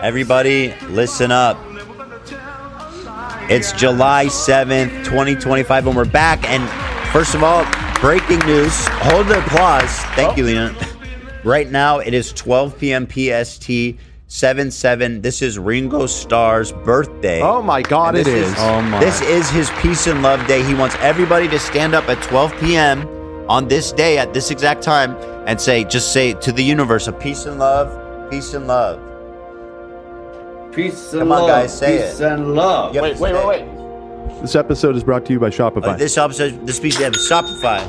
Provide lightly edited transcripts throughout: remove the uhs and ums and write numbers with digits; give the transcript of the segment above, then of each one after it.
Everybody, listen up. It's July 7th, 2025, and we're back. And first of all, breaking news. Hold the applause. Thank you, Lena. Right now, it is 12 p.m. PST, 7/7. This is Ringo Starr's birthday. Oh, my God, it is. This is his Peace and Love Day. He wants everybody to stand up at 12 p.m. on this day, at this exact time, and just say to the universe, a peace and love, peace and love. Peace and Come love. on, guys, say peace it. and love. Yep, Wait. This episode is brought to you by Shopify. This speech is Shopify.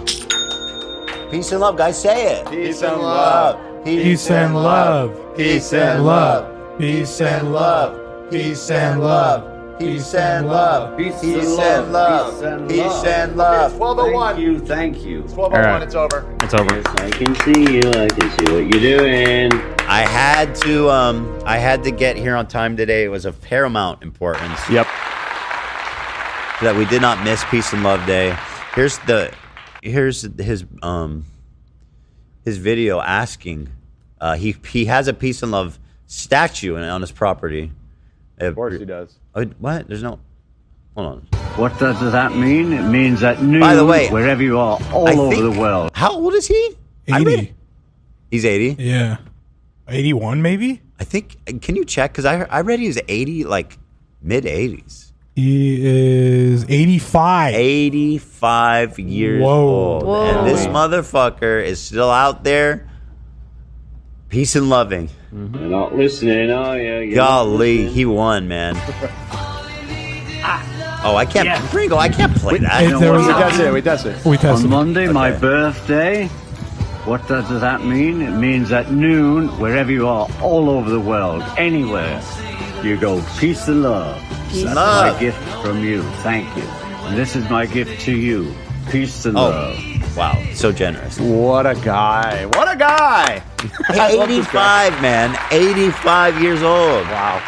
Peace and love, guys, say it. Peace and love. Peace and love. Peace and love. Peace and love. Peace and love. Peace and love. Peace Peace and and love. love. Peace and love. 12:01. Thank you. 12:01. It's over. It's over. Yes, I can see you. I can see what you're doing. I had to get here on time today. It was of paramount importance. Yep. That we did not miss Peace and Love Day. Here's his video asking. He has a Peace and Love statue on his property. Of course he does. What? There's no. Hold on. What does that mean? It means at noon, By the way, wherever you are, all over the world. How old is he? 80. He's 80. Yeah. 81 maybe? I think. Can you check? Because I read he was 80, like mid 80s. He is 85. 85 years old. Whoa. And this motherfucker is still out there, peace and loving. You're not listening, are you? You're Golly, he won, man. Oh, I can't, Ringo, I can't play that. Hey, there was We test it. We On tested. Monday, my Okay. birthday. What does that mean? It means at noon, wherever you are, all over the world, anywhere, you go peace and love. Peace That's and love. my gift from you. Thank you. And this is my gift to you. Peace and Oh, love. wow, so generous. What a guy. What a guy. 85, man, 85 years old. Wow.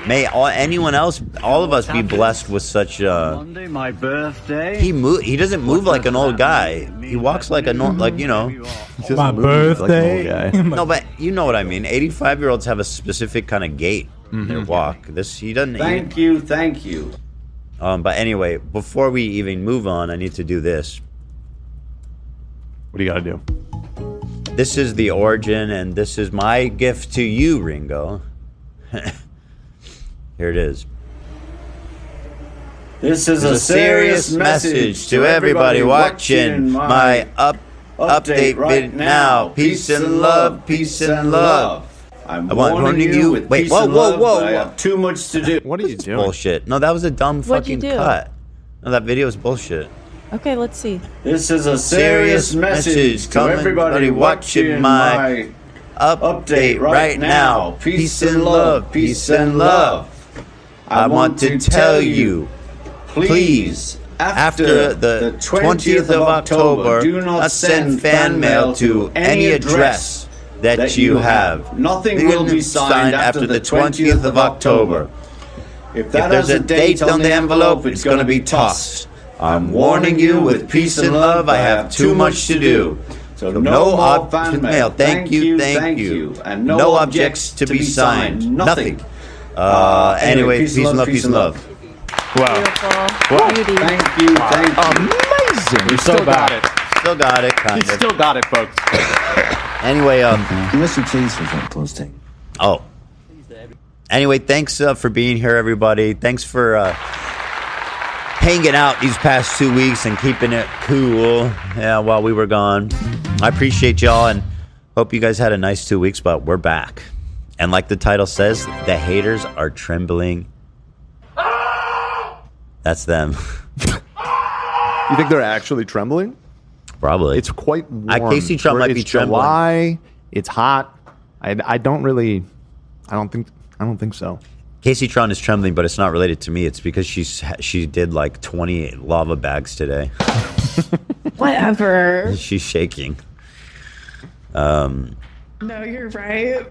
May anyone else, all of us, be blessed with such. Monday, my birthday. He doesn't move like an old guy. He walks like a He just My moves like an old birthday. guy. No, but you know what I mean. 85-year-olds have a specific kind of gait in their walk. He doesn't. Thank you. Thank you. But anyway, before we even move on, I need to do this. What do you got to do? This is the origin, and this is my gift to you, Ringo. Here it is. This is It's a serious message to everybody watching my update vid now. Peace and love, peace and love. I'm I want warning you with wait, peace whoa, and whoa, love, whoa, but I whoa. have too much to do. What are you doing? Bullshit. No, that was a dumb What'd you fucking do? cut. No, that video is bullshit. Okay, let's see. This is a serious message to everybody watching my update right now. Peace and love, peace and love. I want to tell you, please, after the 20th of October, do not send fan mail to any address that you have. Nothing will be signed after the 20th of October. If If there's a date on the envelope, it's going to be tossed. I'm warning you with peace and love, I have too much to do. So No no more fan fan mail. mail. Thank you. And No objects to be signed. Nothing. Anyway, peace and love, peace and love. Wow. Beautiful. Beauty. Thank you. Amazing. You're so bad. Still got it, kind He of. still got it, folks. Anyway, Mr. Please for front close take. oh. Anyway, thanks for being here, everybody. Thanks for hanging out these past 2 weeks and keeping it cool while we were gone. I appreciate y'all and hope you guys had a nice 2 weeks, but we're back. And like the title says, the haters are trembling. That's them. You think they're actually trembling? Probably. It's quite warm. Casey Trump might be It's trembling. July. It's hot. I don't think so. Casey Tron is trembling, but it's not related to me. It's because she did like 20 lava bags today. Whatever. She's shaking. No, you're right.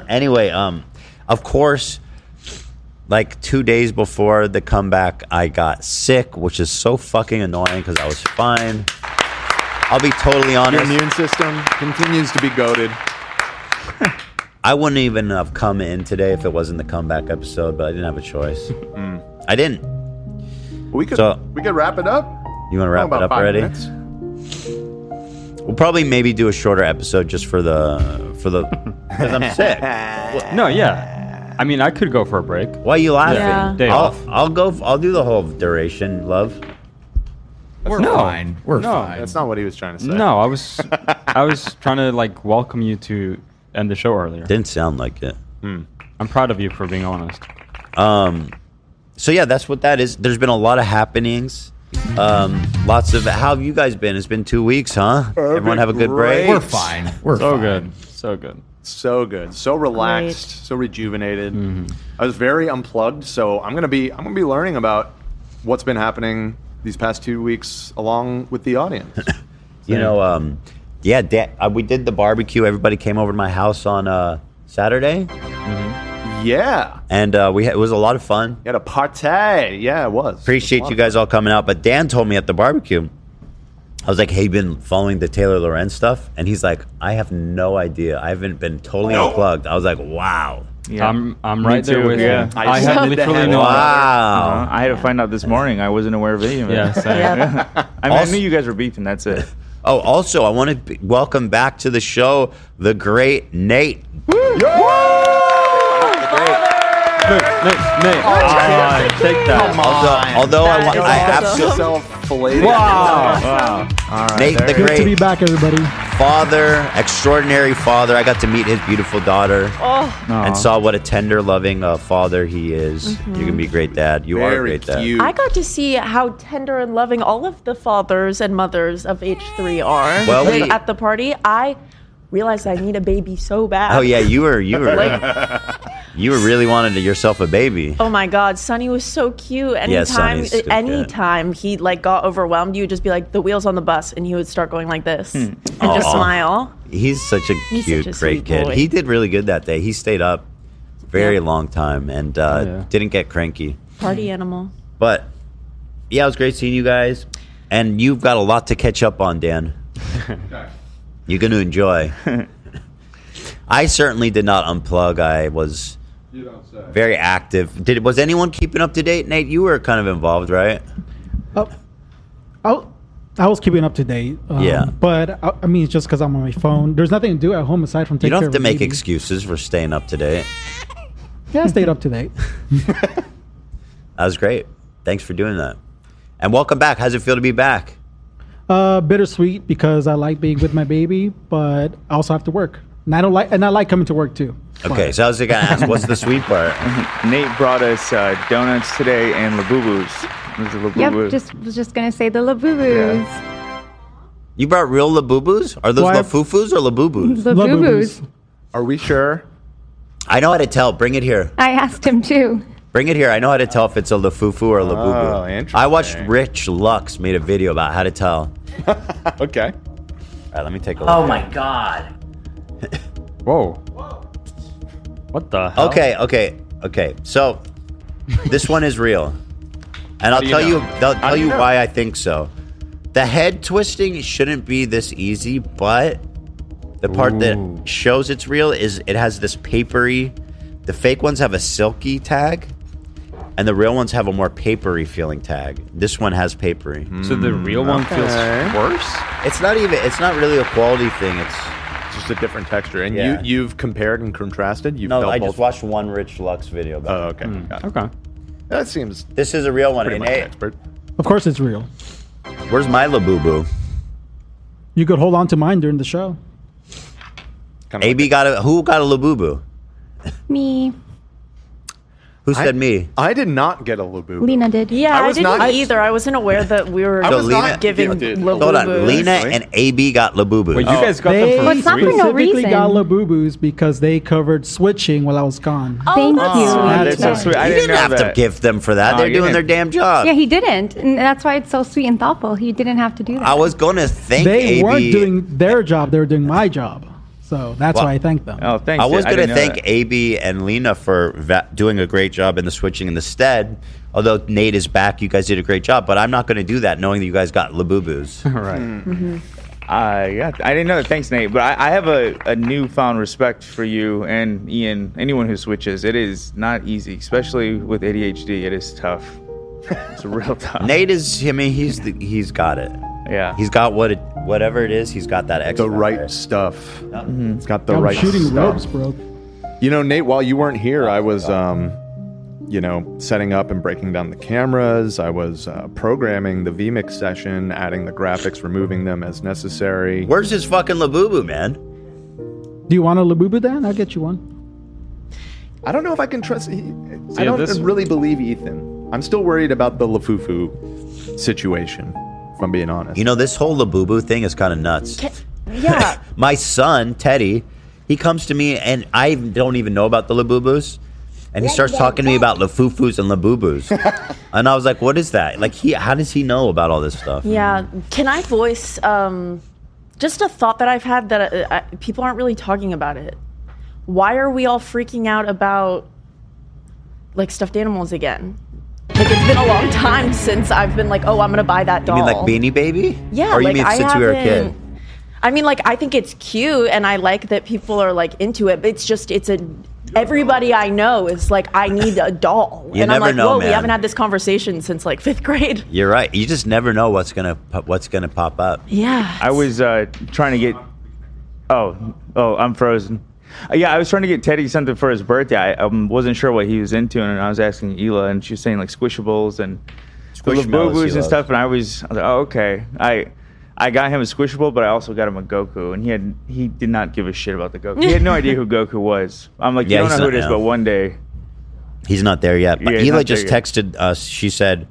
Anyway, of course, like 2 days before the comeback, I got sick, which is so fucking annoying because I was fine. I'll be totally Your honest. immune system continues to be goated. I wouldn't even have come in today if it wasn't the comeback episode, but I didn't have a choice. I didn't. We could So- wrap it up. You want to wrap About it up 5 already? minutes. We'll probably maybe do a shorter episode just for the because I'm sick. No, yeah. I mean, I could go for a break. Why are you laughing? Yeah. Day off. I'll go. I'll do the whole duration, love. We're No. fine. We're No. fine. That's not what he was trying to say. No, I was trying to like welcome you to end the show earlier. Didn't sound like it. I'm proud of you for being honest. So yeah, that's what that is. There's been a lot of happenings. Lots of. How have you guys been? It's been 2 weeks, huh? Everyone have a good break. We're fine. We're So fine. good. So good. So good, so relaxed, so rejuvenated. I was very unplugged, so I'm gonna be learning about what's been happening these past 2 weeks along with the audience. You know, yeah, we did the barbecue. Everybody came over to my house on Saturday, Yeah, and it was a lot of fun. you had a party. Yeah, it was. Appreciate you guys all coming out. But Dan told me at the barbecue, I was like, "Hey, you been following the Taylor Lorenz stuff?" And he's like, "I have no idea. I haven't been totally unplugged." I was like, "Wow, Yeah. I'm right there too, with yeah. you. I I said had the literally head- no. wow." I had to find out this morning. I wasn't aware of any of it. Yeah, same. Yeah. I mean, I Also- knew you guys were beefing. That's it. Oh, also, I want to welcome back to the show the great Nate. Nate, take that. Although I That is awesome. Self-filleted. Wow. All right. Nate, the there- Good to be great back, everybody. father, extraordinary father. I got to meet his beautiful daughter and saw what a tender, loving father he is. You're gonna be a great dad. You are a Very great dad. cute. I got to see how tender and loving all of the fathers and mothers of H3 are. Well, we- at the party, I realized I need a baby so bad. Oh yeah, you were Like, you were really wanting yourself a baby. oh my God, Sonny was so cute. Sonny's a good kid. Anytime he like got overwhelmed, you would just be like, the wheels on the bus, and he would start going like this and just Aw. smile. He's such a He's cute, such a great sweet kid. boy. He did really good that day. He stayed up very long time and Yeah. didn't get cranky. Party animal. But yeah, it was great seeing you guys. And you've got a lot to catch up on, Dan. You're going to enjoy. I certainly did not unplug. I was very active. Was anyone keeping up to date? Nate, you were kind of involved, right? I was keeping up to date. Yeah. But I mean, it's just because I'm on my phone. There's nothing to do at home aside from take You don't care have to of a make baby. excuses for staying up to date. Yeah, I stayed up to date. That was great. Thanks for doing that. And welcome back. How's it feel to be back? Bittersweet because I like being with my baby, but I also have to work. And I like coming to work too. Okay, so I was going to ask, what's the sweet part? Nate brought us donuts today and Labubus. It was a Labubu. Yep, was just gonna say the Labubus. You brought real Labubus? Are those Why- Lafufus or Labubus? Labubus. Are we sure? I know how to tell. Bring it here. I asked him too. Bring it here. I know how to tell if it's a Lafufu or a Labubu. Oh, interesting. I watched Rich Lux made a video about how to tell. Okay. All right, let me take a look. Oh my god. Whoa. What the hell? Okay. So this one is real. And I'll do you tell you, know? I'll How tell do you you know? why I think so. The head twisting shouldn't be this easy, but the part Ooh. that shows it's real is it has this papery. The fake ones have a silky tag, and the real ones have a more papery feeling tag. This one has papery. So the real one feels Okay. worse? It's not really a quality thing. It's Just a different texture. And Yeah. you've compared and contrasted? You've no, felt I both? just watched one Rich Lux video about Oh, it. okay. Got it. Okay. That seems This is a real one. pretty And much an hey, expert. Of course, it's real. where's my Labubu? You could hold on to mine during the show. Kinda AB who got a Labubu? Me. Who said me? I did not get a Labubu. Lena did. Yeah, I I, was didn't not- either. I wasn't aware that we were So Lena- giving gifted. Labubus. Hold on. Lena and AB got Labubu. Wait, you guys got They them Well, for it's not free? for no specifically reason. got Labubus because they covered switching while I was gone. Thank that's you. sweet. That's so Yeah. sweet. I You didn't didn't know have that. to give them for that. No, They're you doing their didn't. damn job. Yeah, he didn't, and that's why it's so sweet and thoughtful. He didn't have to do that. I was going to thank They AB. weren't doing their job; they were doing my job. So that's Well, why I thank them. Oh, thanks. I was going didn't to know thank that. AB and Lena for doing a great job in the switching in the stead. Although Nate is back, you guys did a great job. But I'm not going to do that knowing that you guys got Labubus. Right. Yeah, I didn't know that. Thanks, Nate. But I have a newfound respect for you and Ian. Anyone who switches, it is not easy, especially with ADHD. It is tough. It's real tough. Nate is. I mean, he's got it. Yeah. He's got whatever it is. He's got that extra. The right stuff. It's got the I'm right shooting stuff. ropes, bro. You know, Nate, while you weren't here, I was, setting up and breaking down the cameras. I was programming the vMix session, adding the graphics, removing them as necessary. Where's his fucking Labubu, man? Do you want a Labubu, Dan? I'll get you one. I don't know if I can trust. I don't really believe Ethan. I'm still worried about the Lafufu situation, if I'm being honest. You know, this whole Labubu thing is kind of nuts. Yeah. My son, Teddy, he comes to me, and I don't even know about the Labubus. And he starts talking to me about Lafufus and Labubus. And I was like, what is that? Like, how does he know about all this stuff? Yeah. Can I voice just a thought that I've had that people aren't really talking about it? Why are we all freaking out about, like, stuffed animals again? Like, it's been a long time since I've been like, oh, I'm going to buy that doll. You mean like Beanie Baby? Yeah. Or you like, mean since you were a kid? I mean, like, I think it's cute, and I like that people are, like, into it. But everybody I know is like, I need a doll. You and never I'm like, know, whoa, man. we haven't had this conversation since, like, 5th grade. You're right. You just never know what's gonna pop up. Yeah. I was trying to get. Oh, I'm frozen. Yeah, I was trying to get Teddy something for his birthday. I wasn't sure what he was into, and I was asking Hila, and she was saying like Squishables and Squishables and stuff. And I was like, oh, okay. I got him a Squishable, but I also got him a Goku, and he did not give a shit about the Goku. He had no idea who Goku was. I'm like, you don't know who it is, but one day. He's not there yet. But Hila just texted us. She said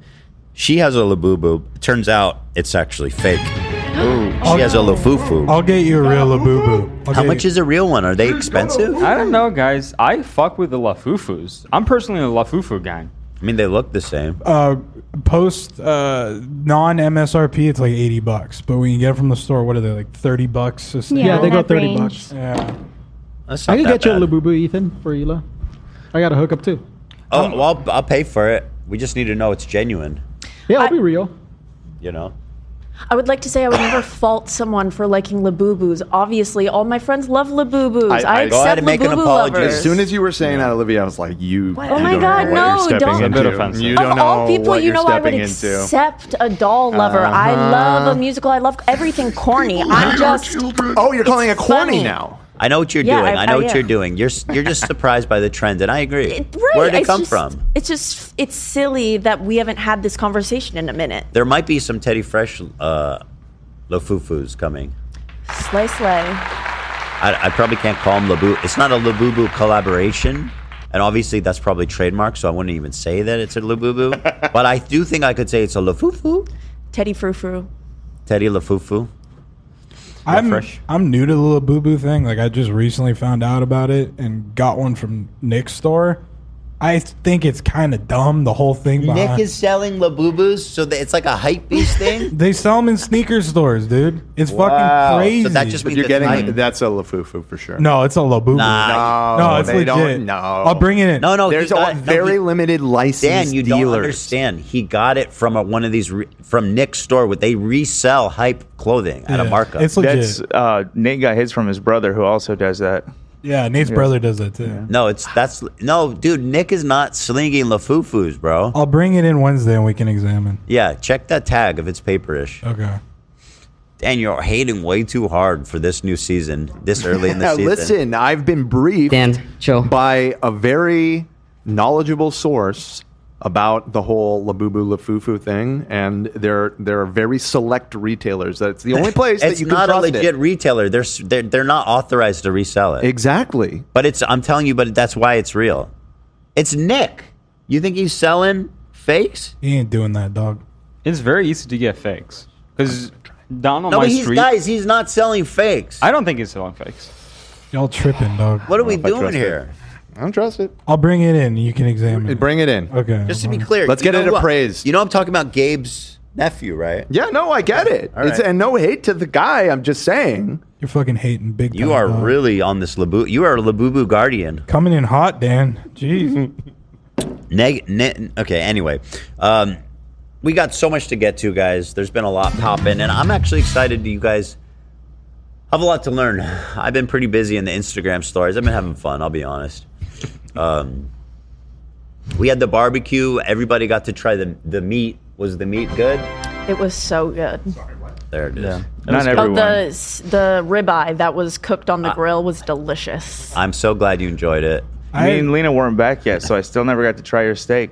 she has a Labubu. Turns out it's actually fake. Ooh. She has a Lafufu. I'll get you a real Labubu. How much is a real one? Are they expensive? I don't know, guys. I fuck with the Lafufus. I'm personally a Lafufu guy. I mean, they look the same. Post non-MSRP, it's like $80. But when you get it from the store, what are they, like $30? Yeah, they go that $30. Yeah. That's I not can that get you a bad. Labubu, Ethan, for Hila. I got a hookup too. Oh, well, I'll pay for it. We just need to know it's genuine. Yeah, I'll be real. You know? I would like to say I would never fault someone for liking Labubus. Obviously, all my friends love Labubus. I accept go ahead and make an Labubu apology. lovers. As soon as you were saying that, Olivia, I was like, you. Oh you my don't God, know what no, you're stepping don't. into. A bit offensive. You Of don't know all people, what you you're know, I would stepping into. accept a doll lover. I love a musical. I love everything corny. I'm just. Oh, you're calling it corny funny. now. I know what you're Yeah, doing. I know I what you're am. doing. You're just surprised by the trend, and I agree. Right, Where did it it's come just- from? It's silly that we haven't had this conversation in a minute. There might be some Teddy Fresh Lafufus coming. Slay. I probably can't call them Labubu. It's not a Labubu collaboration, and obviously that's probably trademarked, so I wouldn't even say that it's a Labubu. But I do think I could say it's a Lafufu. Teddy Frou-Frou. Teddy Lafufu. I'm new to the Labubu thing. Like, I just recently found out about it and got one from Nick's store. I think it's kind of dumb, the whole thing. Nick is selling Labubus, so it's like a hype beast thing. They sell them in sneaker stores, dude. It's Wow. fucking crazy. So that just But means you're it's getting hype. that's a Lafufu for sure. No, it's a Labubu. Nah. No, it's they legit. don't. No, I'll bring it in. No, There's a very limited license Dan, you dealers. don't understand. He got it from one of these from Nick's store where they resell hype clothing at a Yeah, markup. it's legit. That's Nate got his from his brother, who also does that. Yeah, Nate's brother does that too. No, dude. Nick is not slinging Lafufus, bro. I'll bring it in Wednesday and we can examine. Yeah, check that tag if it's paperish. Okay. Dan, you're hating way too hard for this new season, this early in the season. Listen, I've been briefed by a very knowledgeable source about the whole Labubu Lafufu thing, and there are very select retailers. That's the only place that It's you can not a trust legit it. retailer. They're not authorized to resell it. Exactly. But I'm telling you, but that's why it's real. It's Nick. You think he's selling fakes? He ain't doing that, dog. It's very easy to get fakes. Because down on No, my but street... he's not selling fakes. I don't think he's selling fakes. Y'all tripping, dog. What are we if I doing trust here? I don't trust it. I'll bring it in. You can examine it. Bring it in. Okay. Just to be clear, Let's you get know it what- appraised. You know I'm talking about Gabe's nephew, right? Yeah, no, I get it. All right. And no hate to the guy. I'm just saying. You're fucking hating big time. You are dog. really on this Labubu. You are a Labubu guardian. Coming in hot, Dan. Jeez. Okay, anyway. We got so much to get to, guys. There's been a lot popping, and I'm actually excited to you guys I have a lot to learn. I've been pretty busy in the Instagram stories. I've been having fun, I'll be honest. We had the barbecue. Everybody got to try the meat. Was the meat good? It was so good. There it is. Yeah. Not everyone. The ribeye that was cooked on the grill was delicious. I'm so glad you enjoyed it. Me and Lena weren't back yet, so I still never got to try your steak.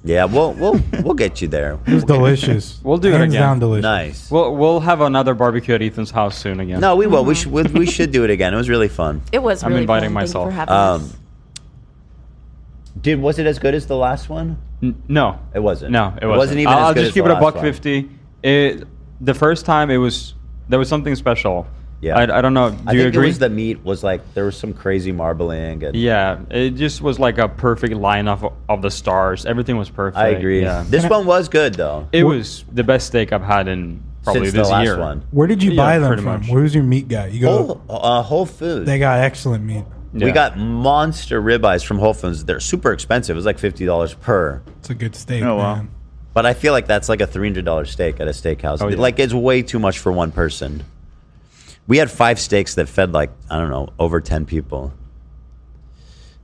Yeah, we'll get you there. It was delicious. We'll do it Hands again. down delicious. Nice. We'll have another barbecue at Ethan's house soon again. No, we will. We should do it again. It was really fun. It was I'm really inviting fun. myself. Thank you for having us. Was it as good as the last one? No, It wasn't. No, it wasn't. wasn't even I'll as good just as keep the it a last buck one. 50. The first time there was something special. Yeah. I don't know. Do I you think agree? it was the meat was like there was some crazy marbling and Yeah, it just was like a perfect lineup of the stars. Everything was perfect. I agree. Yeah. This one was good though. It was the best steak I've had in probably Since this the last year. one. Where did you Yeah, buy them pretty from? much. Where's your meat guy? You go. Whole Foods. They got excellent meat. We Yeah. got monster ribeyes from Whole Foods. They're super expensive. It was like $50 per. It's a good steak, Oh, wow. man. But I feel like that's like a $300 steak at a steakhouse. Oh, yeah. Like it's way too much for one person. We had 5 steaks that fed like, I don't know, over 10 people.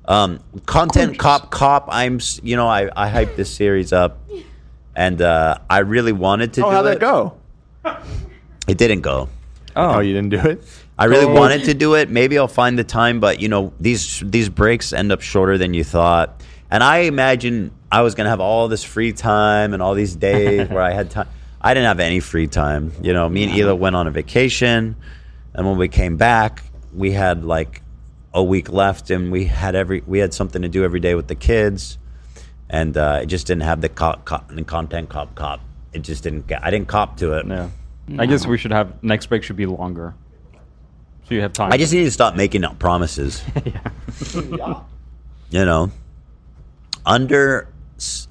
Content cop. I hyped this series up, and I really wanted to do how'd it. that go? It didn't go. Oh, you didn't do it? I really wanted to do it. Maybe I'll find the time, but these breaks end up shorter than you thought. And I imagine I was gonna have all this free time and all these days where I had time. I didn't have any free time. Me and Hila went on a vacation, and when we came back, we had like a week left, and we had something to do every day with the kids, and it just didn't have the content cop. It just didn't. I didn't cop to it. Yeah. I guess we should have next break should be longer, so you have time. I just need to stop making up promises.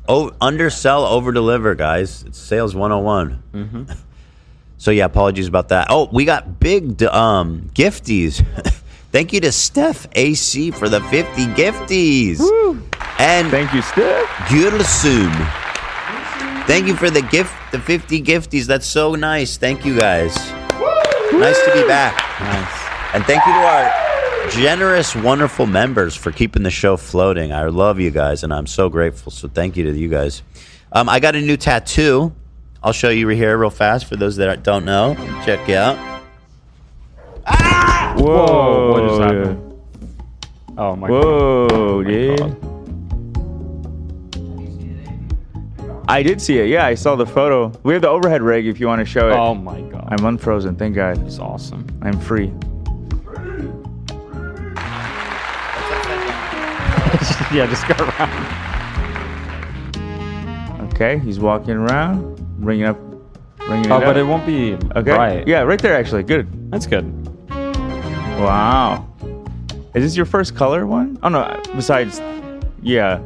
Undersell, over deliver, guys. It's sales 101. Mm-hmm. So yeah, apologies about that. Oh, we got big gifties. Thank you to Steph AC for the 50 gifties. Woo. And thank you, Steph. Gürlsum. Thank you for the 50 gifties. That's so nice. Thank you guys. Woo. Nice to be back. Nice. And thank you to our generous, wonderful members for keeping the show floating. I love you guys, and I'm so grateful. So thank you to you guys. I got a new tattoo. I'll show you here real fast for those that don't know. Check it out. Ah! Whoa! What just happened? Oh my god! Whoa, dude! I did see it. Yeah, I saw the photo. We have the overhead rig if you want to show it. Oh my god! I'm unfrozen. Thank God. It's awesome. I'm free. Yeah, just go around. Okay, he's walking around, bringing it up. But it won't be okay. Right. Yeah, right there actually. Good. That's good. Wow. Is this your first color one? Oh no, besides, yeah.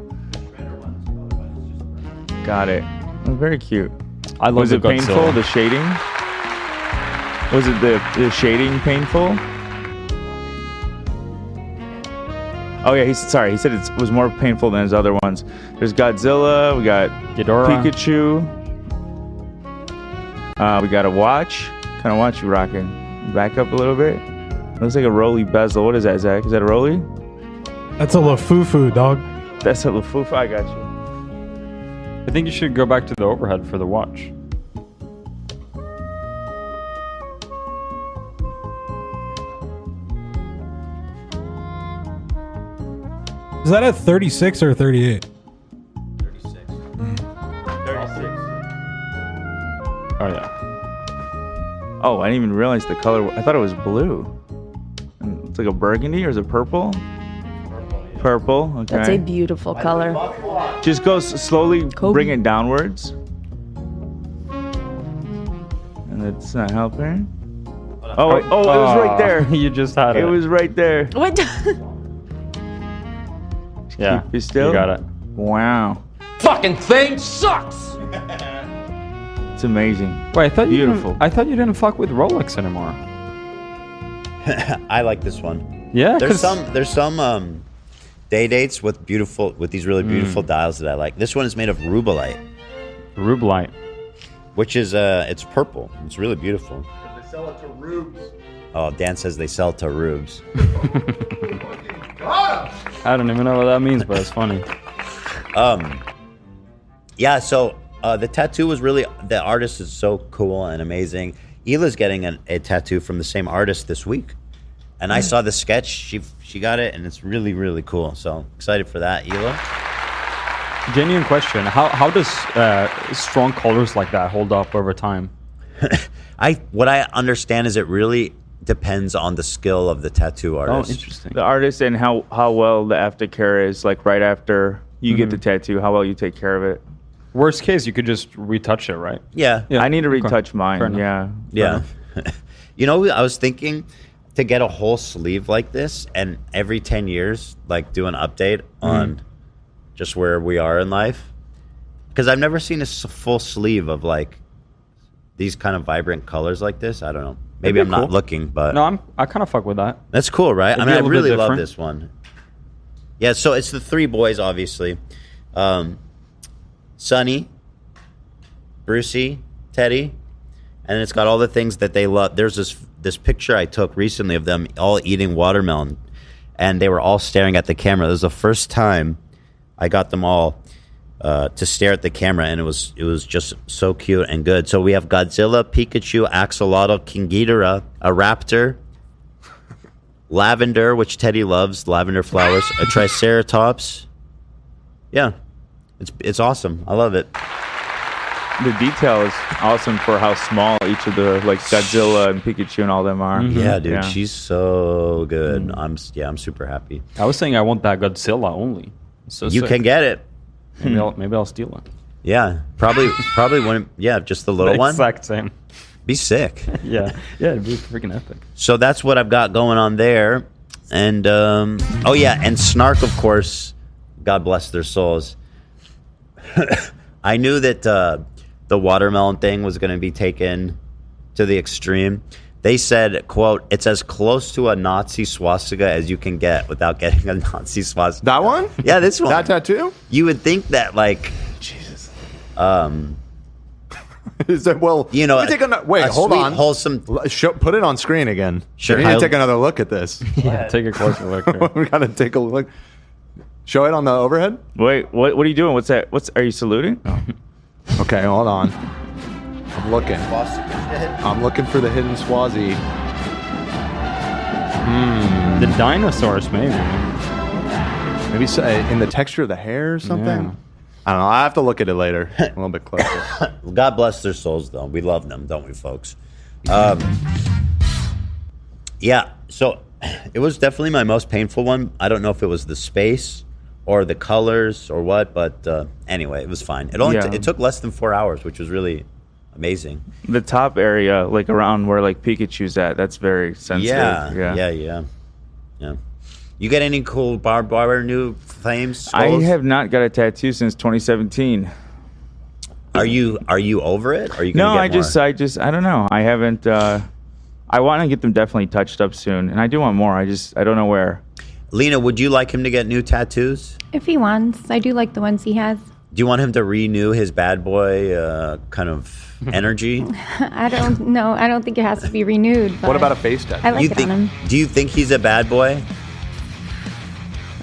Got it. Oh, very cute. I love Was the it painful? Godzilla. The shading? Was it the shading painful? Oh yeah, he said it was more painful than his other ones. There's Godzilla. We got Ghidorah. Pikachu. We got a watch. Kind of watch you rocking. Back up a little bit. Looks like a Rolly bezel. What is that, Zach? Is that a Rolly? That's a Lafufu, dog. That's a Lafufa. I got you. I think you should go back to the overhead for the watch. Is that at 36 or 38? 36. 36. Oh yeah. Oh, I didn't even realize the color. I thought it was blue. It's like a burgundy, or is it purple? Purple. Okay. That's a beautiful color. Just go slowly, bring it downwards. And it's not helping. Oh, it was right there. You just had it. It was right there. What? Yeah. Keep it still. You got it. Wow. Fucking thing sucks. It's amazing. Wait, I thought Beautiful. I thought you didn't fuck with Rolex anymore. I like this one. Yeah. There's some day dates with these really beautiful dials that I like. This one is made of rubellite. Rubellite. Which is it's purple. It's really beautiful. They sell it to rubes. Oh, Dan says they sell to rubes. I don't even know what that means, but it's funny. Yeah, so the tattoo was really, the artist is so cool and amazing. Hila's getting a tattoo from the same artist this week. And I saw the sketch, she got it, and it's really, really cool. So excited for that, Hila. Genuine question. How does strong colors like that hold up over time? What I understand is it really depends on the skill of the tattoo artist. Oh, interesting. The artist and how well the aftercare is, like right after you get the tattoo, how well you take care of it. Worst case, you could just retouch it, right? Yeah. I need to retouch mine. Yeah. You know, I was thinking to get a whole sleeve like this and every 10 years, like do an update on just where we are in life. Because I've never seen a full sleeve of like these kind of vibrant colors like this. I don't know. Maybe I'm not looking, but no, I kind of fuck with that. That's cool, right? It'd I mean, I really love different. this one. Yeah, so it's the three boys, obviously. Sonny, Brucey, Teddy, and it's got all the things that they love. There's this picture I took recently of them all eating watermelon, and they were all staring at the camera. It was the first time I got them all to stare at the camera, and it was just so cute and good. So we have Godzilla, Pikachu, Axolotl, King Ghidorah, a raptor, lavender, which Teddy loves, lavender flowers, a triceratops. Yeah, it's awesome. I love it. The detail is awesome for how small each of the like Godzilla and Pikachu and all them are. Yeah, dude, she's so good. I'm super happy. I was saying I want that Godzilla only. So You can get it. Maybe I'll steal it. Yeah, probably one. Yeah, just the little one. Exact same. Be sick. Yeah, it'd be freaking epic. So that's what I've got going on there, and oh yeah, and Snark, of course. God bless their souls. I knew that the watermelon thing was going to be taken to the extreme. They said, quote, it's as close to a Nazi swastika as you can get without getting a Nazi swastika. That one? Yeah, this one. That tattoo? You would think that, like, Jesus. Is that, well, you know, wait, hold on. Wholesome. Put it on screen again. Sure. We need to take another look at this. Yeah, take a closer look here. We gotta take a look. Show it on the overhead. Wait, what are you doing? What's that? Are you saluting? Oh. Okay, hold on. I'm looking. I'm looking for the hidden Swazi. The dinosaurs, maybe. Maybe so, in the texture of the hair or something. Yeah. I don't know. I have to look at it later. A little bit closer. God bless their souls, though. We love them, don't we, folks? Yeah, so it was definitely my most painful one. I don't know if it was the space or the colors or what, but anyway, it was fine. It only it took less than 4 hours, which was really amazing. The top area, like around where like Pikachu's at, that's very sensitive. Yeah. You get any cool barbed wire new flames? I have not got a tattoo since 2017. Are you over it? Are you no, gonna get I don't know. I haven't. I want to get them definitely touched up soon, and I do want more. I don't know where. Lena, would you like him to get new tattoos? If he wants, I do like the ones he has. Do you want him to renew his bad boy kind of energy? I don't know. I don't think it has to be renewed. But what about a face tattoo? I like it on him. Do you think he's a bad boy?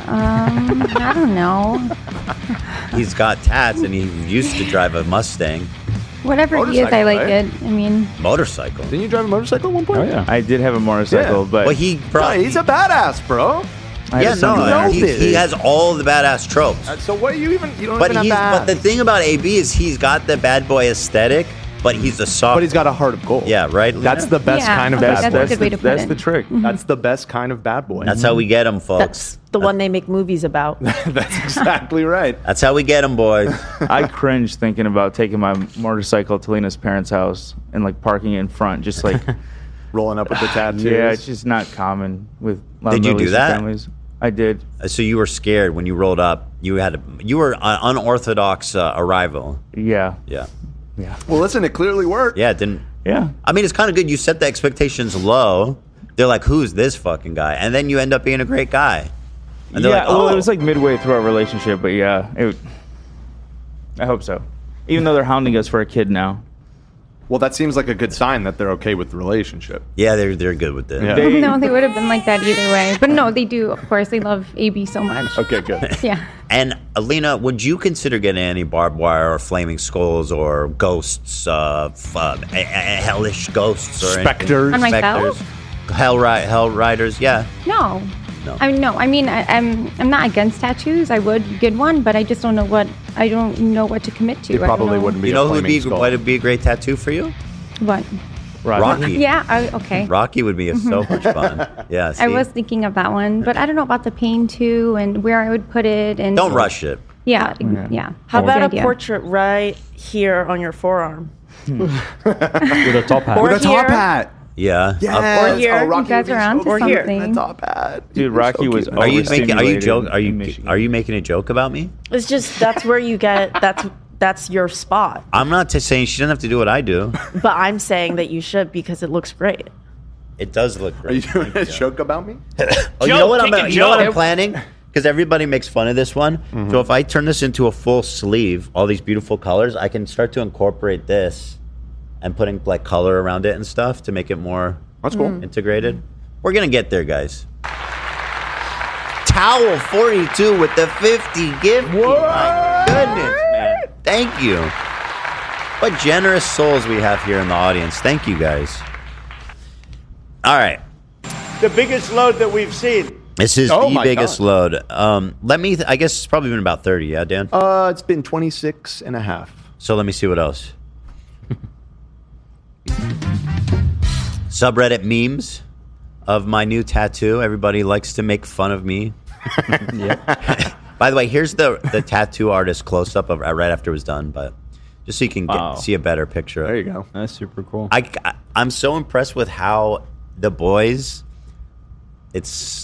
I don't know. He's got tats and he used to drive a Mustang. Whatever he is, I like it. I mean, motorcycle. Didn't you drive a motorcycle at one point? Oh yeah, I did have a motorcycle, but he's a badass, bro. He has all the badass tropes. So what do you even? You don't but even have that. But the thing about AB is he's got the bad boy aesthetic, but he's a soft. But he's got a heart of gold. Yeah, right. That's the best kind of bad boy. That's a good way to put That's it. the trick. Mm-hmm. That's the best kind of bad boy. That's how we get him, folks. That's the one they make movies about. That's exactly right. That's how we get him, boys. I cringe thinking about taking my motorcycle to Lena's parents' house and like parking it in front, just like rolling up with the tattoos. Yeah, it's just not common with. A lot Did of you Middle do Eastern that? Families. I did. So you were scared when you rolled up. You were an unorthodox arrival. Yeah. Well, listen, it clearly worked. Yeah, it didn't. Yeah. I mean, it's kind of good. You set the expectations low. They're like, "Who's this fucking guy?" And then you end up being a great guy. And they're like, well, it was like midway through our relationship, but yeah, I hope so. Even though they're hounding us for a kid now. Well, that seems like a good sign that they're okay with the relationship. Yeah, they're good with it. Yeah. No, they would have been like that either way. But no, they do. Of course, they love AB so much. Okay, good. Yeah. And Alina, would you consider getting any barbed wire or flaming skulls or ghosts, hellish ghosts or Specters? On myself? Hell riders? Yeah. No. No. I mean, I'm not against tattoos. I would get one, but I just don't know what to commit to. It probably wouldn't be. You know who would be a great tattoo for you? What? Rocky. Yeah. Okay. Rocky would be so much fun. Yeah. See? I was thinking of that one, but I don't know about the pain too, and where I would put it. And don't rush it. Yeah. How about a portrait right here on your forearm? With a top hat. With a top hat. Yeah. Yes. Or here. Rocky You guys are onto or here. something. Top hat. Dude, Rocky was. Are you overstimulated making a joke about me? It's just that's where you get that's your spot. I'm not just saying she doesn't have to do what I do. But I'm saying that you should because it looks great. It does look Are you great. doing a joke about me? You know what I'm planning? Because everybody makes fun of this one. Mm-hmm. So if I turn this into a full sleeve, all these beautiful colors, I can start to incorporate this and putting like color around it and stuff to make it more integrated. We're gonna get there, guys. Towel 42 with the 50 gift. My goodness, man. Thank you. What generous souls we have here in the audience. Thank you, guys. All right. The biggest load that we've seen. This is the biggest load. I guess it's probably been about 30, yeah, Dan? It's been 26 and a half. So let me see what else. Subreddit memes of my new tattoo. Everybody likes to make fun of me. By the way, here's the tattoo artist close up of right after it was done, but just so you can see a better picture. There you go. That's super cool. I'm so impressed with how the boys,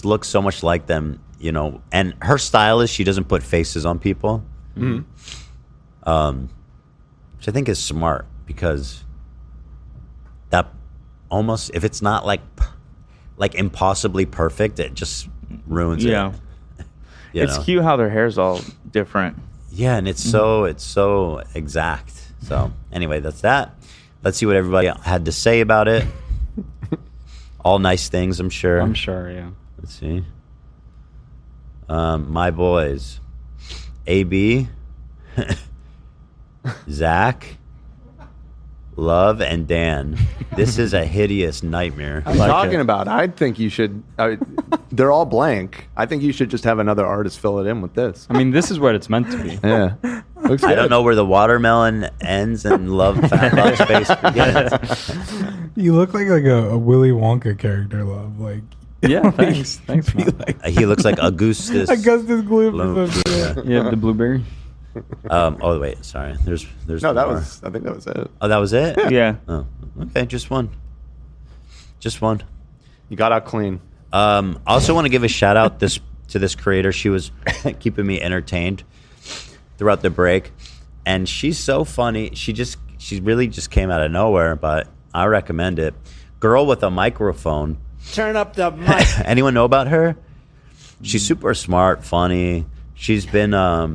looks so much like them, you know. And her style is she doesn't put faces on people, which I think is smart because that almost, if it's not like impossibly perfect, it just ruins it. Yeah. It's cute how their hair's all different. Yeah, and it's so exact. So anyway, that's that. Let's see what everybody had to say about it. All nice things, I'm sure. I'm sure, yeah. Let's see. My boys. AB, Zach, Love, and Dan. This is a hideous nightmare. I'm talking about. I think you should. They're all blank. I think you should just have another artist fill it in with this. I mean, this is what it's meant to be. Yeah. Looks I good. don't know where the watermelon ends and love space begins. You look like a Willy Wonka character, Love. Like, yeah, thanks, man. He looks like Augustus. Augustus Gloop. Yeah, the blueberry. Oh wait, sorry. There's No, that more. was. I think that was it. Oh, that was it. Yeah. Oh, okay, just one. You got out clean. Also want to give a shout out to this creator. She was keeping me entertained throughout the break, and she's so funny. She really just came out of nowhere, but I recommend it. Girl with a microphone. Turn up the mic. Anyone know about her? She's super smart, funny. She's been a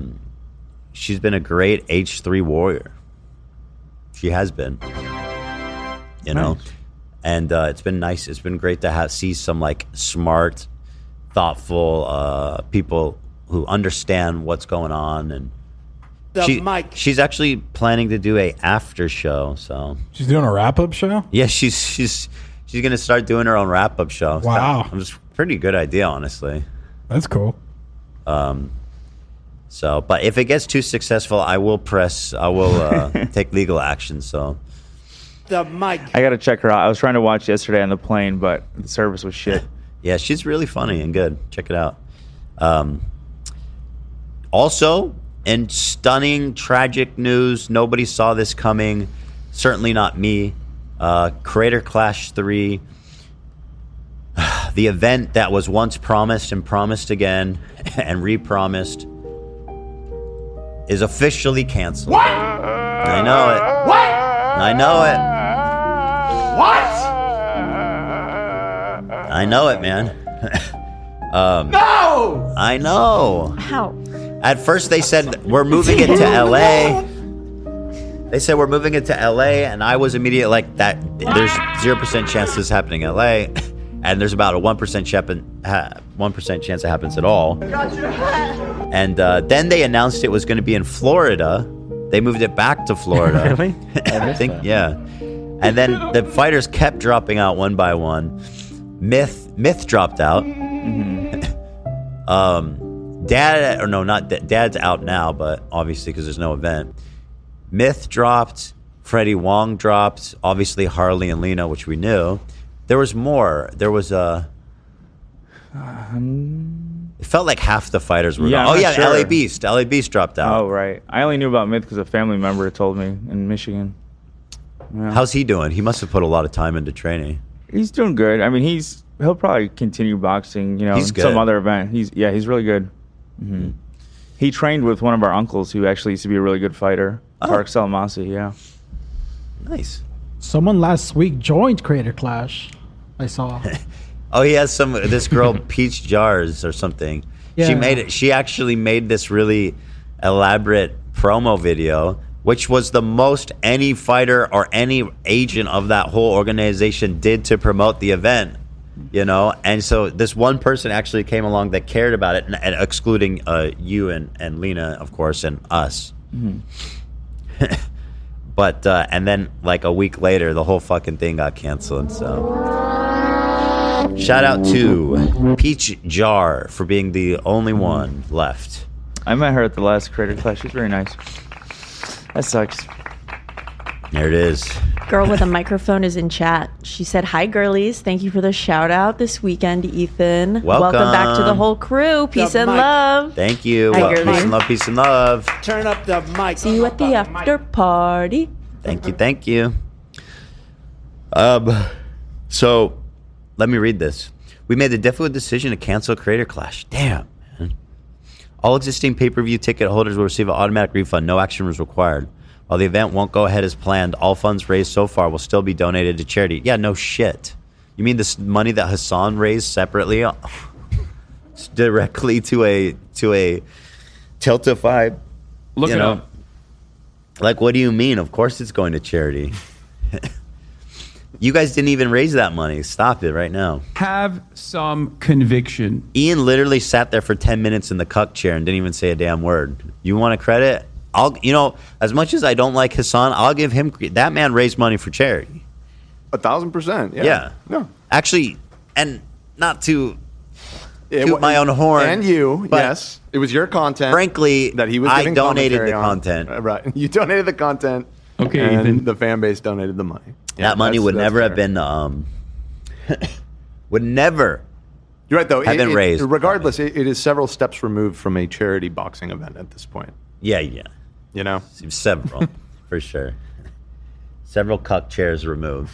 great H3 warrior. She has been. You know? And it's been nice. It's been great to see some like smart, thoughtful people who understand what's going on. And she's actually planning to do a after show. So she's doing a wrap-up show? Yeah, she's going to start doing her own wrap-up show. Wow. It's a pretty good idea, honestly. That's cool. So, but if it gets too successful, I will take legal action. So, The mic. I gotta check her out. I was trying to watch yesterday on the plane, but the service was shit. Yeah, she's really funny and good. Check it out. Also, in stunning, tragic news, nobody saw this coming. Certainly not me. Creator Clash 3. The event that was once promised and promised again and re-promised is officially canceled. What? I know it. What? I know it. What? I know it, man. No! I know. How? At first they said we're moving it to LA. They said we're moving it to LA, and I was immediately like that. There's 0% chance this is happening in LA, and there's about a 1% chance it happens at all. And then they announced it was going to be in Florida. They moved it back to Florida. Really? I think, yeah. And then the fighters kept dropping out one by one. Myth dropped out. Dad's out now, but obviously because there's no event. Myth dropped. Freddie Wong dropped. Obviously Harley and Lena, which we knew. There was more. There was a. It felt like half the fighters were gone. Oh yeah, sure. LA Beast. LA Beast dropped out. Oh right. I only knew about Myth because a family member told me in Michigan. Yeah. How's he doing? He must have put a lot of time into training. He's doing good. I mean, he'll probably continue boxing. He's good. Some other event. He's really good. Mm-hmm. He trained with one of our uncles who actually used to be a really good fighter, Tarek Salamasi. Yeah. Nice. Someone last week joined Creator Clash. I saw. Oh, he has this girl Peach Jars or something. Yeah. She actually made this really elaborate promo video, which was the most any fighter or any agent of that whole organization did to promote the event. And so this one person actually came along that cared about it, and excluding you and Lena, of course, and us. Mm-hmm. But and then like a week later, the whole fucking thing got canceled. So shout out to Peach Jar for being the only one left. I met her at the last Creator Clash. She's very nice. That sucks. There it is. Girl with a microphone is in chat. She said, "Hi, girlies. Thank you for the shout out this weekend, Ethan. Welcome back to the whole crew. Peace and love." Thank you. Hi, girlies. Peace and love. Peace and love. Turn up the mic. See you at the after party. Thank you. So let me read this. We made the difficult decision to cancel Creator Clash. Damn, man. All existing pay-per-view ticket holders will receive an automatic refund. No action was required. While the event won't go ahead as planned, all funds raised so far will still be donated to charity. Yeah, no shit. You mean this money that Hassan raised separately directly to a Tiltify? Look it up. Like, what do you mean? Of course it's going to charity. You guys didn't even raise that money. Stop it right now. Have some conviction. Ian literally sat there for 10 minutes in the cuck chair and didn't even say a damn word. You want a credit? As much as I don't like Hassan, I'll give him. That man raised money for charity. 1,000%. Yeah. No. Actually, and not to toot my own horn. And you, yes. It was your content. Frankly, that he was I giving donated the on. content. Right. You donated the content. Okay, and Ethan. The fan base donated the money. Yeah, that money would never have been. Would never. You're right, though. Have been raised. Regardless, it is several steps removed from a charity boxing event at this point. Yeah. Several, for sure. Several cuck chairs removed.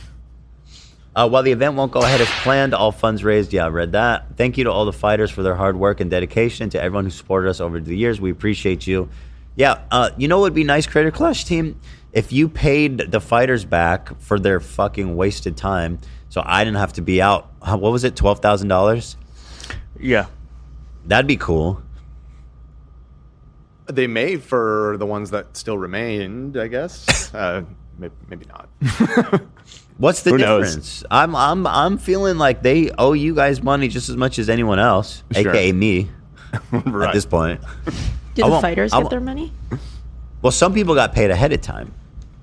While the event won't go ahead as planned, all funds raised. Yeah, I read that. Thank you to all the fighters for their hard work and dedication. To everyone who supported us over the years, we appreciate you. Yeah, you know what would be nice, Creator Clash team? If you paid the fighters back for their fucking wasted time, so I didn't have to be out. What was it, $12,000? Yeah. That'd be cool. They may for the ones that still remained, I guess. Maybe not. What's the difference? I'm feeling like they owe you guys money just as much as anyone else, aka me. Right. At this point. Do the fighters get their money? Well, some people got paid ahead of time,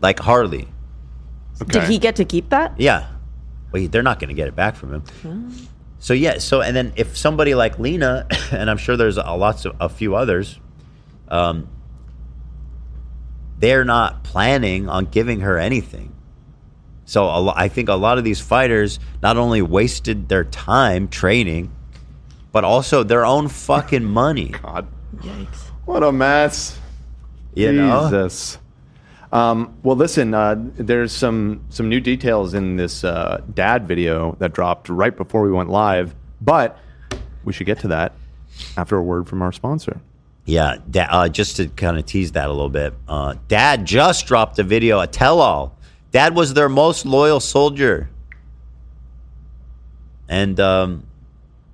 like Harley. Okay. Did he get to keep that? Yeah. Wait, they're not going to get it back from him. So yeah. So and then if somebody like Lena, and I'm sure there's a few others, they're not planning on giving her anything. So I think a lot of these fighters not only wasted their time training, but also their own fucking money. God. Yikes. What a mess. Jesus. Well, listen, there's some new details in this dad video that dropped right before we went live, but we should get to that after a word from our sponsor. Yeah, just to kind of tease that a little bit, Dad just dropped a video, a tell-all. Dad was their most loyal soldier. And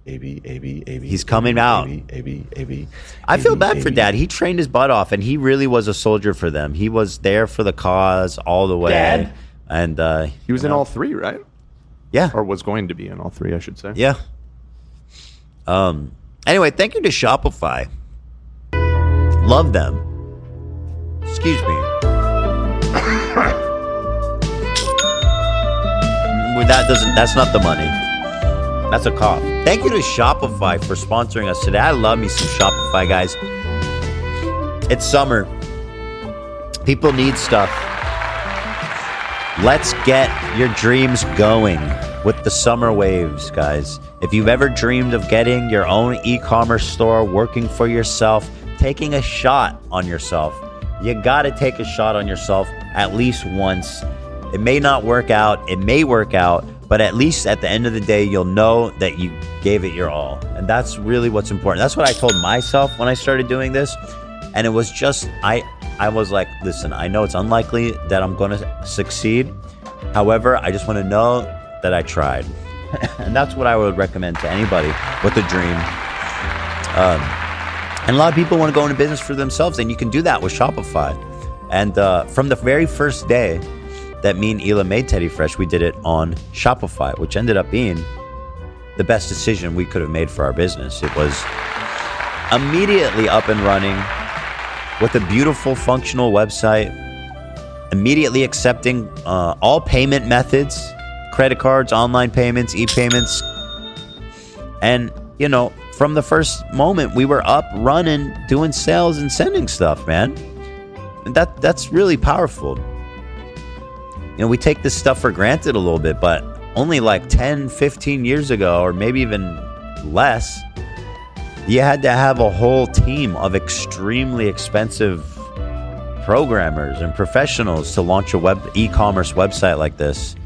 He's coming out. I feel bad for Dad. He trained his butt off, and he really was a soldier for them. He was there for the cause all the way. Dad? And he was in all three, right? Yeah. Or was going to be in all three, I should say. Yeah. Anyway, thank you to Shopify. Love them. Excuse me. That's not the money. That's a cough. Thank you to Shopify for sponsoring us today. I love me some Shopify, guys. It's summer. People need stuff. Let's get your dreams going with the summer waves, guys. If you've ever dreamed of getting your own e-commerce store, working for yourself, taking a shot on yourself, you got to take a shot on yourself at least once. It may not work out. It may work out. But at least at the end of the day, you'll know that you gave it your all. And that's really what's important. That's what I told myself when I started doing this. And it was just, I was like, listen, I know it's unlikely that I'm going to succeed. However, I just want to know that I tried. And that's what I would recommend to anybody with a dream. And a lot of people want to go into business for themselves, and you can do that with Shopify. And from the very first day that me and Hila made Teddy Fresh, we did it on Shopify, which ended up being the best decision we could have made for our business. It was immediately up and running with a beautiful, functional website, immediately accepting all payment methods, credit cards, online payments, e-payments. And, you know, from the first moment, we were up, running, doing sales and sending stuff, man. And that's really powerful. You know, we take this stuff for granted a little bit, but only like 10, 15 years ago, or maybe even less, you had to have a whole team of extremely expensive programmers and professionals to launch a e-commerce website like this.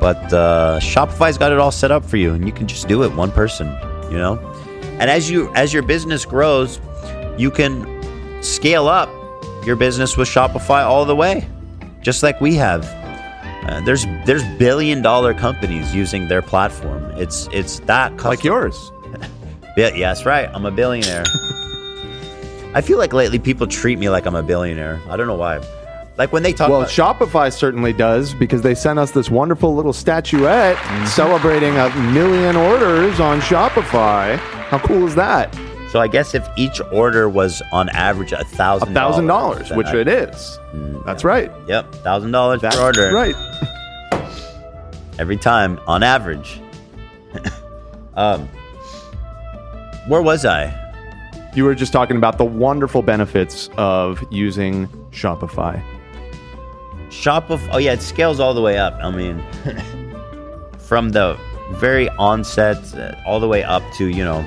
But Shopify's got it all set up for you, and you can just do it, one person, you know? And as your business grows, you can scale up your business with Shopify all the way, just like we have. There's billion-dollar companies using their platform. It's that like yours. Yeah, that's right. I'm a billionaire. I feel like lately people treat me like I'm a billionaire. I don't know why. Like when they talk about... Shopify certainly does, because they sent us this wonderful little statuette celebrating 1 million orders on Shopify. How cool is that? So I guess if each order was on average $1,000. $1,000, which it is. That's right. Yep, $1,000 per order. Right. Every time, on average. Where was I? You were just talking about the wonderful benefits of using Shopify. Oh yeah, it scales all the way up. I mean, from the very onset all the way up to, you know,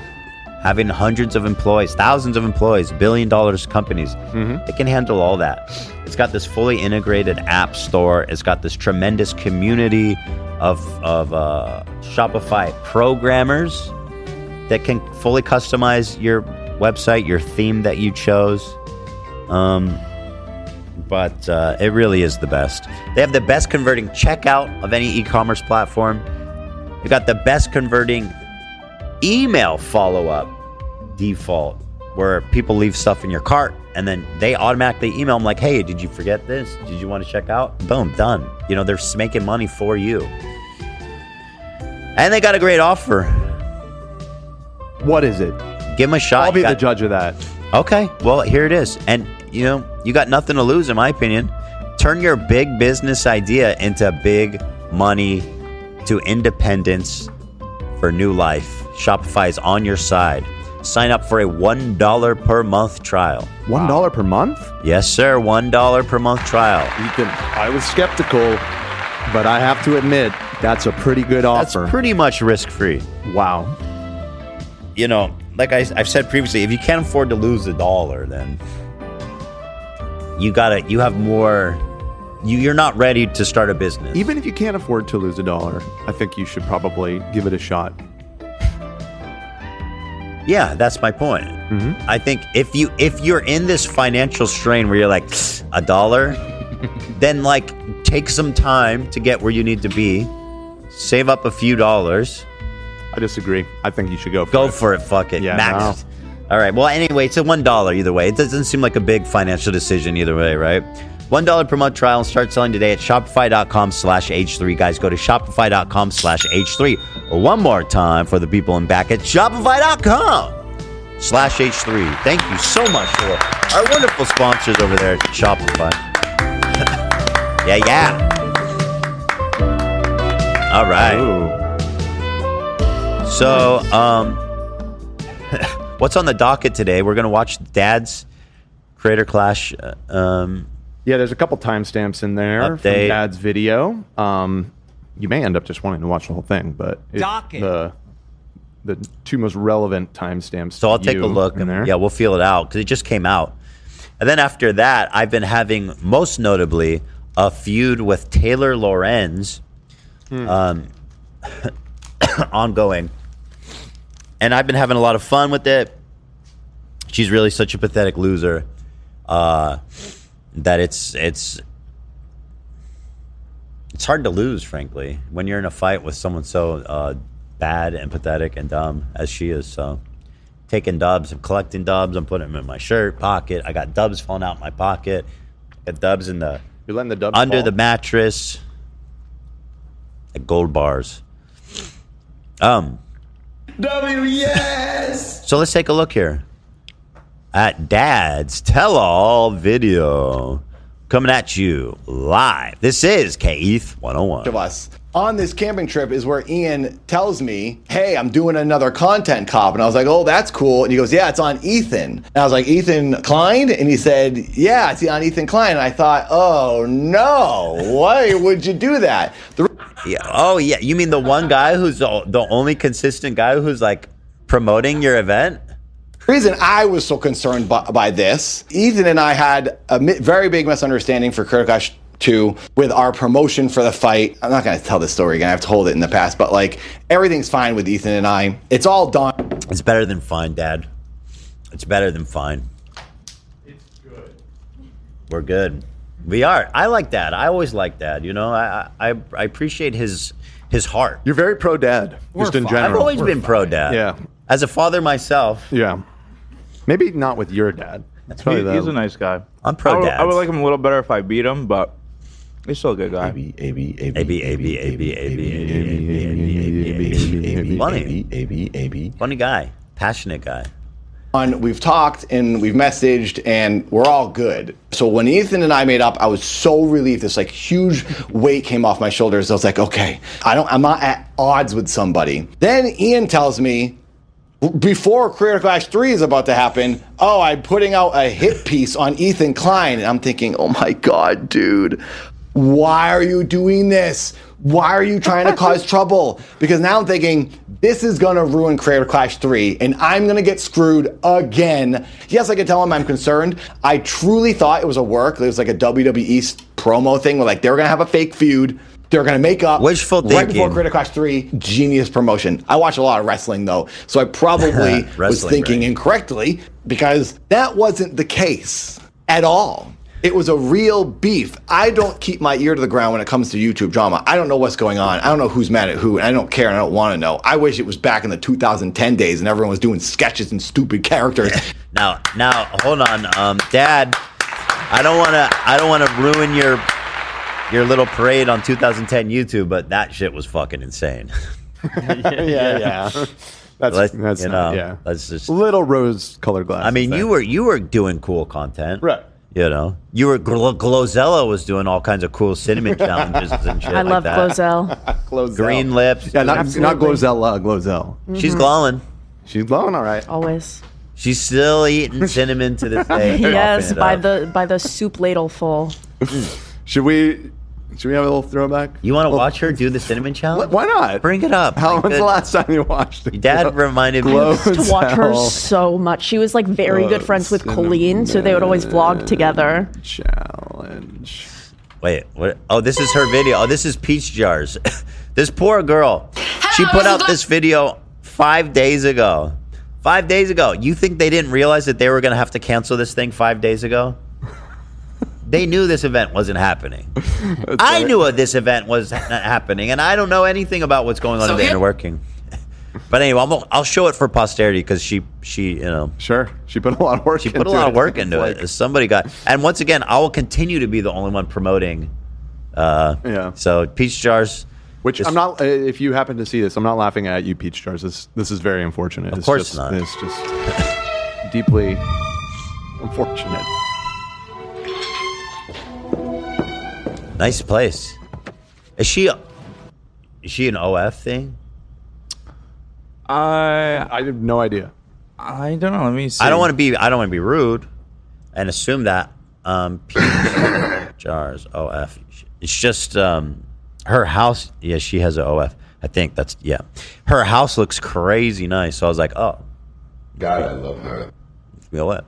having hundreds of employees, thousands of employees, $1 billion companies. It can handle all that. It's got this fully integrated app store. It's got this tremendous community of Shopify programmers that can fully customize your website, your theme that you chose. But it really is the best. They have the best converting checkout of any e-commerce platform. They've got the best converting email follow-up default, where people leave stuff in your cart and then they automatically email them like, hey, did you forget this? Did you want to check out? Boom, done. You know, they're making money for you. And they got a great offer. What is it? Give them a shot. I'll be the judge of that. Okay, well, here it is. And, you know, you got nothing to lose, in my opinion. Turn your big business idea into big money, to independence for new life. Shopify is on your side. Sign up for a $1 per month trial. $1 per month? Yes, sir. $1 per month trial. I was skeptical, but I have to admit, that's a pretty good offer. That's pretty much risk-free. Wow. You know, like I've said previously, if you can't afford to lose $1, then you have more. You're not ready to start a business. Even if you can't afford to lose $1, I think you should probably give it a shot. Yeah, that's my point. I think if you're in this financial strain where you're like $1, then like take some time to get where you need to be, save up a few dollars. I disagree. I think you should go for it. Go for it. Fuck it. Yeah, Max. All right. Well, anyway, it's a $1 either way. It doesn't seem like a big financial decision either way, right? $1 per month trial and start selling today at Shopify.com/H3. Guys, go to Shopify.com/H3. One more time for the people in back at Shopify.com/H3. Thank you so much for our wonderful sponsors over there at Shopify. yeah. All right. Ooh. So, what's on the docket today? We're going to watch Dad's Creator Clash. Yeah, there's a couple timestamps in there from Dad's video. You may end up just wanting to watch the whole thing, but the two most relevant timestamps. So I'll take a look in there. Yeah, we'll feel it out because it just came out. And then after that, I've been having, most notably, a feud with Taylor Lorenz ongoing. And I've been having a lot of fun with it. She's really such a pathetic loser that it's hard to lose, frankly, when you're in a fight with someone so bad and pathetic and dumb as she is. So taking dubs, I'm collecting dubs, I'm putting them in my shirt pocket. I got dubs falling out my pocket. Got dubs in the You're letting the dubs under fall? the mattress. Like gold bars. yes! So let's take a look here at Dad's Tell-All video coming at you live. This is KETH 101. Of us on this camping trip is where Ian tells me, hey, I'm doing another content cop. And I was like, oh, that's cool. And he goes, yeah, it's on Ethan. And I was like, Ethan Klein? And he said, yeah, it's on Ethan Klein. And I thought, oh, no, why would you do that? Yeah. Oh, yeah. You mean the one guy who's the only consistent guy who's like promoting your event? The reason I was so concerned by this, Ethan and I had a very big misunderstanding for Critical Clash 2 with our promotion for the fight. I'm not going to tell this story again. I've told it in the past, but like everything's fine with Ethan and I. It's all done. It's better than fine, Dad. It's better than fine. It's good. We're good. We are. I like Dad. I always like Dad. You know, I appreciate his heart. You're very pro Dad, just in general. I've always been pro Dad. Yeah. As a father myself. Yeah. Maybe not with your dad. That's probably he's a nice guy. I'm pro Dad. I would like him a little better if I beat him, but he's still a good guy. Funny guy. Passionate guy. We've talked and we've messaged and we're all good. So when Ethan and I made up, I was so relieved. This like huge weight came off my shoulders. I was like, okay, I'm not at odds with somebody. Then Ian tells me, before Creator Clash 3 is about to happen, oh, I'm putting out a hit piece on Ethan Klein. And I'm thinking, oh my God, dude, why are you doing this? Why are you trying to cause trouble? Because now I'm thinking, this is going to ruin Creator Clash 3, and I'm going to get screwed again. Yes, I can tell him I'm concerned. I truly thought it was a work. It was like a WWE promo thing where like they were going to have a fake feud. They're going to make up wishful right thinking. before Creator Clash 3. Genius promotion. I watch a lot of wrestling, though, so I probably was thinking incorrectly because that wasn't the case at all. It was a real beef. I don't keep my ear to the ground when it comes to YouTube drama. I don't know what's going on. I don't know who's mad at who, and I don't care, and I don't want to know. I wish it was back in the 2010 days and everyone was doing sketches and stupid characters. Now, hold on, Dad. I don't want to ruin your little parade on 2010 YouTube, but that shit was fucking insane. yeah. That's you know, yeah. That's just little rose-colored glasses. I mean, you were doing cool content, right? You know, you were Glozella was doing all kinds of cool cinnamon challenges and shit. I love that. Glozell. Green lips. Yeah, not Glozella, Glozell. She's glowing. She's glowing, all right. Always. She's still eating cinnamon to this day. Yes, by the soup ladle full. Should we have a little throwback? You want to watch her do the cinnamon challenge? Why not? Bring it up. When's the last time you watched it? Your dad reminded me. I used to watch her so much. She was like very good friends with Colleen, so they would always vlog together. Challenge. Wait, what? Oh, this is her video. Oh, this is Peach Jars. This poor girl. She put out this video 5 days ago. 5 days ago. You think they didn't realize that they were going to have to cancel this thing 5 days ago? They knew this event wasn't happening. I knew this event was not happening, and I don't know anything about what's going on in the inner working. But anyway, I'll show it for posterity because she Sure, she put a lot of work. She put a lot of work into it. Somebody got, and once again, I will continue to be the only one promoting. So Peach Jars. Which I'm not. If you happen to see this, I'm not laughing at you, Peach Jars. This is very unfortunate. Of course not. It's just deeply unfortunate. Nice place. Is she an OF thing? I have no idea. I don't know. Let me see. I don't want to be rude, and assume that Peach Jars OF. It's just her house. Yeah, she has an OF. I think that's Her house looks crazy nice. So I was like, oh, God, I love her. Feel it.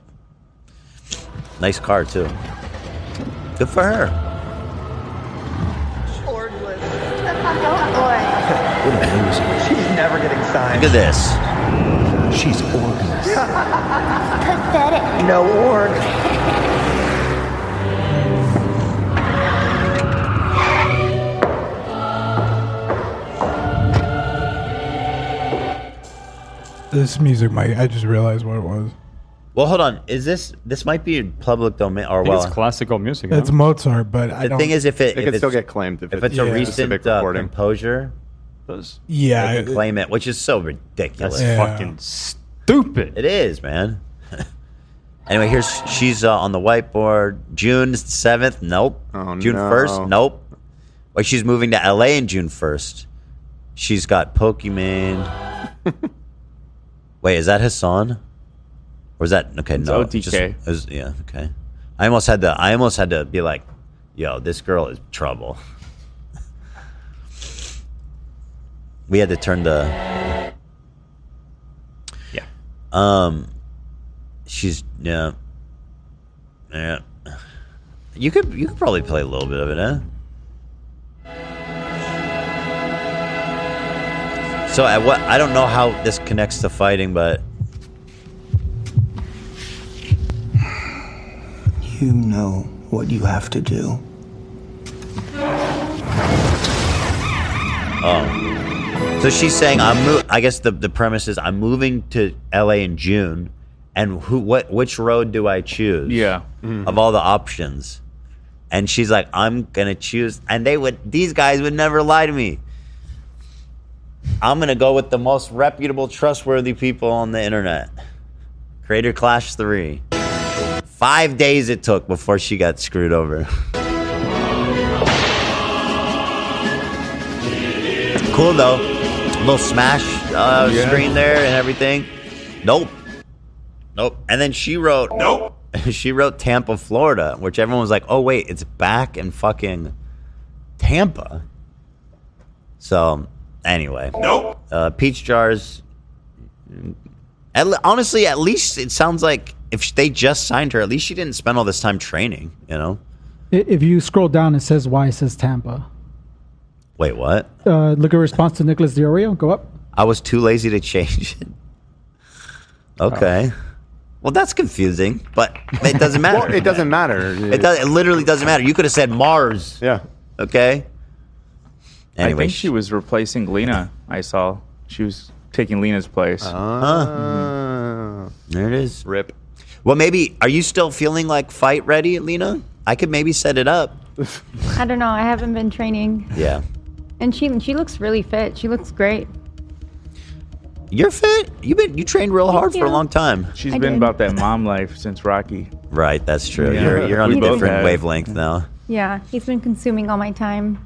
Nice car too. Good for her. She's never getting signed. Look at this. She's organless. Pathetic. No org. This music I just realized what it was. Well, hold on. Is this might be public domain or It's classical music. It's Mozart, but the thing is, if it can still get claimed if it's a recent composure. They can claim it, which is so ridiculous. That's fucking stupid. It is, man. Anyway, she's on the whiteboard. June 7th, nope. June 1st, nope. Like she's moving to LA in June 1st. She's got Pokemon. Wait, is that Hassan? Or is that okay? It's No, OTK. Okay. I almost had to be like, yo, this girl is trouble. We had to turn the she's yeah. You could probably play a little bit of it, eh? So I don't know how this connects to fighting, but You know what you have to do. Oh. So she's saying I guess the premise is I'm moving to LA in June, and which road do I choose? Yeah. Of all the options. And she's like, I'm gonna choose, and these guys would never lie to me. I'm gonna go with the most reputable, trustworthy people on the internet. Creator Clash 3. 5 days it took before she got screwed over. Cool though. Little smash screen there and everything. Nope. And then she wrote she wrote Tampa, Florida, which everyone was like, oh wait, it's back in fucking Tampa. So anyway. Peach Jars. Honestly, at least it sounds like if they just signed her, at least she didn't spend all this time training, you know? If you scroll down, it says why it says Tampa. Wait, what? Look at response to Nicholas Diorio. Go up. I was too lazy to change it. Okay. Well, that's confusing, but it doesn't matter. Well, it doesn't matter. It literally doesn't matter. You could have said Mars. Yeah. Okay? Anyway, I think she was replacing Lena. I saw. She was taking Lena's place. There it is. Rip. Well, maybe, are you still feeling like fight ready, Lena? I could maybe set it up. I don't know. I haven't been training. Yeah. And she looks really fit. She looks great. You're fit. You trained real hard for a long time. She's been about that mom life since Rocky. Right, that's true. Yeah. You're on We a both different have. wavelength now. Yeah, he's been consuming all my time.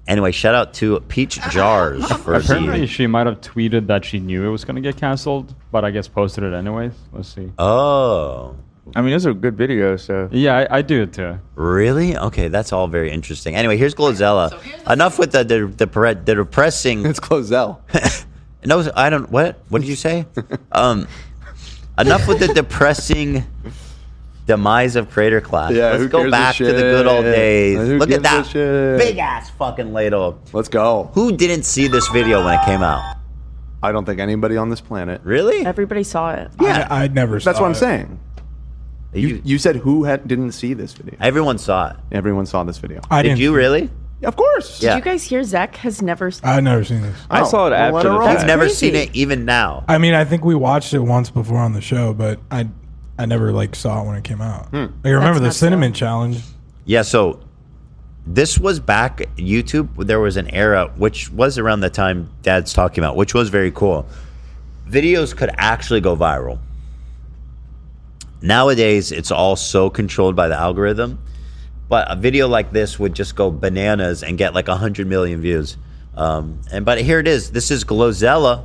Anyway, shout out to Peach Jars for Apparently, she might have tweeted that she knew it was going to get canceled, but I guess posted it anyways. Let's see. Oh. I mean, those are good videos, so. Yeah, I do it too. Really? Okay, that's all very interesting. Anyway, here's Glozella. Enough with the depressing. It's Glozell. No, I don't. What? What did you say? Enough with the depressing demise of Creator Clash. Yeah, Let's who go cares back a to the good old shit? days. Who Look at gives a that shit? big ass fucking ladle. Let's go. Who didn't see this video when it came out? I don't think anybody on this planet. Really? Everybody saw it. Yeah, I never saw That's what I'm it. saying. You said who didn't see this video? Everyone saw it. Everyone saw this video. I Did didn't. you really? Of course. Did you guys hear Zach has never seen I've never seen this. I saw it after the I've fact. never crazy. seen it even now. I mean, I think we watched it once before on the show, but I never saw it when it came out. Like, I remember the nuts, cinnamon challenge. Yeah, so this was back YouTube. There was an era, which was around the time Dad's talking about, which was very cool. Videos could actually go viral. Nowadays, it's all so controlled by the algorithm. But a video like this would just go bananas and get like 100 million views. But here it is. This is Glozella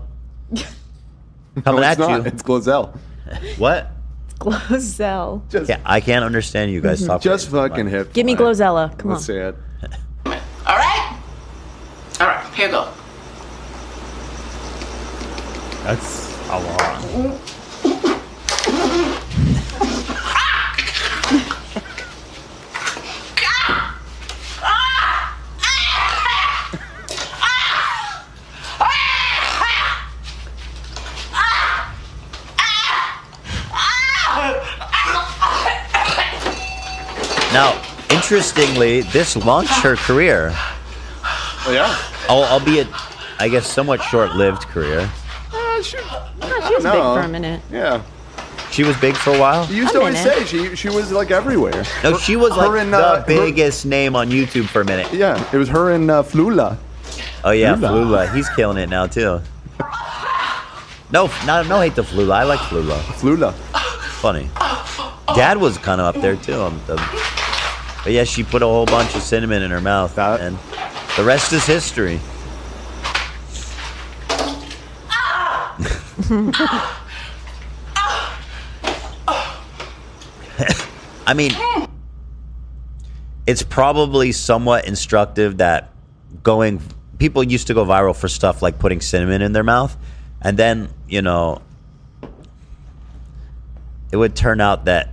coming at you. It's Glozell. What? Glozell. I can't understand you guys talk. Just fucking hit. Give me Glozella. Come Let's on. see it. All right, here you go. That's a lot. Now, interestingly, this launched her career. Oh, yeah? Albeit, I guess, somewhat short-lived career. She was big for a minute. Yeah. She was big for a while. You used to always say she was like everywhere. No, she was like and, the biggest name on YouTube for a minute. Yeah, it was her and Flula. Oh yeah, Flula. He's killing it now too. No hate to Flula. I like Flula. Flula. Funny. Dad was kind of up there too. But yeah, she put a whole bunch of cinnamon in her mouth, and the rest is history. I mean, it's probably somewhat instructive that people used to go viral for stuff like putting cinnamon in their mouth, and then, it would turn out that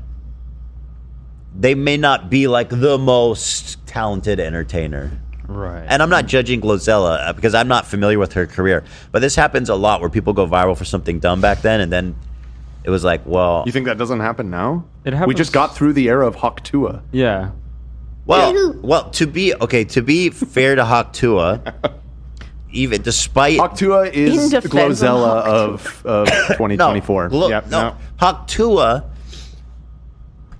they may not be like the most talented entertainer. Right. And I'm not judging Glozella because I'm not familiar with her career, but this happens a lot where people go viral for something dumb back then, and then it was like, well, You think that doesn't happen now? It happens. We just got through the era of Hawktua. Yeah. well, to be fair to Hawktua, even despite Hawktua is In defense of Glozella of 2024. no, Hawktua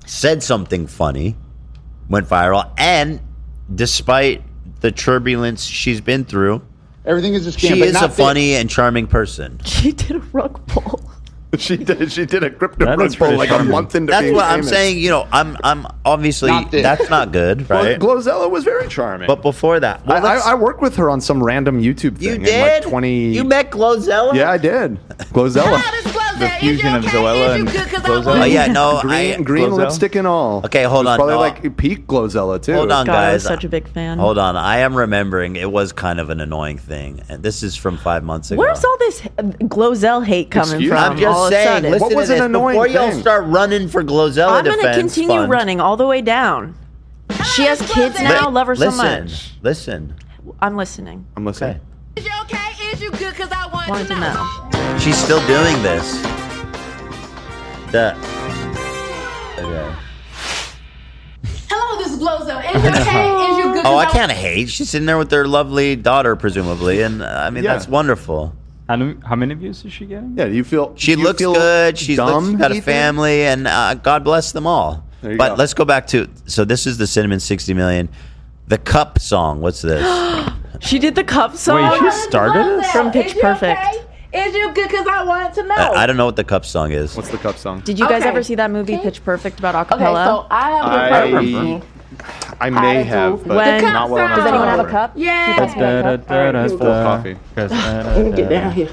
said something funny, went viral, and despite the turbulence she's been through, everything is a scam. she but is not a funny and charming person. She did a rug pull. She did a crypto That rug is pull pretty like a charming. month into That's being what I'm famous. saying. I'm obviously Not this. that's not good, right? Well, Glozella was very charming. But before that, I worked with her on some random YouTube you thing. did. In like 20. You met Glozella? Yeah, I did. Glozella. The fusion of Zoella and Glozella. Oh yeah, no, green Glozella? lipstick and all. Okay, hold It was on. Probably No. like peak Glozella too. Hold on, God, I was guys. such a big fan. Hold on, I am remembering it was kind of an annoying thing, and this is from 5 months ago. Where's all this Glozell hate coming Excuse from? me? I'm all just of a saying. sudden? Listen What was to an this. annoying Before y'all thing? start running for Glozella I'm going to defense continue fund, running all the way down. She has kids now. Love her so much. Listen. I'm listening. I'm listening. Okay. Is you okay? Is you good? Cause I want Wanted to know. She's still doing this. Okay. Hello, this is Glozell. Is you okay? Is you good? Oh, I can't hate. She's sitting there with their lovely daughter, presumably, and I mean Yeah. that's wonderful. How many views is she getting? Yeah, you feel She you looks feel good. She's dumb, got a Ethan? family, and God bless them all. There you But go. let's go back to this is the Cinnamon 60 Million, the Cup song. What's this? She did the cup song. Wait, she started it? From Pitch Perfect. Is you good? Cause I wanted to know. I don't know what the Cup song is. What's the cup song? Did you guys Okay. ever see that movie Pitch Perfect about Okay, acapella? so I have a remember. I may have, but When- not well enough. Does to anyone have a remember. cup? Yeah. Pass me a cup. All right, It's full of coffee. Get down here.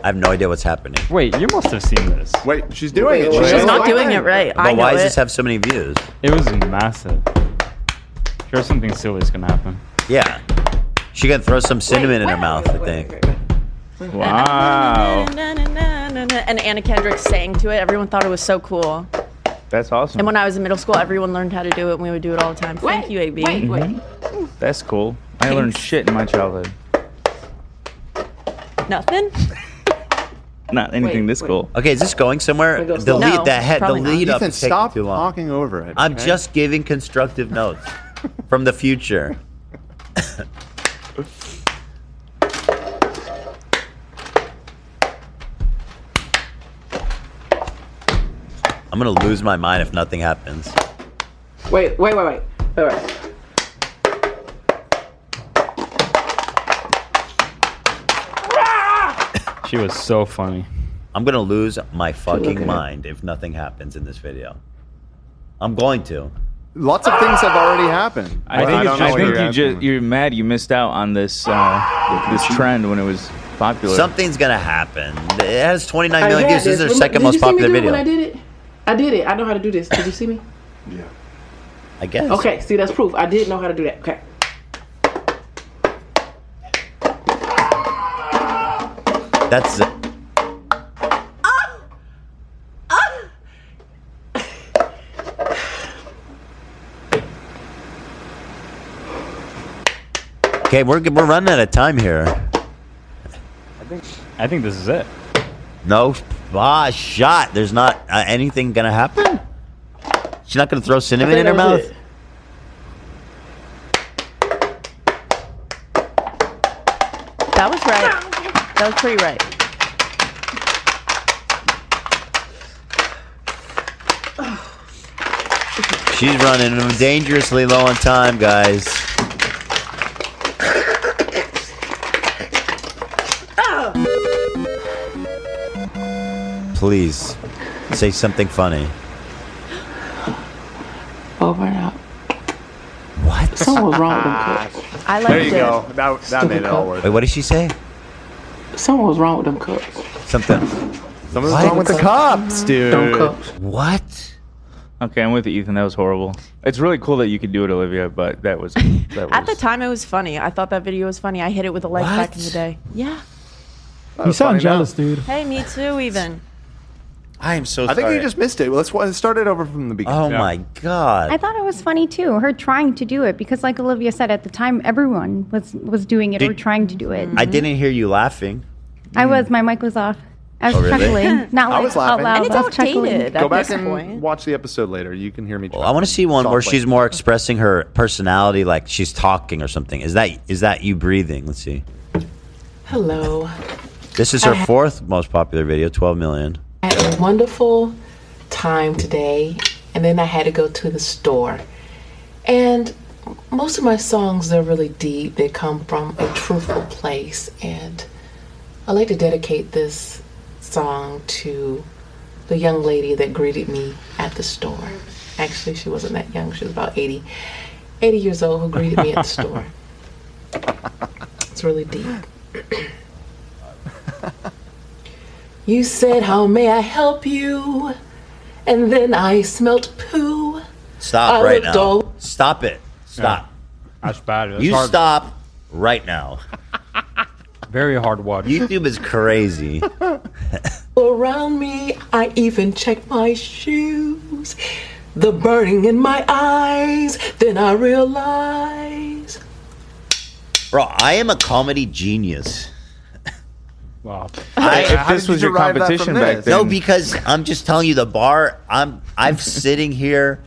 I have no idea what's happening. Wait, you must have seen this. Wait, she's doing it. She's not doing it right. I But know why does it. this have so many views? It was massive. Sure, something silly is gonna happen. Yeah. She can throw some cinnamon in her mouth, I think. Wow. And Anna Kendrick sang to it. Everyone thought it was so cool. That's awesome. And when I was in middle school, everyone learned how to do it, and we would do it all the time. Thank you, AB. That's cool. I learned shit in my childhood. Nothing? not anything this cool. Okay, is this going somewhere? No, Delete the head. The probably not. lead up Ethan, is taking stop too long. talking over it. I'm okay? just giving constructive notes from the future. I'm gonna lose my mind if nothing happens. Wait. She was so funny. I'm gonna lose my fucking mind if nothing happens in this video. I'm going to. Lots of things have already happened. I think you're mad you missed out on this this trend when it was popular. Something's gonna happen. It has 29 million views. This is their second most popular video. When I did it? I did it. I know how to do this. Did you see me? Yeah. I guess. Okay, see, that's proof. I did know how to do that. Okay. That's it. Okay, we're running out of time here. I think this is it. No, shot. There's not anything gonna happen. She's not gonna throw cinnamon in her mouth. That was right. That was pretty right. She's running dangerously low on time, guys. Please, say something funny. Over and out. What? Something was wrong with them cups. I liked There you it. go. That made it all worth Wait, what did she say? Something was wrong with them cups. Something. Something's wrong with the cops, dude. Them cups. What? Okay, I'm with you, Ethan. That was horrible. It's really cool that you could do it, Olivia, but that was At the time, it was funny. I thought that video was funny. I hit it with a like back in the day. Yeah. You sound jealous, dude. Hey, me too, even. I am so I sorry. think you just missed it. Let's start it over from the beginning. Oh my God. I thought it was funny too, her trying to do it, because like Olivia said, at the time everyone was doing it or trying to do it. I didn't hear you laughing. I was, my mic was off. I was Oh, really? chuckling. Not I like was out laughing. loud. And it's I was chuckling. outdated Go at back this and point. watch the episode later. You can hear me. Well, I want to see one where softly. she's more expressing her personality, like she's talking or something. Is that you breathing? Let's see. Hello. This is her fourth most popular video, 12 million. I had a wonderful time today, and then I had to go to the store. And most of my songs, they're really deep. They come from a truthful place. And I like to dedicate this song to the young lady that greeted me at the store. Actually, she wasn't that young. She was about 80 years old, who greeted me at the store. It's really deep. You said, "How may I help you?" And then I smelt poo. Stop right now. Stop it. Stop. That's bad. That's You hard. stop right now. Very hard watch. YouTube is crazy. Around me, I even checked my shoes. The burning in my eyes. Then I realized. Bro, I am a comedy genius. Wow. if this was your competition back then. No, because I'm just telling you the bar. I'm sitting here.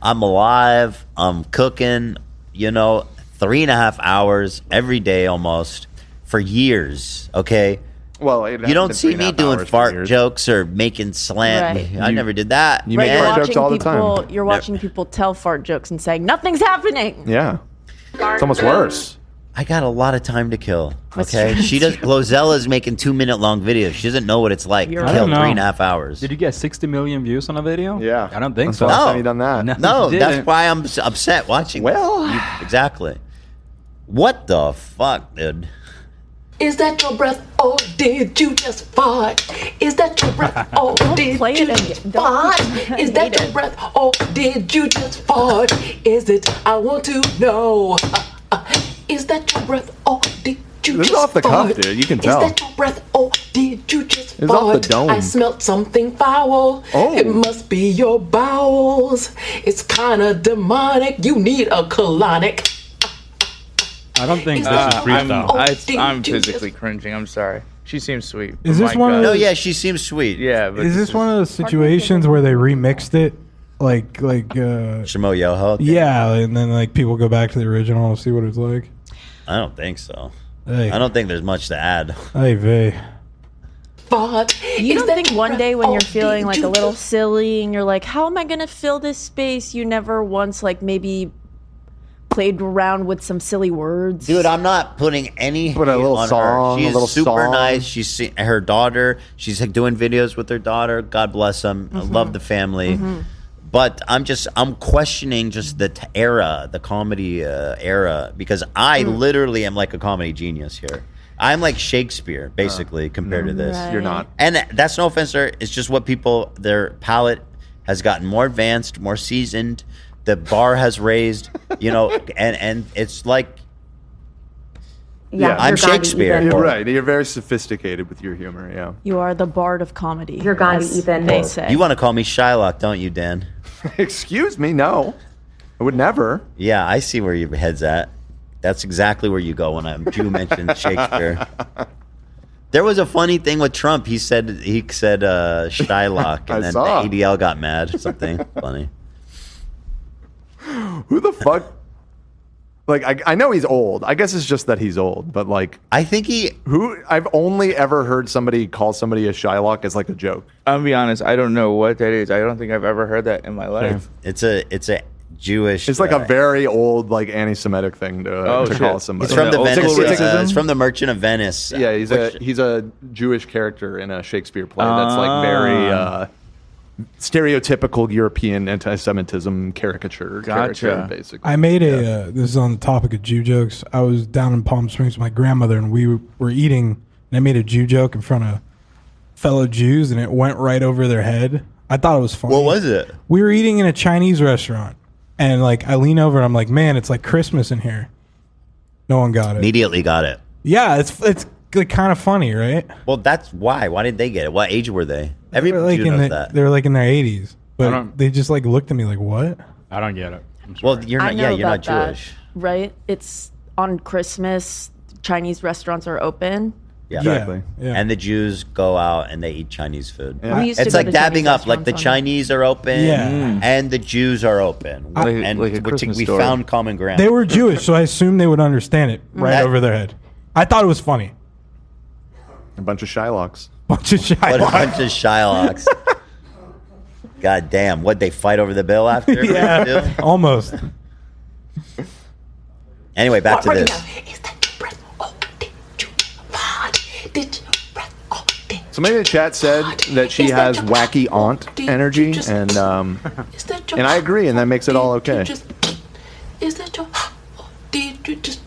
I'm alive. I'm cooking. 3.5 hours every day almost for years. Okay. Well, you don't see me doing fart jokes or making slant. Right. I never did that. You make fart jokes all the time. You're watching people tell fart jokes and saying nothing's happening. Yeah. It's almost worse. I got a lot of time to kill. That's Okay, true. she does. Glozella's making 2-minute long videos. She doesn't know what it's like to I kill don't know. 3.5 hours. Did you get 60 million views on a video? Yeah. I don't think That's so. the last time you done that. No, you that's didn't. why I'm upset watching. Well, exactly. What the fuck, dude? Is that your breath, or did you just fart? Is that your breath, or did you just fart? Is that your breath, or did you just fart? Is it? I want to know. Is that your breath, or did you This is just off the fart? cuff, dude. You can tell. Is that your breath, or did you just It's off fart? the dome. I smelt something foul. Oh. It must be your bowels. It's kind of demonic. You need a colonic. I don't think this is freestyle. I'm physically cringing. I'm sorry. She seems sweet. Is this one of No, those- yeah, she seems sweet. Yeah, but Is this one of those situations where they remixed it, like Shimo Yoho? Yeah, and then like people go back to the original and see what it's like. I don't think so. Hey. I don't think there's much to add. Hey, vey. But You don't think one day when you're feeling like a little silly and you're like, how am I going to fill this space? You never once like maybe played around with some silly words? Dude, I'm not putting any Put a little on song, her. a She's little super song. nice. She's her daughter. She's like doing videos with her daughter. God bless them. I love the family. But I'm questioning just the era, the comedy era, because I literally am like a comedy genius here. I'm like Shakespeare, basically, compared to this. You're not. And that's no offense to her. It's just what people, their palate has gotten more advanced, more seasoned. The bar has raised, and it's like, I'm Shakespeare. You're right. You're very sophisticated with your humor. Yeah. You are the bard of comedy. You're Gandhi, as Ethan. They say. You want to call me Shylock, don't you, Dan? Excuse me, no. I would never. Yeah, I see where your head's at. That's exactly where you go when you mentioned Shakespeare. There was a funny thing with Trump. He said Shylock, and then the ADL got mad. Something funny. Who the fuck? Like, I know he's old. I guess it's just that he's old. But like, I think I've only ever heard somebody call somebody a Shylock as like a joke. I'll be honest. I don't know what that is. I don't think I've ever heard that in my life. It's a Jewish. It's like a very old, like anti-Semitic thing to call somebody. It's from the Venice. It's from the Merchant of Venice. Yeah, he's a Jewish character in a Shakespeare play that's like very stereotypical European anti-Semitism caricature character, basically. I made this is on the topic of Jew jokes. I was down in Palm Springs with my grandmother, and we were eating, and I made a Jew joke in front of fellow Jews, and it went right over their head. I thought it was funny. What was it? We were eating in a Chinese restaurant, and like I lean over and I'm like, man, it's like Christmas in here. No one got it. Immediately got it. Yeah, it's like kind of funny, right? Well, that's why. Why did they get it? What age were they? Everybody knows that. They were like in their 80s, but they just like looked at me like, what? I don't get it. Well, you're not. Yeah, you're not that, Jewish, right? It's on Christmas. Chinese restaurants are open. Yeah. Exactly. Yeah. And the Jews go out and they eat Chinese food. We used to It's go like to dabbing Chinese up. Like the restaurants on- Chinese are open, and the Jews are open, and like a we Christmas store. found common ground. They were Jewish, so I assumed they would understand it right That- over their head. I thought it was funny. A bunch of Shylocks. Bunch of What a Shylocks. bunch of Shylocks. God damn! What'd they fight over the bill after? Yeah, almost. Anyway, back to this. Somebody in the chat said that she has wacky aunt energy, and I agree, and that makes it all okay. Is that your? Did you just?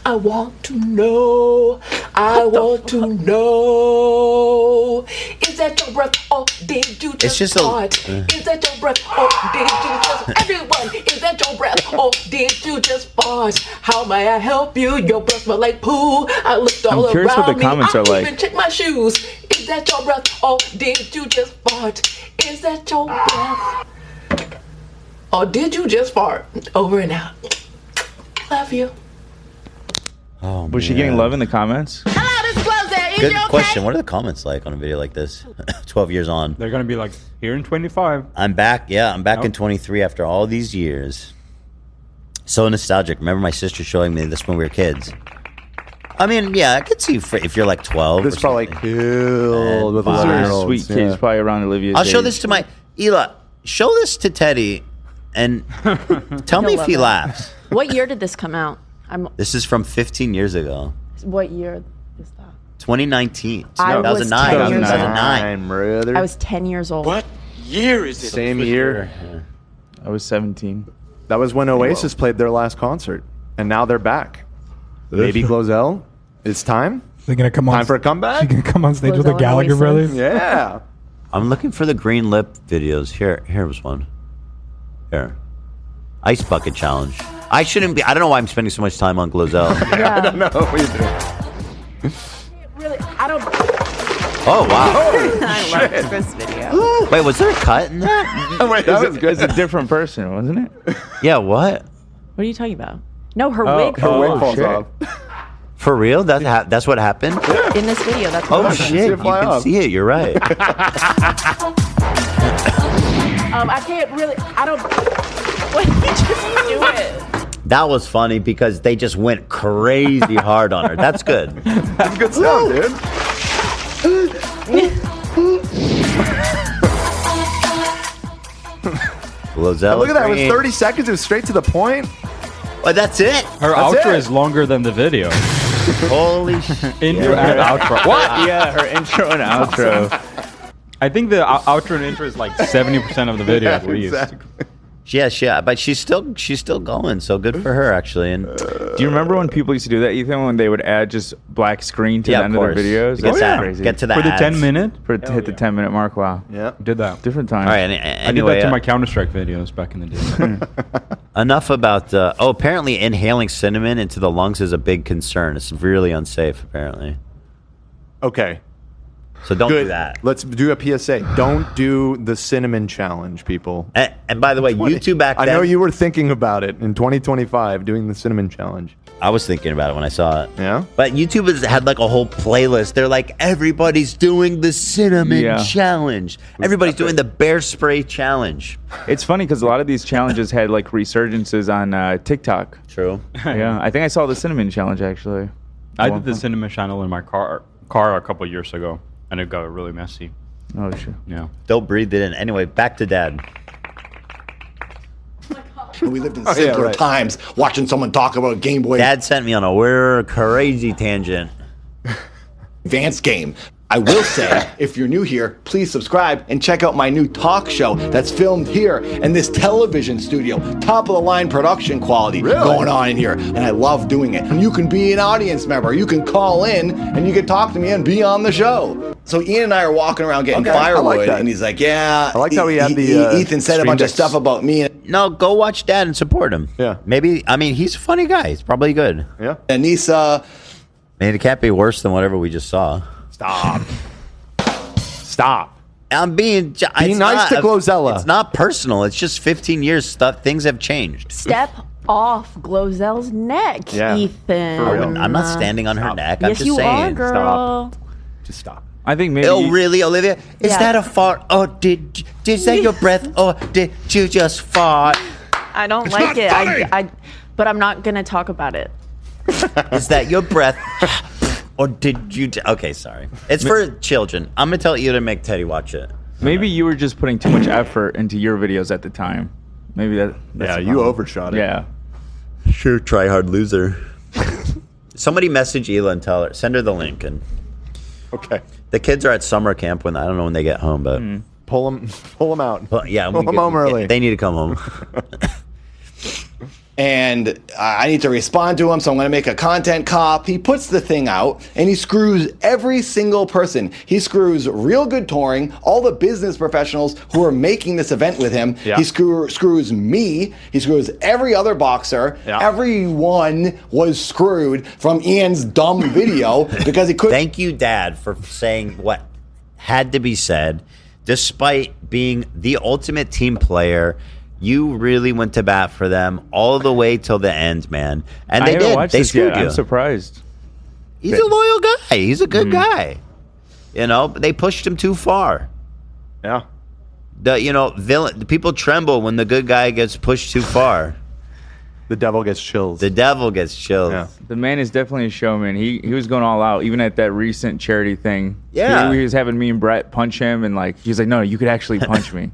I want to know. I want to know. Is that your breath? Or did you just? It's just fart? Is that your breath? Or did you just? Everyone, is that your breath? Or did you just fart? How may I help you? Your breath smell like poo. I looked all I'm curious around what the comments me. are I like. even checked my shoes. Is that your breath? Or did you just fart? Is that your breath? Or did you just fart? Over and out. Love you. Oh, Was she getting love in the comments? Hello, this is Closer. Is Good you okay? question. What are the comments like on a video like this? 12 years on. They're gonna be like, here in 25. I'm back. Yeah, I'm back in 23 after all these years. So nostalgic. Remember my sister showing me this when we were kids. I mean, yeah, I could see if you're like 12. This probably killed with Those are 11-year-olds. sweet kids, probably around Olivia's I'll show age. this to my Ela. Show this to Teddy, and tell me He'll if he love it. laughs. What year did this come out? This is from 15 years ago. What year is that? 2019. I was 2009. 10 years old. 2009. Brother. I was 10 years old. What year is it? Same year. I was 17. That was when Oasis played their last concert, and now they're back. Maybe Glozell. It's time. They're gonna come on. Time for a comeback. She's gonna come on stage with the Glozell and Gallagher Oasis. brothers. Yeah. I'm looking for the green lip videos. Here was one. Here. Ice bucket challenge. I shouldn't be. I don't know why I'm spending so much time on Glozell. I don't know what you do. Really, I don't. Oh wow. I love this video. Wait, was there a cut in that? Wait, that was good. It's a different person, wasn't it? Yeah. What? What are you talking about? No, her Oh, wig. Her wig falls shit. off. For real? That's what happened? In this video, that's what Oh, happened. shit. You can see it. You're right. I can't really. I don't. Why did you just do it? That was funny because they just went crazy hard on her. That's good. That's good sound, dude. Lozelle Look at that. It was Green. 30 seconds. It was straight to the point. Well, that's it. Her That's outro it. is longer than the video. Holy shit. Intro and outro. What? Yeah, her intro and outro. I think the outro and intro is like 70% of the video at least. Exactly. Yeah, but she's still going. So good for her, actually. And Do you remember when people used to do that, Ethan, when they would add just black screen to Yeah, the of end of course. their videos? Get That's to crazy. get to the For the ads. 10 minute? To hit the 10-minute mark. Wow. Yeah. Did that. Different time. All right. I did Anyway, that to my Counter-Strike videos back in the day. enough about. Apparently, inhaling cinnamon into the lungs is a big concern. It's really unsafe. Apparently, Okay. so don't Good. do that. Let's do a PSA. Don't do the cinnamon challenge, people. And by the way, YouTube back then. I know you were thinking about it in 2025, doing the cinnamon challenge. I was thinking about it when I saw it. Yeah? But YouTube has had like a whole playlist. They're like, everybody's doing the cinnamon challenge. Everybody's doing the bear spray challenge. It's funny because a lot of these challenges had like resurgences on TikTok. True. Yeah, I think I saw the cinnamon challenge actually. I did the cinnamon channel in my car a couple years ago, and it got really messy. Oh shit. Yeah. Don't breathe it in. Anyway, back to Dad. We lived in simpler times watching someone talk about a Game Boy Dad sent me on a crazy tangent. Advance game. I will say, if you're new here, please subscribe and check out my new talk show that's filmed here in this television studio. Top of the line production quality going on in here. And I love doing it. And you can be an audience member. You can call in and you can talk to me and be on the show. So Ian and I are walking around getting firewood, and he's like, yeah. I like how he had the Ethan said a bunch of stuff about me. No, go watch Dad and support him. Yeah. Maybe, I mean, he's a funny guy. He's probably good. Yeah. Anissa. Man, it can't be worse than whatever we just saw. Stop. I'm being... Be nice to Glozella. It's not personal. It's just 15 years. Things have changed. Step off Glozelle's neck, Yeah. Ethan. I'm not standing on her neck. I'm Yes, just you saying. are, girl. Just stop. I think maybe. Oh, really, Olivia? Is Yeah. that a fart? Oh, did that your breath? Or did you just fart? I don't like it. But I'm not gonna talk about it. Is that your breath? Or did you... Okay, sorry. It's for children. I'm going to tell you to make Teddy watch it. Maybe you were just putting too much effort into your videos at the time. Maybe that's Yeah, the you problem. overshot it. Yeah. Sure, try hard loser. Somebody message Hila and tell her. Send her the link. And Okay. the kids are at summer camp I don't know when they get home, but... Pull them out. Well, yeah, Pull them home early. They need to come home. And I need to respond to him, so I'm going to make a content cop. He puts the thing out, and he screws every single person. He screws Real Good Touring, all the business professionals who are making this event with him. Yeah. He screws me. He screws every other boxer. Yeah. Everyone was screwed from Ian's dumb video because he couldn't. Thank you, Dad, for saying what had to be said. Despite being the ultimate team player, you really went to bat for them all the way till the end, man. And they did. They screwed you. I'm surprised. He's a loyal guy. He's a good guy. You know, but they pushed him too far. Yeah. The people tremble when the good guy gets pushed too far. The devil gets chills. The devil gets chills. Yeah. The man is definitely a showman. He was going all out, even at that recent charity thing. Yeah. He was having me and Brett punch him, and like he's like, no, you could actually punch me.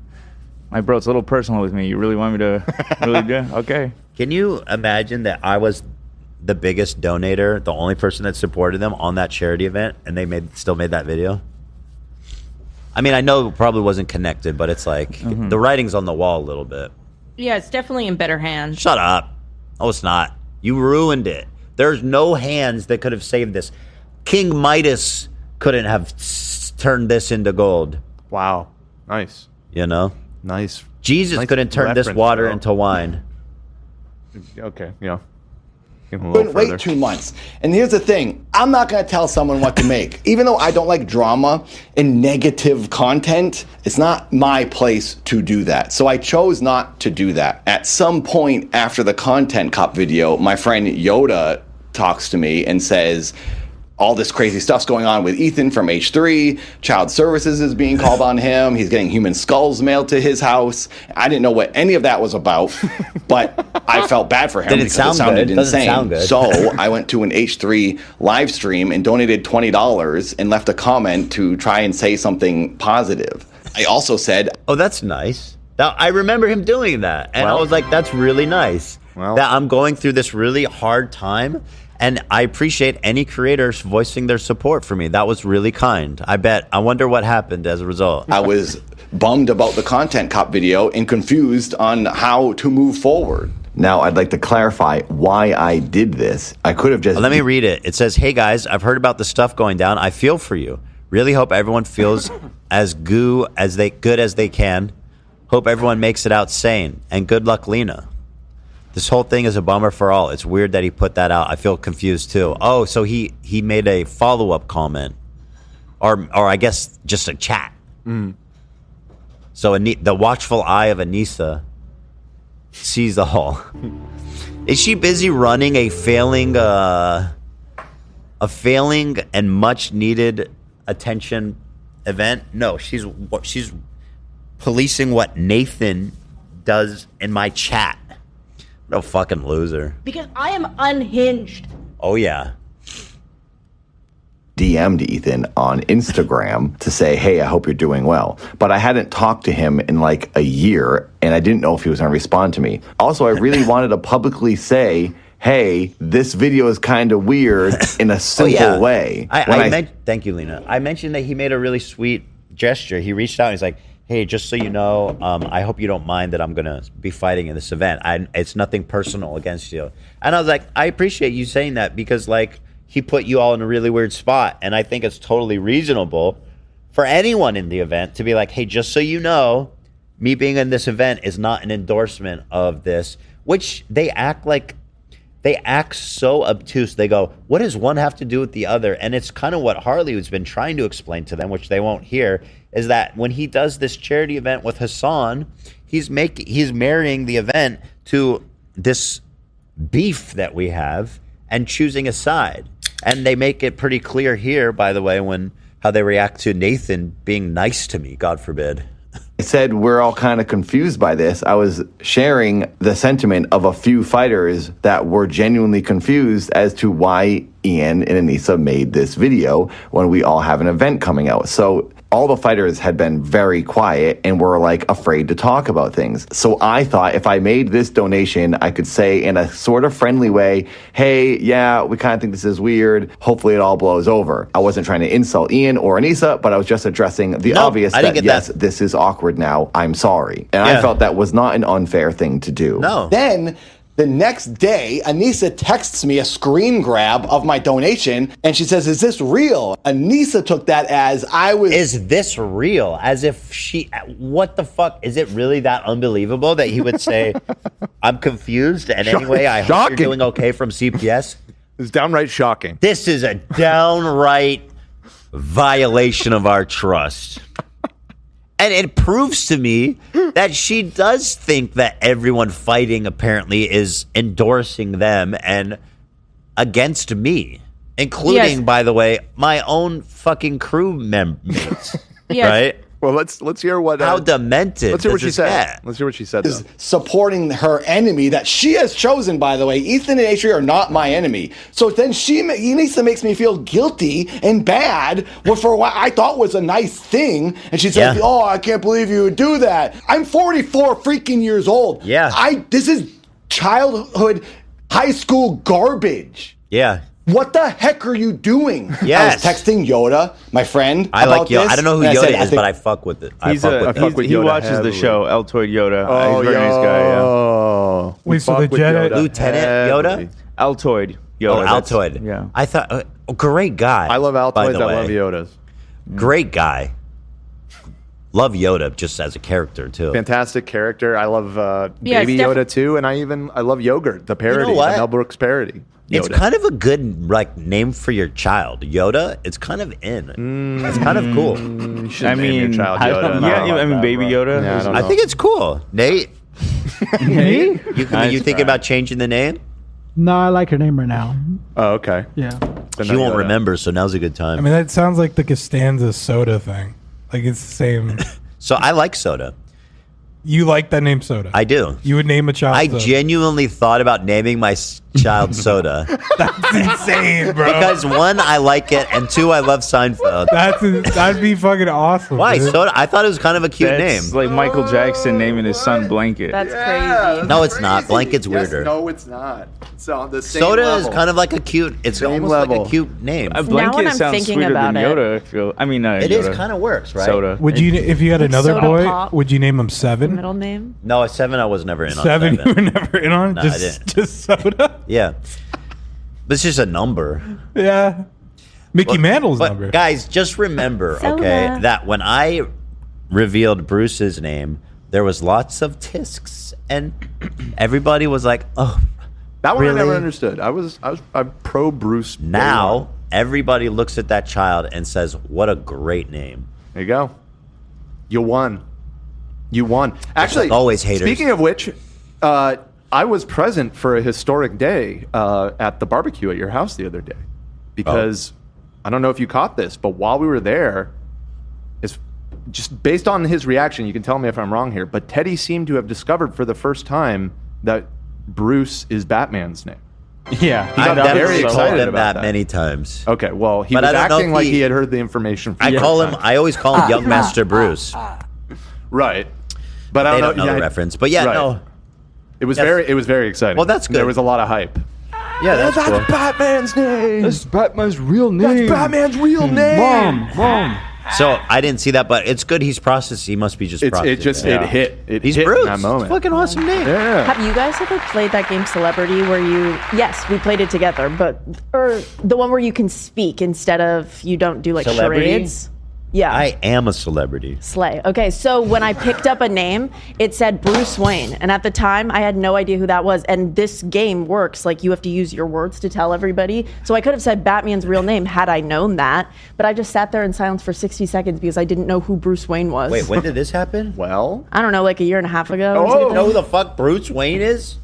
My bro, it's a little personal with me. You really want me to really do? Okay. Can you imagine that I was the biggest donator, the only person that supported them on that charity event, and they still made that video? I mean, I know it probably wasn't connected, but it's like the writing's on the wall a little bit. Yeah, it's definitely in better hands. Shut up. Oh, it's not. You ruined it. There's no hands that could have saved this. King Midas couldn't have turned this into gold. Wow. Nice. You know? Nice. Jesus Nice couldn't turn this reference, water bro. into wine. Okay. Yeah. Give him a little Couldn't further. wait 2 months. And here's the thing. I'm not going to tell someone what to make. Even though I don't like drama and negative content, it's not my place to do that. So I chose not to do that. At some point after the Content Cop video, my friend Yoda talks to me and says, all this crazy stuff's going on with Ethan from H3. Child Services is being called on him. He's getting human skulls mailed to his house. I didn't know what any of that was about, but I felt bad for him because it sounded insane. So I went to an H3 live stream and donated $20 and left a comment to try and say something positive. I also said, "Oh, that's nice." Now, I remember him doing that, and I was like, "That's really nice." That I'm going through this really hard time. And I appreciate any creators voicing their support for me. That was really kind. I wonder what happened as a result. I was bummed about the Content Cop video and confused on how to move forward. Now, I'd like to clarify why I did this. I could have just... Let me read it. It says, "Hey guys, I've heard about the stuff going down. I feel for you. Really hope everyone feels as good as they can. Hope everyone makes it out sane. And good luck, Lena. This whole thing is a bummer for all. It's weird that he put that out. I feel confused too." Oh, so he made a follow-up comment. Or I guess just a chat. So the watchful eye of Anissa sees all. Is she busy running a failing and much needed attention event? No, she's policing what Nathan does in my chat. No fucking loser. Because I am unhinged. Oh, yeah. DM'd Ethan on Instagram to say, "Hey, I hope you're doing well." But I hadn't talked to him in like a year, and I didn't know if he was going to respond to me. Also, I really wanted to publicly say, "Hey, this video is kind of weird," in a simple way. Thank you, Lena. I mentioned that he made a really sweet gesture. He reached out and he's like, "Hey, just so you know, I hope you don't mind that I'm going to be fighting in this event. It's nothing personal against you." And I was like, I appreciate you saying that because, like, he put you all in a really weird spot. And I think it's totally reasonable for anyone in the event to be like, "Hey, just so you know, me being in this event is not an endorsement of this," which they act so obtuse. They go, what does one have to do with the other? And it's kind of what Harley has been trying to explain to them, which they won't hear, is that when he does this charity event with Hassan, he's marrying the event to this beef that we have and choosing a side. And they make it pretty clear here, by the way, how they react to Nathan being nice to me, God forbid. I said we're all kind of confused by this. I was sharing the sentiment of a few fighters that were genuinely confused as to why Ian and Anissa made this video when we all have an event coming out. So all the fighters had been very quiet and were like afraid to talk about things. So I thought if I made this donation, I could say in a sort of friendly way, "Hey, yeah, we kind of think this is weird. Hopefully it all blows over." I wasn't trying to insult Ian or Anissa, but I was just addressing the obvious that, yes, this is awkward now. I'm sorry. And I felt that was not an unfair thing to do. No. Then the next day, Anissa texts me a screen grab of my donation, and she says, "Is this real?" Anissa took that as Is this real? As if what the fuck? Is it really that unbelievable that he would say, "I'm confused, and anyway, I hope you're doing okay from CPS"? It's downright shocking. This is a downright violation of our trust. And it proves to me that she does think that everyone fighting apparently is endorsing them and against me, including, by the way, my own fucking crew members. Right? Well, let's hear what. How demented. Let's hear what she said. Get? Let's hear what she said. Is supporting her enemy that she has chosen, by the way. Ethan and H3 are not my enemy. So then Anissa makes me feel guilty and bad for what I thought was a nice thing. And she's like, "Oh, I can't believe you would do that. I'm 44 freaking years old. This is childhood, high school garbage. Yeah. What the heck are you doing?" Yes. I was texting Yoda, my friend. I like Yoda. This, I don't know who Yoda is, but I fuck with it. He watches the show, Altoid Yoda. Oh, he's a very nice guy. Yeah. Wait, so the Jedi Lieutenant Yoda? Altoid Yoda. Oh, Altoid. Yeah. I thought, great guy. I love Altoids. I love Yodas. Great guy. Love Yoda just as a character too. Fantastic character. I love Baby Yoda too, and I love Yogurt, the parody, the Mel Brooks parody. Yoda. It's kind of a good name for your child, Yoda. It's kind of in. It's kind of cool. You should name your child Yoda. Baby Yoda. Yeah, I think it's cool. Nate, Me? you thinking about changing the name? No, I like her name right now. Oh, okay. Yeah. She won't remember, so now's a good time. I mean, that sounds like the Costanza soda thing. Like it's the same. So I like soda. You like that name Soda? I do. You would name a child I Soda? genuinely thought about naming my child Soda. That's insane, bro. Because one, I like it, and two, I love Seinfeld. That'd be fucking awesome. Why dude. Soda? I thought it was kind of a cute That's name. like Michael Jackson naming his son Blanket. That's crazy. No, it's not. Blanket's weirder. No, it's not. It's on the same Soda level. is kind of like a cute. It's Same almost level. like a cute name. A Blanket when I'm sounds thinking sweeter about than it- Yoda. I feel. I mean, It is kind of works, right? Soda. Would you, if you had another Soda boy, Pop. would you name him Seven? Middle name? No, at 7 I was never in on 7 you were never in on? No, I just, didn't. just Soda? Yeah. But it's just a number. Yeah. Mickey Mantle's But number. guys, just remember, Soda. okay, that when I revealed Bruce's name, there was lots of tisks, and everybody was like, "Oh, That one really?" I never understood. I'm pro Bruce. day one. Now everybody looks at that child and says, "What a great name!" There you go. You won. You won. Actually, like always haters. Speaking of which, I was present for a historic day at the barbecue at your house the other day, because I don't know if you caught this, but while we were there, it's just based on his reaction, you can tell me if I'm wrong here, but Teddy seemed to have discovered for the first time that Bruce is Batman's name. Yeah, He got I've very definitely called excited him about that many times. Okay, well, he But was I don't know acting if like he- he had heard the information from I you. call him. I always call him Young Master Bruce. Right. But I They don't don't know the reference. But yeah, right. no. It was Yes. very exciting. Well, that's good. There was a lot of hype. Yeah, that's cool. Batman's name. This is Batman's real name. That's Batman's real name. Mom. So I didn't see that, but it's good. He's processed. He must be just. It processed. just it hit. It He's hit Bruce. in that moment. It's a fucking awesome name. Yeah. Have you guys ever played that game Celebrity where you, yes, we played it together, but, or the one where you can speak instead of, you don't do like Celebrity? charades? Yeah. I am a celebrity. Slay. Okay, so when I picked up a name, it said Bruce Wayne. And at the time, I had no idea who that was. And this game works. Like, you have to use your words to tell everybody. So I could have said Batman's real name had I known that. But I just sat there in silence for 60 seconds because I didn't know who Bruce Wayne was. Wait, when did this happen? Well, I don't know, like a year and a half ago. or You something. know who the fuck Bruce Wayne is?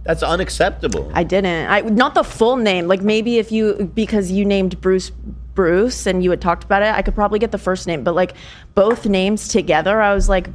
That's unacceptable. I didn't. Not the full name. Like maybe if you, because you named Bruce and you had talked about it, I could probably get the first name. But like both names together, I was like,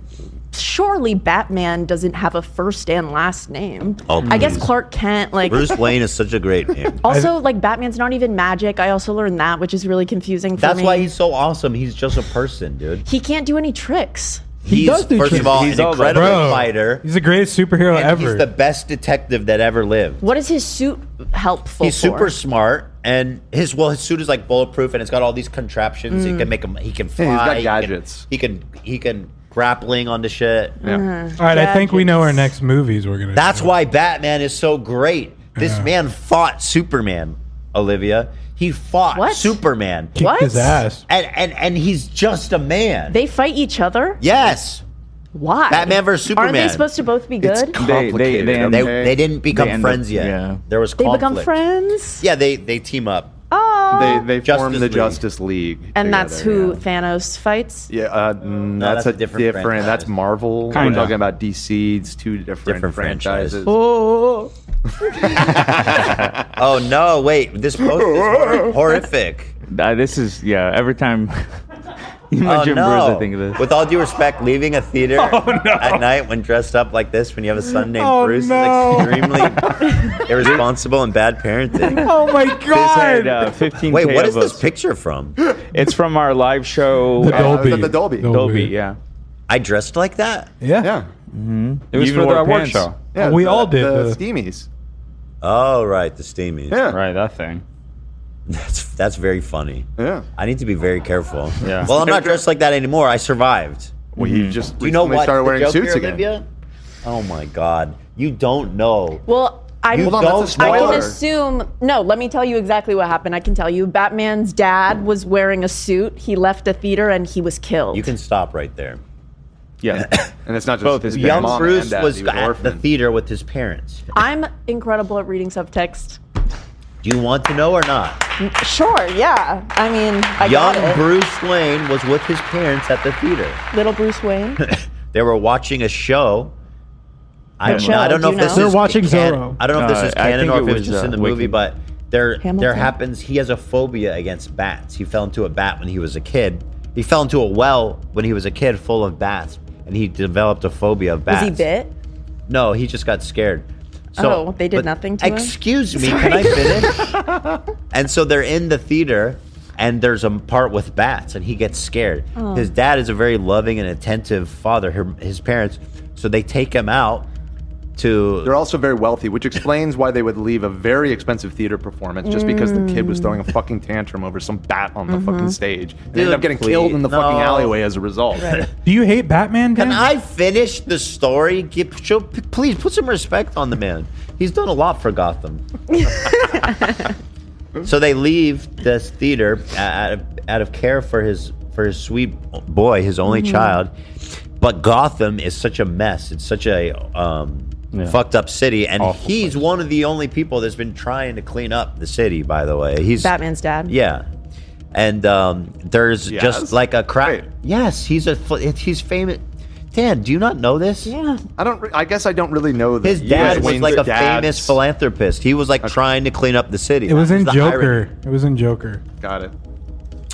surely Batman doesn't have a first and last name. Oh, I guess please. Clark Kent, like. Bruce Wayne is such a great name. Also, like Batman's not even magic. I also learned that, which is really confusing for me. That's why he's so awesome. He's just a person, dude. He can't do any tricks. He's, does do first tricks. of all, He's an all incredible bro. fighter. He's the greatest superhero And ever. he's the best detective that ever lived. What is his suit helpful He's for? super smart, and his suit is like bulletproof, and it's got all these contraptions. He can make him. He can fly. Yeah, he's got he gadgets. He can grappling onto shit. All right, I think we know our next movies we're gonna. That's do. why Batman is so great. This Yeah. man fought Superman, Olivia. He fought What? Superman. Kicked What? his ass. And he's just a man. They fight each other? Yes. Why? Batman versus Superman. Aren't they supposed to both be It's good? complicated. They didn't become They end friends up- yet. yeah. There was They conflict. become friends? Yeah, they team up. Oh. They Justice formed the League. Justice League. And that's together, who yeah. Thanos fights? Yeah, that's a different. franchise. That's Marvel. Kinda. We're talking about DC. It's two different franchises. Oh. Oh no! Wait, this post is horrific. This is every time you mention no. Bruce, I think of this. With all due respect, leaving a theater at night when dressed up like this, when you have a son named Bruce, is extremely irresponsible and bad parenting. Oh my This had god! 15K Wait, what is of this us. picture from? It's from our live show. The Dolby. the Dolby. Dolby, yeah. I dressed like that? Yeah. Yeah, It was even for wore the award pants. show. yeah. We all did the the- Steamies. Oh, right, the steamies. Yeah, Right, that thing. That's very funny. yeah. I need to be very careful. Yeah. Well, I'm not dressed like that anymore. I survived. Well, you just Do you know recently what? started the wearing joke suits here, again. Olivia? Oh my God. You don't know. Well, I You Hold on, that's a I spoiler. can assume. No, let me tell you exactly what happened. I can tell you. Batman's dad was wearing a suit. He left a theater and he was killed. You can stop right there. Yeah. And it's not just Both his his Young mom Bruce and dad. was He was at the orphaned. theater with his parents. I'm incredible at reading subtext. Do you want to know or not? Sure, yeah. I mean, I Young got it. Bruce Wayne was with his parents at the theater. Little Bruce Wayne. They were watching a show I Michelle, don't know do if you this know? is They're watching canon. Zorro. I don't know if this is I canon think or it if it was was, just in the movie, Wicked. but there Hamilton? happens. He has a phobia against bats. He fell into a bat when he was a kid. He fell into a well when he was a kid full of bats, and he developed a phobia of Was bats. he bit? No, he just got scared. Oh, they did but nothing to him? Excuse me, Sorry. can I finish? And so they're in the theater, and there's a part with bats, and he gets scared. Oh. His dad is a very loving and attentive father, his parents, so they take him out to... They're also very wealthy, which explains why they would leave a very expensive theater performance just because the kid was throwing a fucking tantrum over some bat on the fucking stage. And ended up getting killed in the fucking alleyway as a result. Do you hate Batman, Dan? Can I finish the story? Please put some respect on the man. He's done a lot for Gotham. So they leave this theater out of care for his sweet boy, his only child. But Gotham is such a mess. It's such a fucked up city, and he's one of the only people that's been trying to clean up the city. By the way, he's Batman's dad. Yeah, and there's just like a crap. Yes, he's famous. Dan, do you not know this? Yeah, I guess I don't really know this. His dad was like a famous philanthropist. He was like trying to clean up the city. It was in the Joker. irony. It was in Joker. Got it.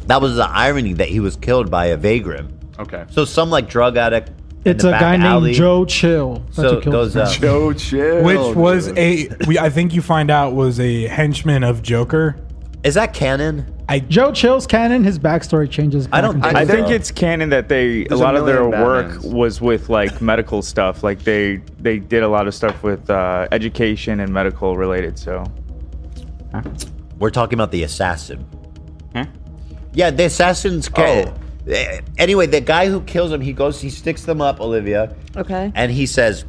That was the irony that he was killed by a vagrant. Okay. So some like drug addict. It's in a the guy back alley. named Joe Chill. That's So who it killed goes him. up. Joe Chill. Which was I think you find out was a henchman of Joker. Is that canon? Joe Chill's canon. His backstory changes. I don't. I think it's canon that a There's lot a of their million work Batmans. was with like medical stuff. Like they did a lot of stuff with education and medical related. So We're talking about the assassin. Huh? Yeah, the assassin's. Anyway, the guy who kills him, he sticks them up, Olivia. Okay. And he says,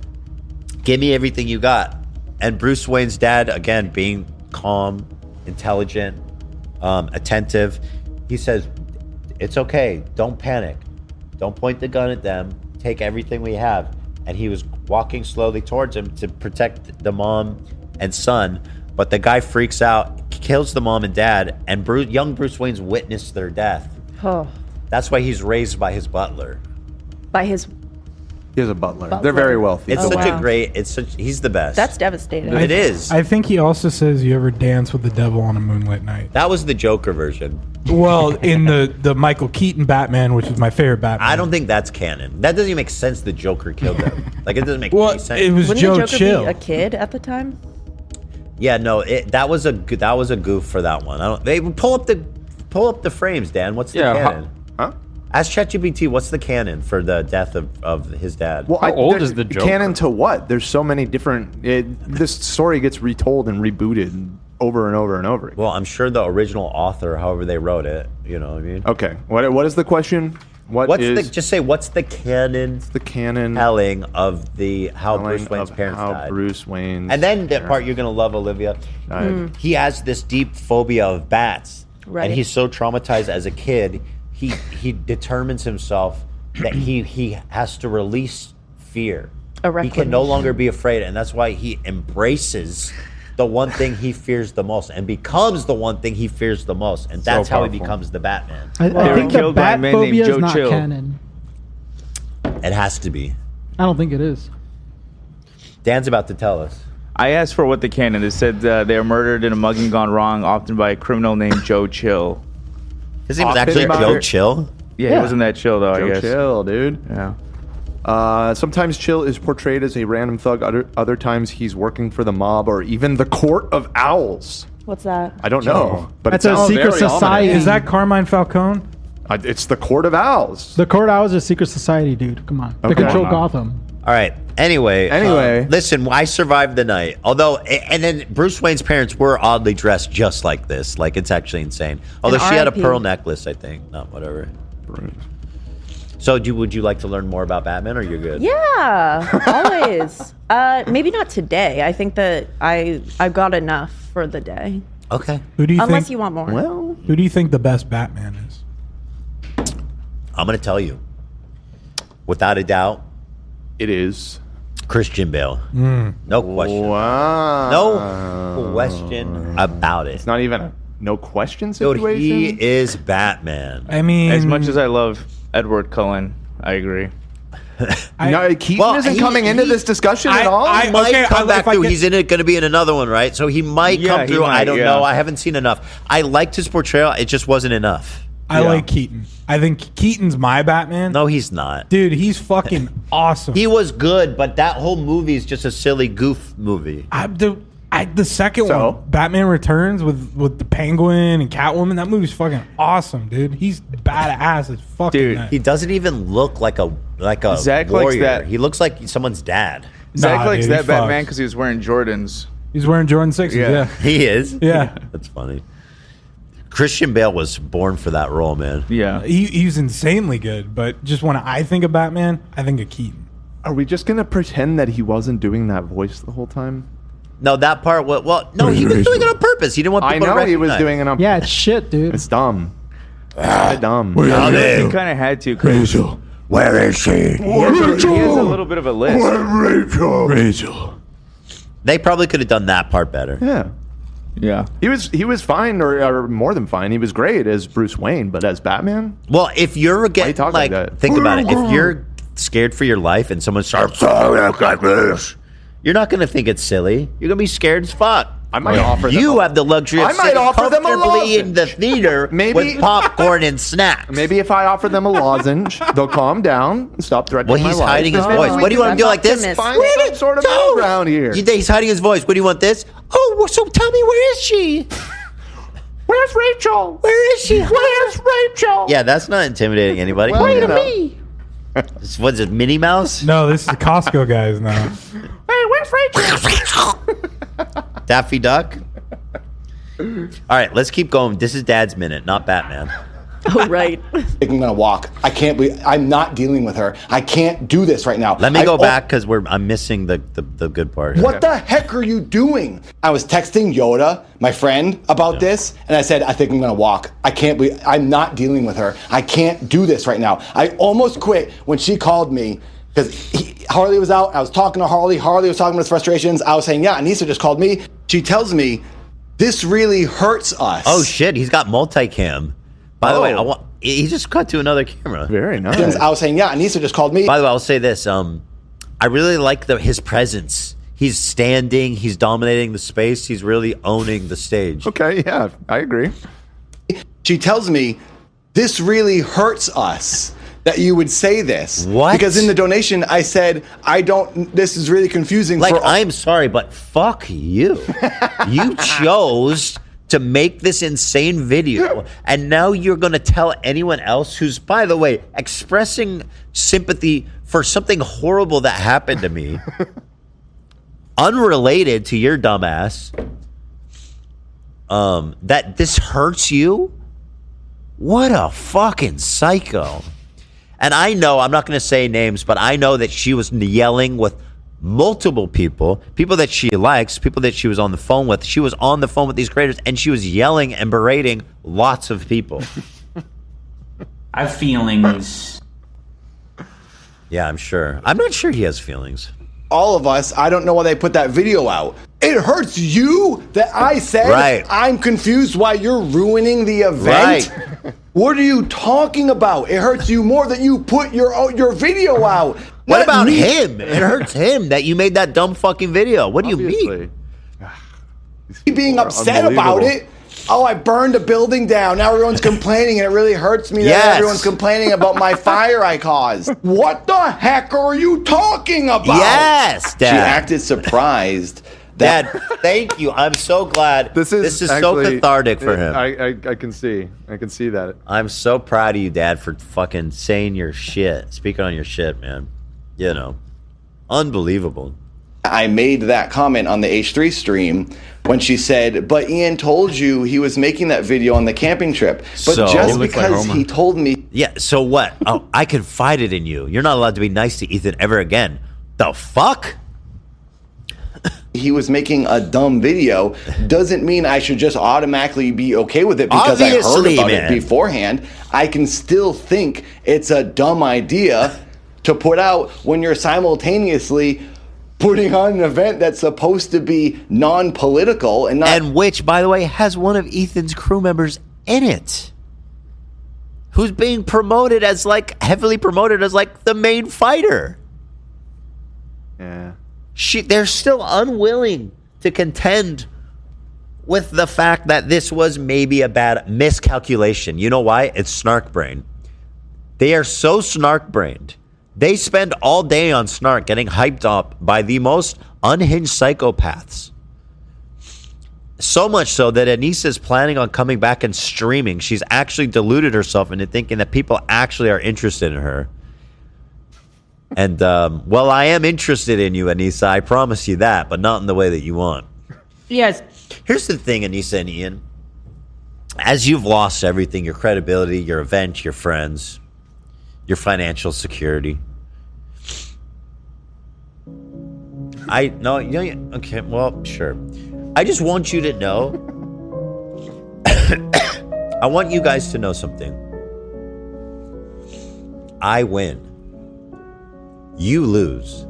"Give me everything you got." And Bruce Wayne's dad, again, being calm, intelligent, attentive, he says, "It's okay. Don't panic. Don't point the gun at them. Take everything we have." And he was walking slowly towards him to protect the mom and son. But the guy freaks out, kills the mom and dad, and young Bruce Wayne's witnessed their death. Oh. That's why he's raised by his butler. By his. He has a butler. They're very wealthy. It's he's the best. That's devastating. It is. I think he also says you ever dance with the devil on a moonlit night. That was the Joker version. Well, in the Michael Keaton Batman, which is my favorite Batman. I don't think that's canon. That doesn't even make sense. The Joker killed him. Like it doesn't make any sense. it was Wouldn't Joe the Joker Chill. be a kid at the time? Yeah, no, that was a goof for that one. I don't. They pull up the frames, Dan. What's the canon? Huh? Ask ChatGPT. What's the canon for the death of his dad? Well, canon to what? There's so many different. This story gets retold and rebooted over and over and over again. Well, I'm sure the original author, however they wrote it, you know what I mean? Okay. What is the question? Just say what's the canon? The canon telling of how telling Bruce Wayne's of parents how died. Bruce Wayne's And then the parents part you're gonna love, Olivia. died. He has this deep phobia of bats, Right. and he's so traumatized as a kid. He determines himself that he has to release fear. He can no longer be afraid, and that's why he embraces the one thing he fears the most and becomes the one thing he fears the most, and that's how he powerful. becomes the Batman. I think the bat phobia is not canon. It has to be. I don't think it is. Dan's about to tell us. I asked for what the canon is. Said they are murdered in a mugging gone wrong, often by a criminal named Joe Chill. His name was actually Joe Chill? Yeah, he wasn't that chill though. Joe I guess. Chill, dude. Yeah. Sometimes Chill is portrayed as a random thug. Other times he's working for the mob or even the Court of Owls. What's that? I don't know, but That's it a sounds secret very ominous. society. Is that Carmine Falcone? It's the Court of Owls. The Court Owls is a secret society, dude. Come on. They Okay. control Gotham. All right. Anyway, listen. I survived the night. Although, and then Bruce Wayne's parents were oddly dressed, just like this. Like it's actually insane. Although she had a RIP. pearl necklace, I think. Not whatever. So, would you like to learn more about Batman, or you're good? Yeah, always. Maybe not today. I think that I've got enough for the day. Okay. Who do you Unless think? you want more. Well, who do you think the best Batman is? I'm going to tell you. Without a doubt, it is Christian Bale. No question. Wow. No question about it. It's not even a no question Dude, situation. he is Batman. I mean, as much as I love Edward Cullen, I agree. Keaton isn't coming into this discussion at all. He might come back through. He's going to be in another one, right? So he might come through. I don't know. I haven't seen enough. I liked his portrayal. It just wasn't enough. I like Keaton. I think Keaton's my Batman. No, he's not. Dude, he's fucking awesome. He was good, but that whole movie is just a silly goof movie. The second one, Batman Returns with the Penguin and Catwoman, that movie's fucking awesome, dude. He's badass as fucking. Dude, he doesn't even look like a Zach warrior. likes that. He looks like someone's dad. Zach likes that Batman because he was wearing Jordans. He's wearing Jordan 6s, yeah. He is? Yeah. That's funny. Christian Bale was born for that role, man. Yeah. He's insanely good, but just when I think of Batman, I think of Keaton. Are we just going to pretend that he wasn't doing that voice the whole time? No, that part. Well, no, he was doing it on purpose. He didn't want people to recognize. I know he was doing it on purpose. Yeah, it's shit, dude. It's dumb. It's dumb. He kind of had to. Rachel, where is she? He has a little bit of a list. Rachel. They probably could have done that part better. Yeah. Yeah. He was fine, or more than fine. He was great as Bruce Wayne, but as Batman? Well, if you're getting, like think about it. If you're scared for your life and someone starts like this, you're not going to think it's silly. You're going to be scared as fuck. I might offer them. You have the luxury of sitting comfortably in the theater with popcorn and snacks. Maybe if I offer them a lozenge, they'll calm down and stop threatening my life. Well, he's hiding his voice. What do you want him to do like this? Find some sort of middle ground here. He's hiding his voice. What do you want this? Oh, well, so tell me, where is she? Where's Rachel? Where is she? Where's Rachel? Yeah, that's not intimidating anybody. Wait a me. What's it, Minnie Mouse? No, this is the Costco guys now. Hey, where's Rachel? Daffy Duck? All right, let's keep going. This is Dad's Minute, not Batman. Oh, right. I'm gonna walk. I can't believe I'm not dealing with her. I can't do this right now. Let me go back because I'm missing the good part. What the heck are you doing? I was texting Yoda, my friend, about this, and I said, I think I'm gonna walk. I can't believe I'm not dealing with her. I can't do this right now. I almost quit when she called me because Harley was out. I was talking to Harley. Harley was talking about his frustrations. I was saying, yeah, Anissa just called me. She tells me, this really hurts us. Oh shit, he's got multicam. By the way, he just cut to another camera. Very nice. I was saying, yeah, Anissa just called me. By the way, I'll say this. I really like his presence. He's standing. He's dominating the space. He's really owning the stage. Okay, yeah, I agree. She tells me, this really hurts us that you would say this. What? Because in the donation, I said, this is really confusing. Like, I'm sorry, but fuck you. You chose to make this insane video, and now you're going to tell anyone else who's, by the way, expressing sympathy for something horrible that happened to me, unrelated to your dumbass, that this hurts you? What a fucking psycho. And I know, I'm not going to say names, but I know that she was yelling with multiple people that she likes, people that she was on the phone with. She was on the phone with these creators, and she was yelling and berating lots of people. I have feelings. Yeah, I'm sure. I'm not sure he has feelings. All of us, I don't know why they put that video out. It hurts you that I said I'm confused why you're ruining the event. Right. What are you talking about? It hurts you more that you put your video out. What about him? It hurts him that you made that dumb fucking video. What do you mean? Being upset about it. Oh, I burned a building down. Now everyone's complaining, and it really hurts me that everyone's complaining about my fire I caused. What the heck are you talking about? Yes, Dad. She acted surprised. Dad, thank you. I'm so glad. This is actually, so cathartic for him. I can see that. I'm so proud of you, Dad, for fucking saying your shit, speaking on your shit, man. You know, unbelievable. I made that comment on the H3 stream when she said, but Ian told you he was making that video on the camping trip. But so, just because he told me... Yeah, so what? Oh, I confided in you. You're not allowed to be nice to Ethan ever again. The fuck? He was making a dumb video doesn't mean I should just automatically be okay with it because I heard about it beforehand. I can still think it's a dumb idea to put out when you're simultaneously putting on an event that's supposed to be non-political and not... And which, by the way, has one of Ethan's crew members in it. who's being promoted as like heavily promoted as like the main fighter. Yeah. They're still unwilling to contend with the fact that this was maybe a bad miscalculation. You know why? It's snark brain. They are so snark brained. They spend all day on snark getting hyped up by the most unhinged psychopaths. So much so that Anissa is planning on coming back and streaming. She's actually deluded herself into thinking that people actually are interested in her. And, well, I am interested in you, Anissa. I promise you that, but not in the way that you want. Yes. Here's the thing, Anissa and Ian. As you've lost everything, your credibility, your event, your friends, your financial security. Okay, well, sure. I just want you to know. I want you guys to know something. I win. You lose.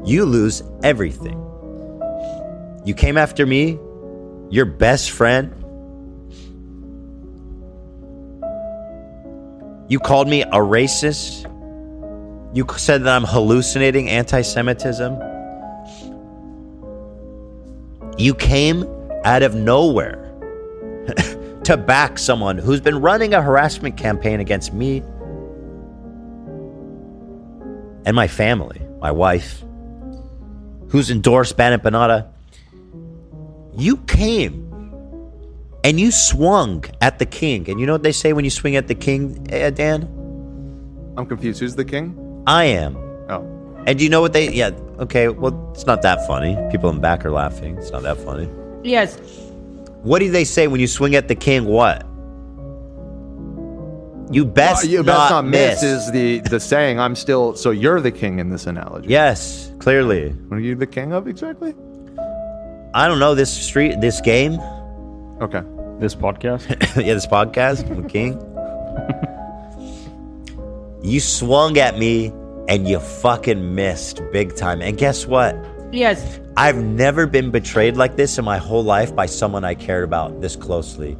You lose everything. You came after me, your best friend. You called me a racist. You said that I'm hallucinating anti-Semitism. You came out of nowhere to back someone who's been running a harassment campaign against me and my family, my wife, who's endorsed Bannett Banata. You came and you swung at the king. And you know what they say when you swing at the king, Dan? I'm confused. Who's the king? I am. Oh. And do you know what they... Yeah, okay, well, it's not that funny. People in the back are laughing. It's not that funny. Yes. What do they say when you swing at the king? What? You best not miss is the saying. I'm still... So you're the king in this analogy. Yes, clearly. What are you the king of exactly? I don't know. This game. Okay. This podcast? Yeah, this podcast. I'm king. You swung at me and you fucking missed big time. And guess what? Yes. I've never been betrayed like this in my whole life by someone I cared about this closely.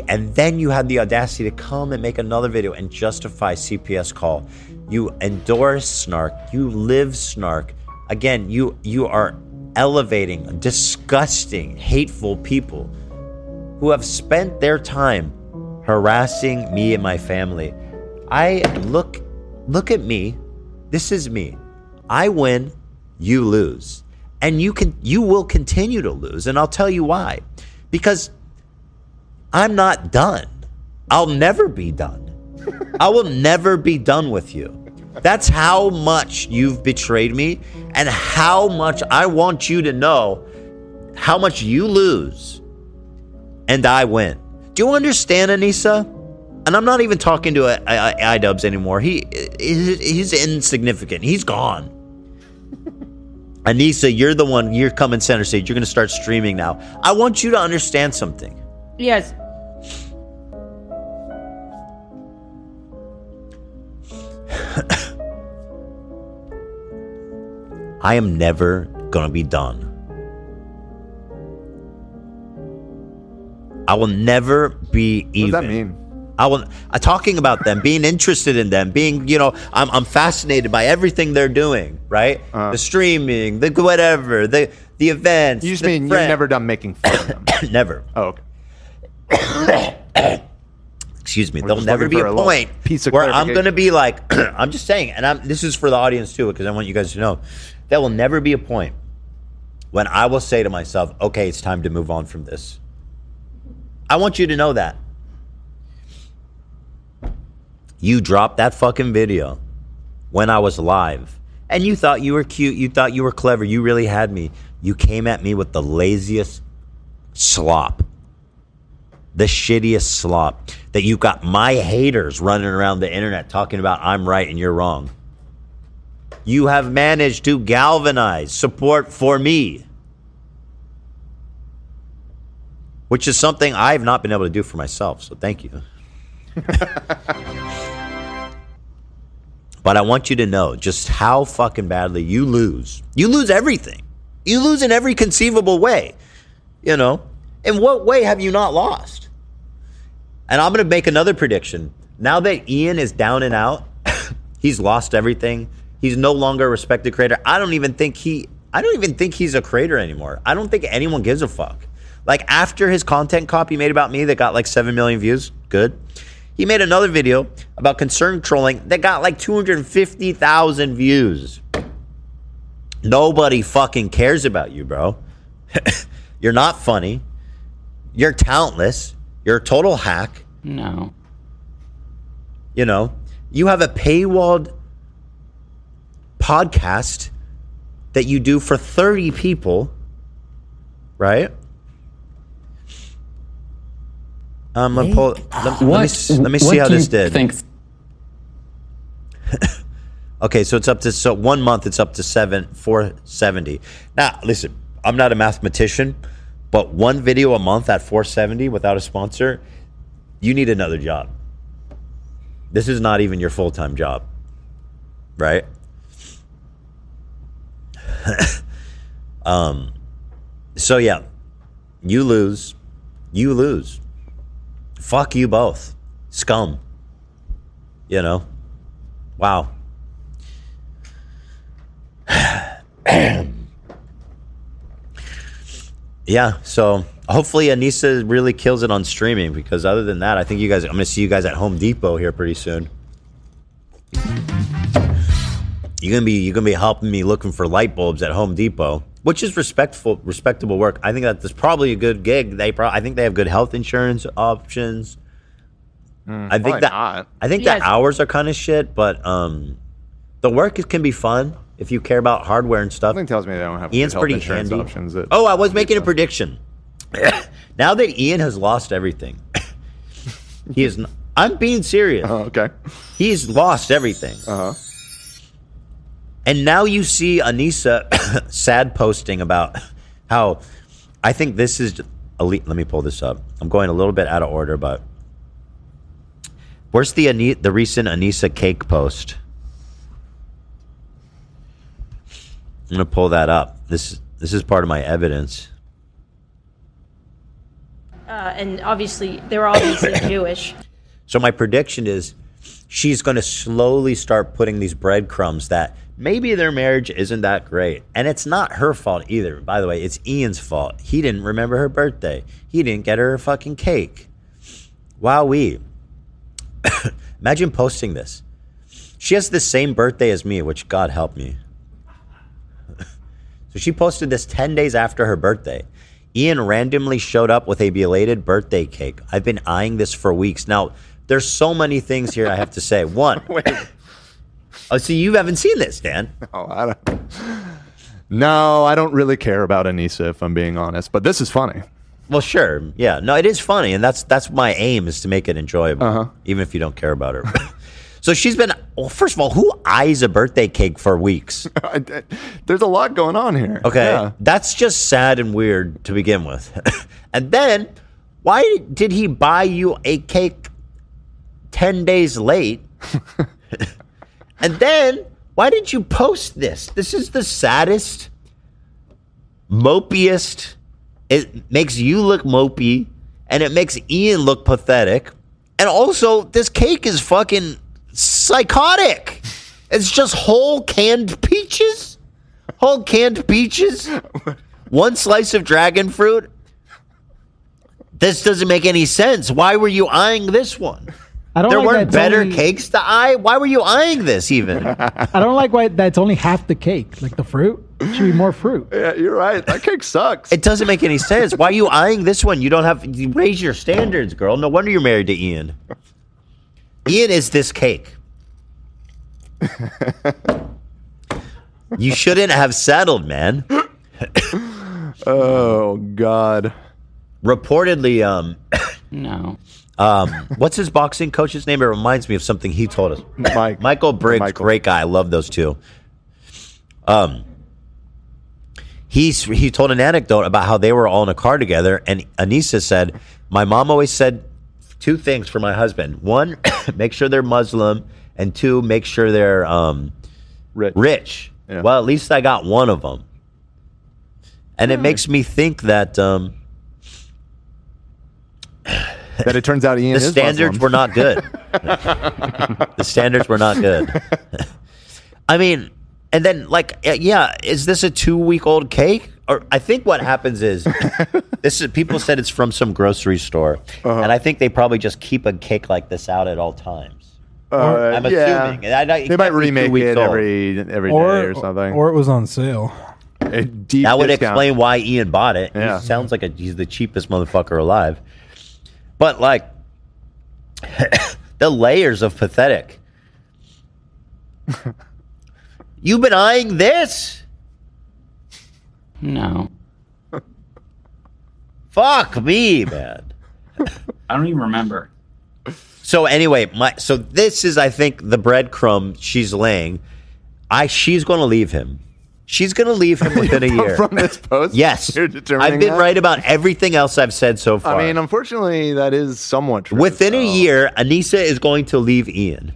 And then you had the audacity to come and make another video and justify CPS call. You endorse snark. You live snark. Again, you are elevating disgusting, hateful people who have spent their time harassing me and my family. Look at me. This is me. I win, you lose. And you will continue to lose. And I'll tell you why. Because I'm not done. I'll never be done. I will never be done with you. That's how much you've betrayed me and how much I want you to know how much you lose and I win. Do you understand, Anissa? And I'm not even talking to iDubbbz anymore. He's insignificant. He's gone. Anissa, you're the one. You're coming center stage. You're going to start streaming now. I want you to understand something. Yes. I am never going to be done. I will never be even. What does that mean? Talking about them, being interested in them, being, I'm fascinated by everything they're doing, right? The streaming, the whatever, the events. You just mean you're never done making fun of them? Never. Oh, okay. Excuse me. There'll never be a point where I'm going to be like, I'm just saying, and this is for the audience too, because I want you guys to know, there will never be a point when I will say to myself, okay, it's time to move on from this. I want you to know that. You dropped that fucking video when I was live, and you thought you were cute, you thought you were clever, you really had me. You came at me with the laziest slop, the shittiest slop, that you got my haters running around the internet talking about I'm right and you're wrong. You have managed to galvanize support for me, which is something I've not been able to do for myself, so thank you. But I want you to know just how fucking badly you lose. You lose everything. You lose in every conceivable way. In what way have you not lost? And I'm going to make another prediction. Now that Ian is down and out, he's lost everything. He's no longer a respected creator. I don't even think he's a creator anymore. I don't think anyone gives a fuck. Like, after his content copy made about me that got like 7 million views, good. He made another video about concern trolling that got like 250,000 views. Nobody fucking cares about you, bro. You're not funny. You're talentless. You're a total hack. No. You know, you have a paywalled podcast that you do for 30 people, right? Let me see how this did. Okay, so it's up to 1 month. It's up to 470. Now, listen, I'm not a mathematician, but one video a month at 470 without a sponsor, you need another job. This is not even your full-time job, right? So yeah, you lose. Fuck you both. Scum. You know? Wow. Yeah, so hopefully Anissa really kills it on streaming, because other than that, I think I'm going to see you guys at Home Depot here pretty soon. You're gonna be helping me looking for light bulbs at Home Depot, which is respectable work. I think that's probably a good gig. I think they have good health insurance options. I think that hours are kind of shit, but the work can be fun if you care about hardware and stuff. Something tells me they don't have Ian's good health pretty insurance handy. options. I was making a prediction. Now that Ian has lost everything, he is. I'm being serious. Okay. He's lost everything. And now you see Anissa sad posting about how I think this is elite. Let me pull this up. I'm going a little bit out of order, but where's the recent Anissa cake post? I'm gonna pull that up. This is part of my evidence. And obviously, they were obviously Jewish. So my prediction is she's going to slowly start putting these breadcrumbs that maybe their marriage isn't that great. And it's not her fault either. By the way, it's Ian's fault. He didn't remember her birthday. He didn't get her a fucking cake. Wowee. Imagine posting this. She has the same birthday as me, which God help me. So she posted this 10 days after her birthday. Ian randomly showed up with a belated birthday cake. I've been eyeing this for weeks. Now, there's so many things here I have to say. One. Wait. Oh, so you haven't seen this, Dan? No, I don't really care about Anissa, if I'm being honest. But this is funny. Well, sure. Yeah. No, it is funny. And that's my aim, is to make it enjoyable. Even if you don't care about her. So she's been, well, first of all, who eyes a birthday cake for weeks? There's a lot going on here. Okay. Yeah. That's just sad and weird to begin with. And then, why did he buy you a cake 10 days late? And then, why did you post this? This is the saddest, mopiest. It makes you look mopey, and it makes Ian look pathetic. And also, this cake is fucking psychotic. It's just whole canned peaches. Whole canned peaches. One slice of dragon fruit. This doesn't make any sense. Why were you eyeing this one? There weren't better cakes to eye? Why were you eyeing this even? I don't like why that's only half the cake. Like the fruit. It should be more fruit. Yeah, you're right. That cake sucks. It doesn't make any sense. Why are you eyeing this one? You raise your standards, girl. No wonder you're married to Ian. Ian is this cake. You shouldn't have settled, man. Oh, God. Reportedly, no. What's his boxing coach's name? It reminds me of something he told us. Michael Briggs, great guy. I love those two. He told an anecdote about how they were all in a car together, and Anissa said, my mom always said two things for my husband. One, make sure they're Muslim, and two, make sure they're rich. Yeah. Well, at least I got one of them. And it makes me think that that it turns out Ian The is standards Muslim. were not good. The standards were not good. I mean, and then is this a 2-week-old cake? Or I think what happens is people said it's from some grocery store, and I think they probably just keep a cake like this out at all times. I'm assuming. They might remake it every day or something. Or it was on sale. That would explain why Ian bought it. Yeah. He sounds like he's the cheapest motherfucker alive. But the layers of pathetic. You've been eyeing this? No. Fuck me, man. I don't even remember. So anyway, so this is, I think, the breadcrumb she's laying. She's going to leave him. She's going to leave him within a year. From this post? Yes. You're determining I've been that? right about everything else I've said so far. I mean, unfortunately, that is somewhat true. Within a year, Anissa is going to leave Ian.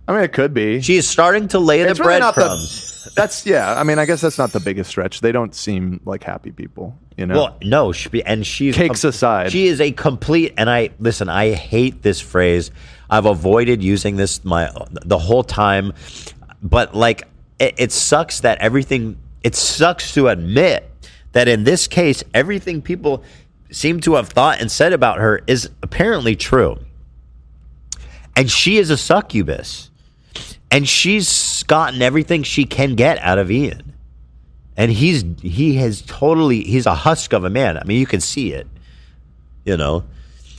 I mean, it could be. She is starting to lay the really not breadcrumbs. I mean, I guess that's not the biggest stretch. They don't seem like happy people, you know? Well, no, she's cakes aside. She is a complete, and I hate this phrase. I've avoided using this the whole time, but it sucks that everything. It sucks to admit that in this case, everything people seem to have thought and said about her is apparently true, and she is a succubus, and she's gotten everything she can get out of Ian. And he's a husk of a man. I mean, you can see it. You know,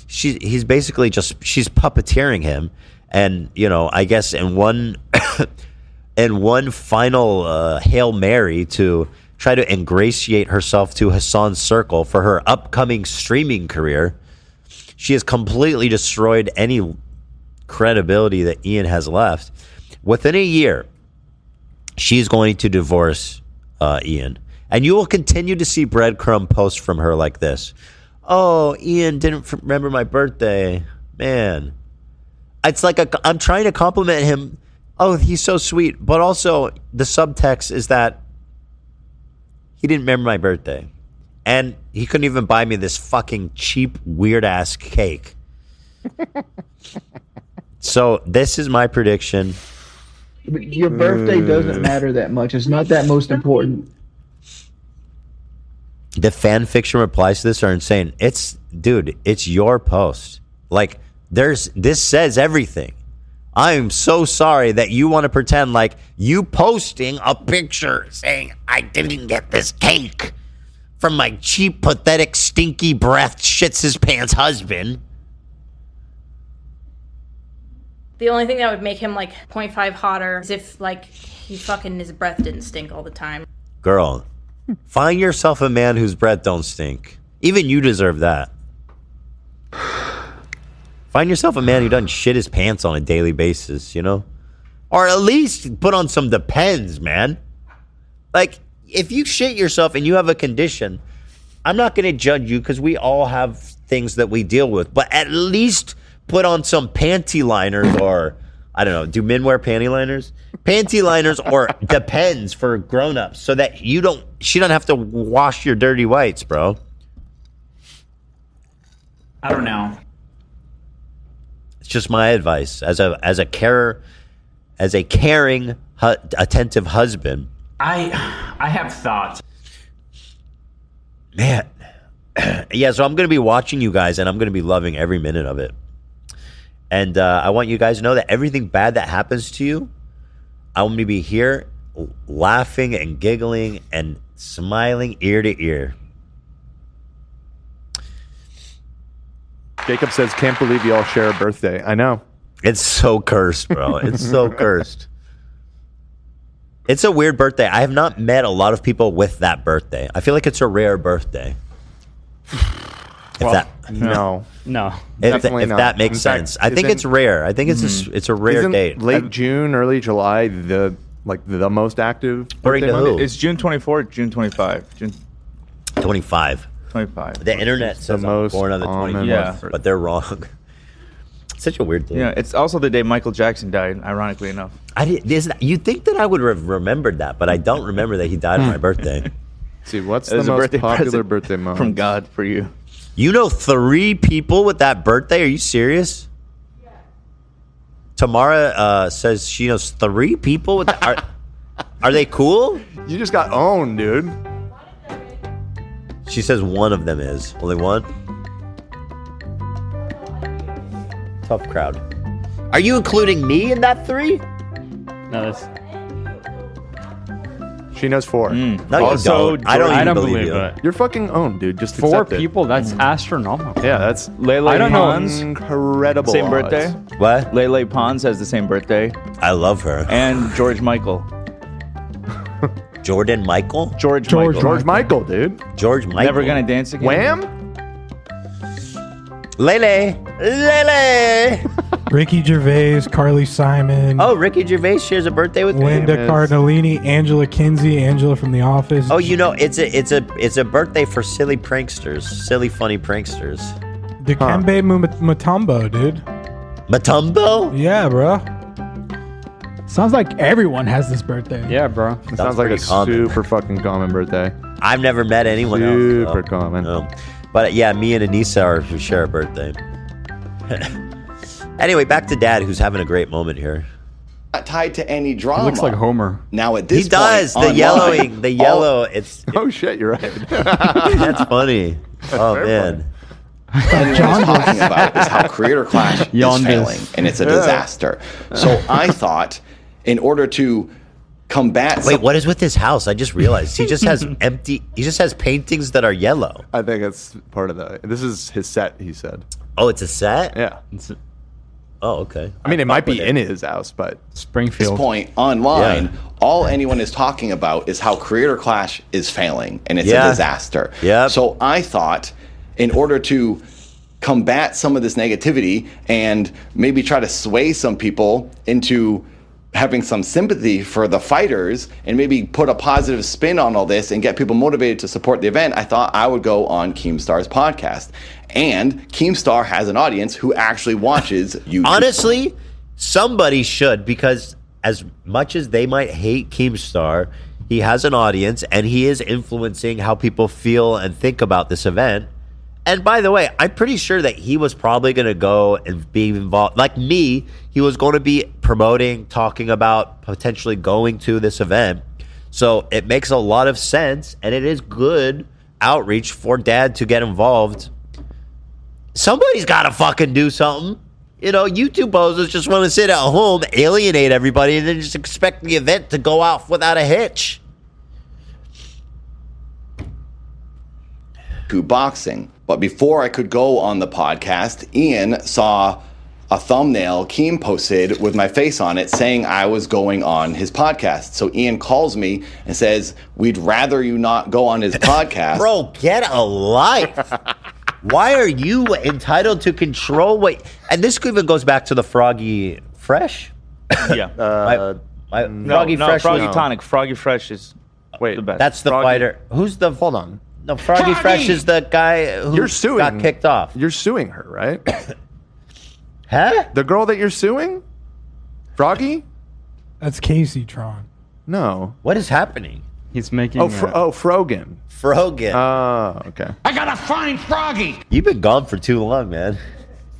he's basically she's puppeteering him, and I guess in one final Hail Mary to try to ingratiate herself to Hassan's circle for her upcoming streaming career, she has completely destroyed any credibility that Ian has left. Within a year, she's going to divorce Ian. And you will continue to see breadcrumb posts from her like this. Oh, Ian didn't remember my birthday. Man. It's like I'm trying to compliment him. Oh, he's so sweet. But also, the subtext is that he didn't remember my birthday. And he couldn't even buy me this fucking cheap, weird-ass cake. So, this is my prediction. Your birthday doesn't matter that much. It's not that most important. The fan fiction replies to this are insane. It's your post. This says everything. I'm so sorry that you want to pretend like you posting a picture saying I didn't get this cake from my cheap, pathetic, stinky breath, shits his pants husband. The only thing that would make him 0.5 hotter is if his breath didn't stink all the time. Girl, find yourself a man whose breath don't stink. Even you deserve that. Find yourself a man who doesn't shit his pants on a daily basis, Or at least put on some Depends, man. If you shit yourself and you have a condition, I'm not going to judge you because we all have things that we deal with. But at least put on some panty liners or, I don't know, do men wear panty liners? Panty liners or Depends for grown-ups so that she don't have to wash your dirty whites, bro. I don't know. It's just my advice as a caring, attentive husband. I have thoughts. Man. Yeah, so I'm going to be watching you guys, and I'm going to be loving every minute of it. And I want you guys to know that everything bad that happens to you, I want to be here laughing and giggling and smiling ear to ear. Jacob says, can't believe you all share a birthday. I know. It's so cursed, bro. It's so cursed. It's a weird birthday. I have not met a lot of people with that birthday. I feel like it's a rare birthday. No. If that makes sense. I think it's rare. I think it's a rare date. Late June, early July, the most active birthday month? It's June 24, June 25. June 25. 25. The internet says I'm born on the 24th, but they're wrong. Such a weird thing. Yeah, it's also the day Michael Jackson died, ironically enough. You'd think that I would have remembered that, but I don't remember that he died on my birthday. See, what's the most popular birthday moment? From God for you. You know 3 people with that birthday? Are you serious? Yeah. Tamara says she knows 3 people with that. Are they cool? You just got owned, dude. She says one of them is. Only one? Tough crowd. Are you including me in that 3? No, that's... She knows 4. No, Also, you don't. I don't believe you. it. You're fucking owned, dude. Just 4 accept it. people? That's astronomical. Yeah, that's Lele I don't know. Pons, incredible. same odds. birthday. What? Lele Pons has the same birthday. I love her. And George Michael. Jordan Michael? George Michael. George Michael, dude. George Michael. Never Gonna Dance Again. Wham? Lele. Ricky Gervais, Carly Simon. Oh, Ricky Gervais shares a birthday with me. Linda Cardellini, Angela Kinsey, Angela from The Office. Oh, you know, it's a birthday for silly pranksters, silly funny pranksters. Dikembe Mutombo, dude. Mutombo? Yeah, bro. Sounds like everyone has this birthday. Yeah, bro. It sounds like a super fucking common birthday. I've never met anyone else. Super common. No. But yeah, me and Anissa we share a birthday. Anyway, back to Dad, who's having a great moment here. Not tied to any drama. He looks like Homer. Now at this He does. point, The yellowing. The yellow. It's. Oh, shit. You're right. That's funny. Oh, man. What John's talking about is how Creator Clash is Yondas. failing, and it's a disaster. So I thought, in order to combat... Wait, what is with this house? I just realized. He just has he just has paintings that are yellow. I think it's part of this is his set, he said. Oh, it's a set? Yeah. Oh, okay. I mean, it might be in his house, but... Springfield. At this point, online, all anyone is talking about is how Creator Clash is failing, and it's a disaster. Yeah. So I thought, in order to combat some of this negativity and maybe try to sway some people into having some sympathy for the fighters and maybe put a positive spin on all this and get people motivated to support the event, I thought I would go on Keemstar's podcast. And Keemstar has an audience who actually watches YouTube. Honestly, somebody should, because as much as they might hate Keemstar, he has an audience and he is influencing how people feel and think about this event. And by the way, I'm pretty sure that he was probably going to go and be involved. Like me, he was going to be promoting, talking about potentially going to this event. So it makes a lot of sense, and it is good outreach for Dad to get involved. Somebody's got to fucking do something. You know, YouTube bozos just want to sit at home, alienate everybody, and then just expect the event to go off without a hitch. To boxing. But before I could go on the podcast, Ian saw a thumbnail Keem posted with my face on it saying I was going on his podcast. So Ian calls me and says, we'd rather you not go on his podcast. Bro, get a life. Why are you entitled to control what... And this even goes back to the Froggy Fresh? Yeah. Froggy Fresh. Froggy was- Tonic. Froggy Fresh is the best. That's the Froggy- fighter. Who's the... Hold on. No, Froggy Fresh is the guy who got kicked off. You're suing her, right? Huh? The girl that you're suing? Froggy? That's Casey Tron. No. What is happening? He's making... Frogan. Frogan. Oh, okay. I gotta find Froggy. You've been gone for too long, man.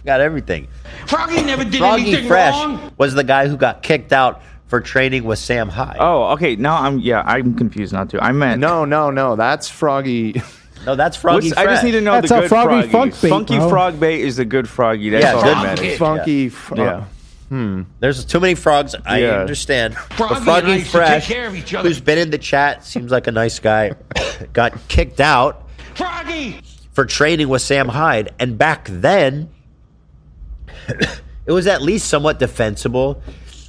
Got everything. Froggy never did Froggy anything Fresh wrong. was the guy who got kicked out for training with Sam Hyde. Oh, okay. Now I'm confused now too. I meant no. That's Froggy. No, that's Froggy Fresh. I just need to know That's the a good Froggy Froggy. funk bait, Funky bro. Frog Bait is the good Froggy. That's Yeah, all good that matters. Funky. There's too many frogs. I Yeah. understand. Froggy But Froggy and I used to take Fresh, care of each other. who's been in the chat, seems like a nice guy, got kicked out Froggy. for training with Sam Hyde. And back then, it was at least somewhat defensible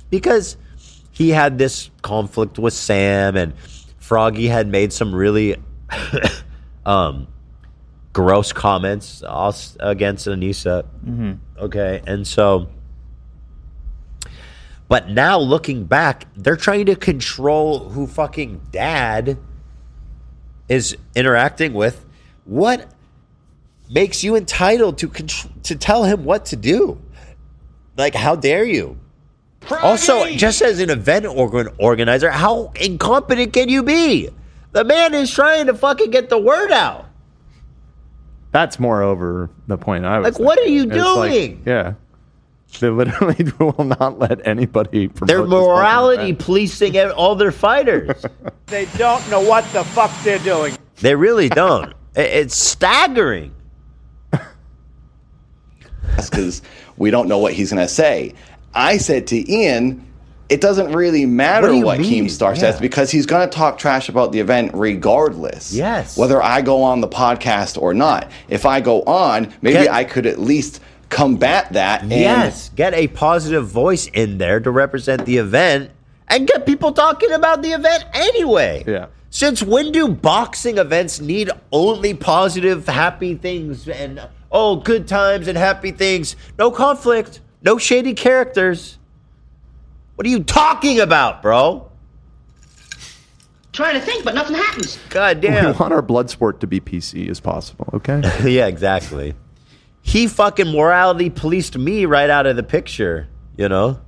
because he had this conflict with Sam, and Froggy had made some really gross comments against Anissa. Mm-hmm. Okay, and so... But now looking back, they're trying to control who fucking Dad is interacting with. What makes you entitled to tell him what to do? Like, how dare you? Froggy! Also, just as an event organizer, how incompetent can you be? The man is trying to fucking get the word out. That's more over the point I was Like, what are you thinking. It's like, doing? yeah. They literally will not let anybody promote They're this fucking morality event. policing all their fighters. They don't know what the fuck they're doing. They really don't. It's staggering. Because we don't know what he's going to say. I said to Ian, it doesn't really matter what Keemstar says because he's going to talk trash about the event regardless. Yes. Whether I go on the podcast or not. If I go on, maybe I could at least combat that. And Yes, get a positive voice in there to represent the event and get people talking about the event anyway. Yeah. Since when do boxing events need only positive, happy things and, good times and happy things? No conflict, no shady characters. What are you talking about, bro? Trying to think, but nothing happens. God We damn. want our blood sport to be PC as possible, okay? Yeah, exactly. He fucking morality policed me right out of the picture, you know?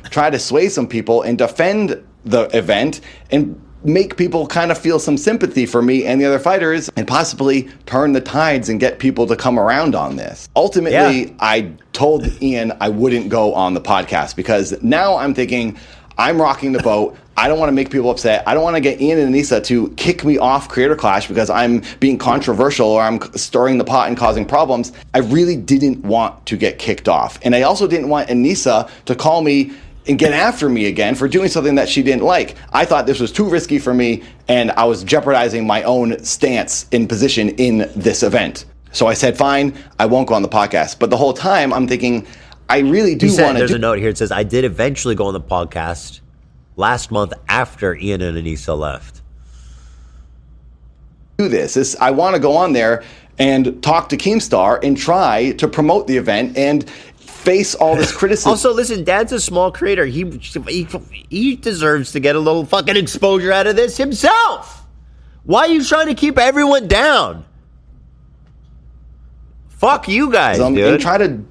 try to sway some people and defend the event and make people kind of feel some sympathy for me and the other fighters and possibly turn the tides and get people to come around on this. Ultimately, I told Ian I wouldn't go on the podcast because now I'm thinking I'm rocking the boat. I don't want to make people upset. I don't want to get Ian and Anissa to kick me off Creator Clash because I'm being controversial or I'm stirring the pot and causing problems. I really didn't want to get kicked off. And I also didn't want Anissa to call me and get after me again for doing something that she didn't like. I thought this was too risky for me, and I was jeopardizing my own stance in position in this event. So I said, fine, I won't go on the podcast. But the whole time, I'm thinking, I really do want to There's a note here. It says, I did eventually go on the podcast last month after Ian and Anissa left. Do this. I want to go on there and talk to Keemstar and try to promote the event and face all this criticism. Also, listen, Dad's a small creator. He deserves to get a little fucking exposure out of this himself. Why are you trying to keep everyone down? Fuck you guys, dude. And try to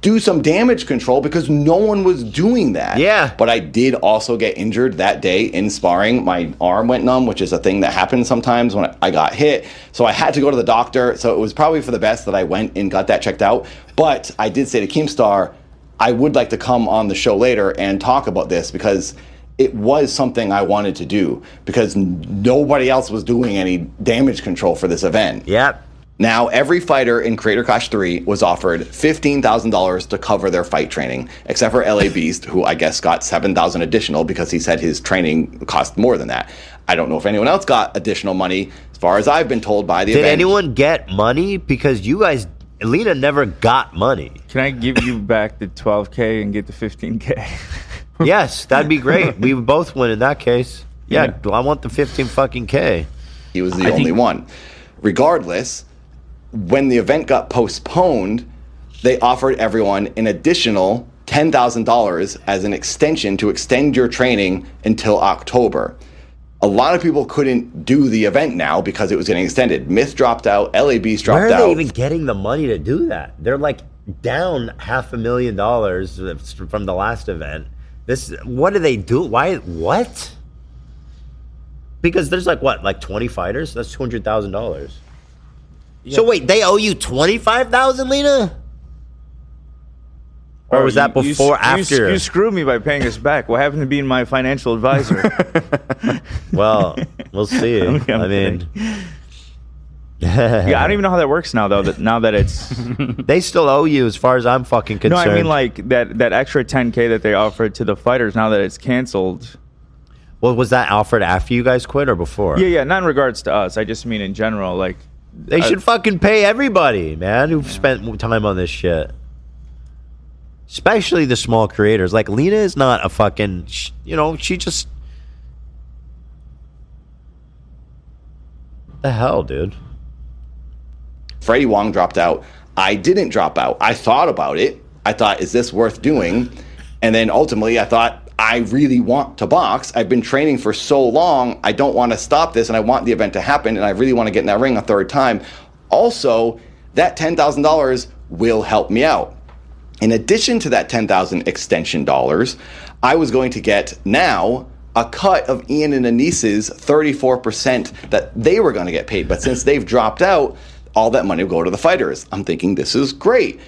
do some damage control because no one was doing that. Yeah. But I did also get injured that day in sparring. My arm went numb, which is a thing that happens sometimes when I got hit. So I had to go to the doctor. So it was probably for the best that I went and got that checked out. But I did say to Keemstar, I would like to come on the show later and talk about this because it was something I wanted to do because nobody else was doing any damage control for this event. Yep. Now, every fighter in Creator Clash 3 was offered $15,000 to cover their fight training, except for LA Beast, who I guess got $7,000 additional because he said his training cost more than that. I don't know if anyone else got additional money, as far as I've been told by the event. Did anyone get money? Because you guys, Lena never got money. Can I give you back the 12K and get the 15K? Yes, that'd be great. We would both win in that case. Yeah, I want the 15 fucking K. He was the only one. Regardless, when the event got postponed, they offered everyone an additional $10,000 as an extension to extend your training until October. A lot of people couldn't do the event now because it was getting extended. Myth dropped out, LA Beast dropped out. Where are they even getting the money to do that? They're like down $500,000 from the last event. What do they do? Why? What? Because there's like 20 fighters? That's $200,000. Yeah. So wait, they owe you $25,000, Lena? Or was that before, after? You screwed me by paying us back. What happened to being my financial advisor? Well, we'll see. I mean, yeah, I don't even know how that works now, though. Now that it's, they still owe you, as far as I'm fucking concerned. No, I mean like that extra $10K that they offered to the fighters. Now that it's canceled. Well, was that offered after you guys quit or before? Yeah, not in regards to us. I just mean in general, like. They should fucking pay everybody, man, who've spent time on this shit. Especially the small creators. Like, Lena is not a fucking, she just... The hell, dude? Freddie Wong dropped out. I didn't drop out. I thought about it. I thought, is this worth doing? And then ultimately, I thought, I really want to box. I've been training for so long. I don't want to stop this, and I want the event to happen, and I really want to get in that ring a third time. Also, that $10,000 will help me out. In addition to that $10,000 extension dollars, I was going to get now a cut of Ian and Anis's 34% that they were going to get paid. But since they've dropped out, all that money will go to the fighters. I'm thinking this is great.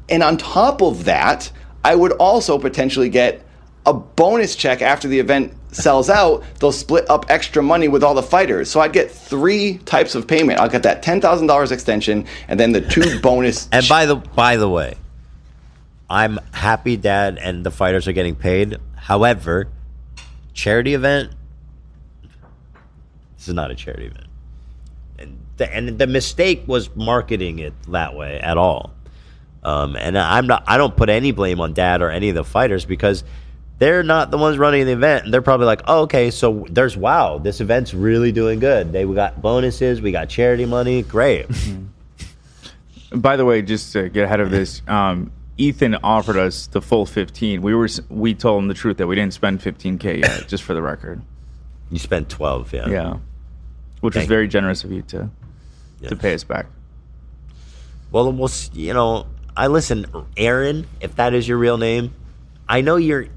And on top of that, I would also potentially get a bonus check after the event sells out. They'll split up extra money with all the fighters. So I'd get 3 types of payment. I'll get that $10,000 extension and then the 2 bonus. And by the way, I'm happy Dad and the fighters are getting paid. However, charity event, this is not a charity event. And the mistake was marketing it that way at all. And I don't put any blame on Dad or any of the fighters because they're not the ones running the event. And they're probably like, oh, okay, so this event's really doing good. We got bonuses, we got charity money, great. By the way, just to get ahead of this, Ethan offered us the full 15. We told him the truth that we didn't spend 15K yet, just for the record. You spent 12, yeah. Yeah, which was very generous of you to pay us back. Well, I listen, Aaron, if that is your real name, I know you're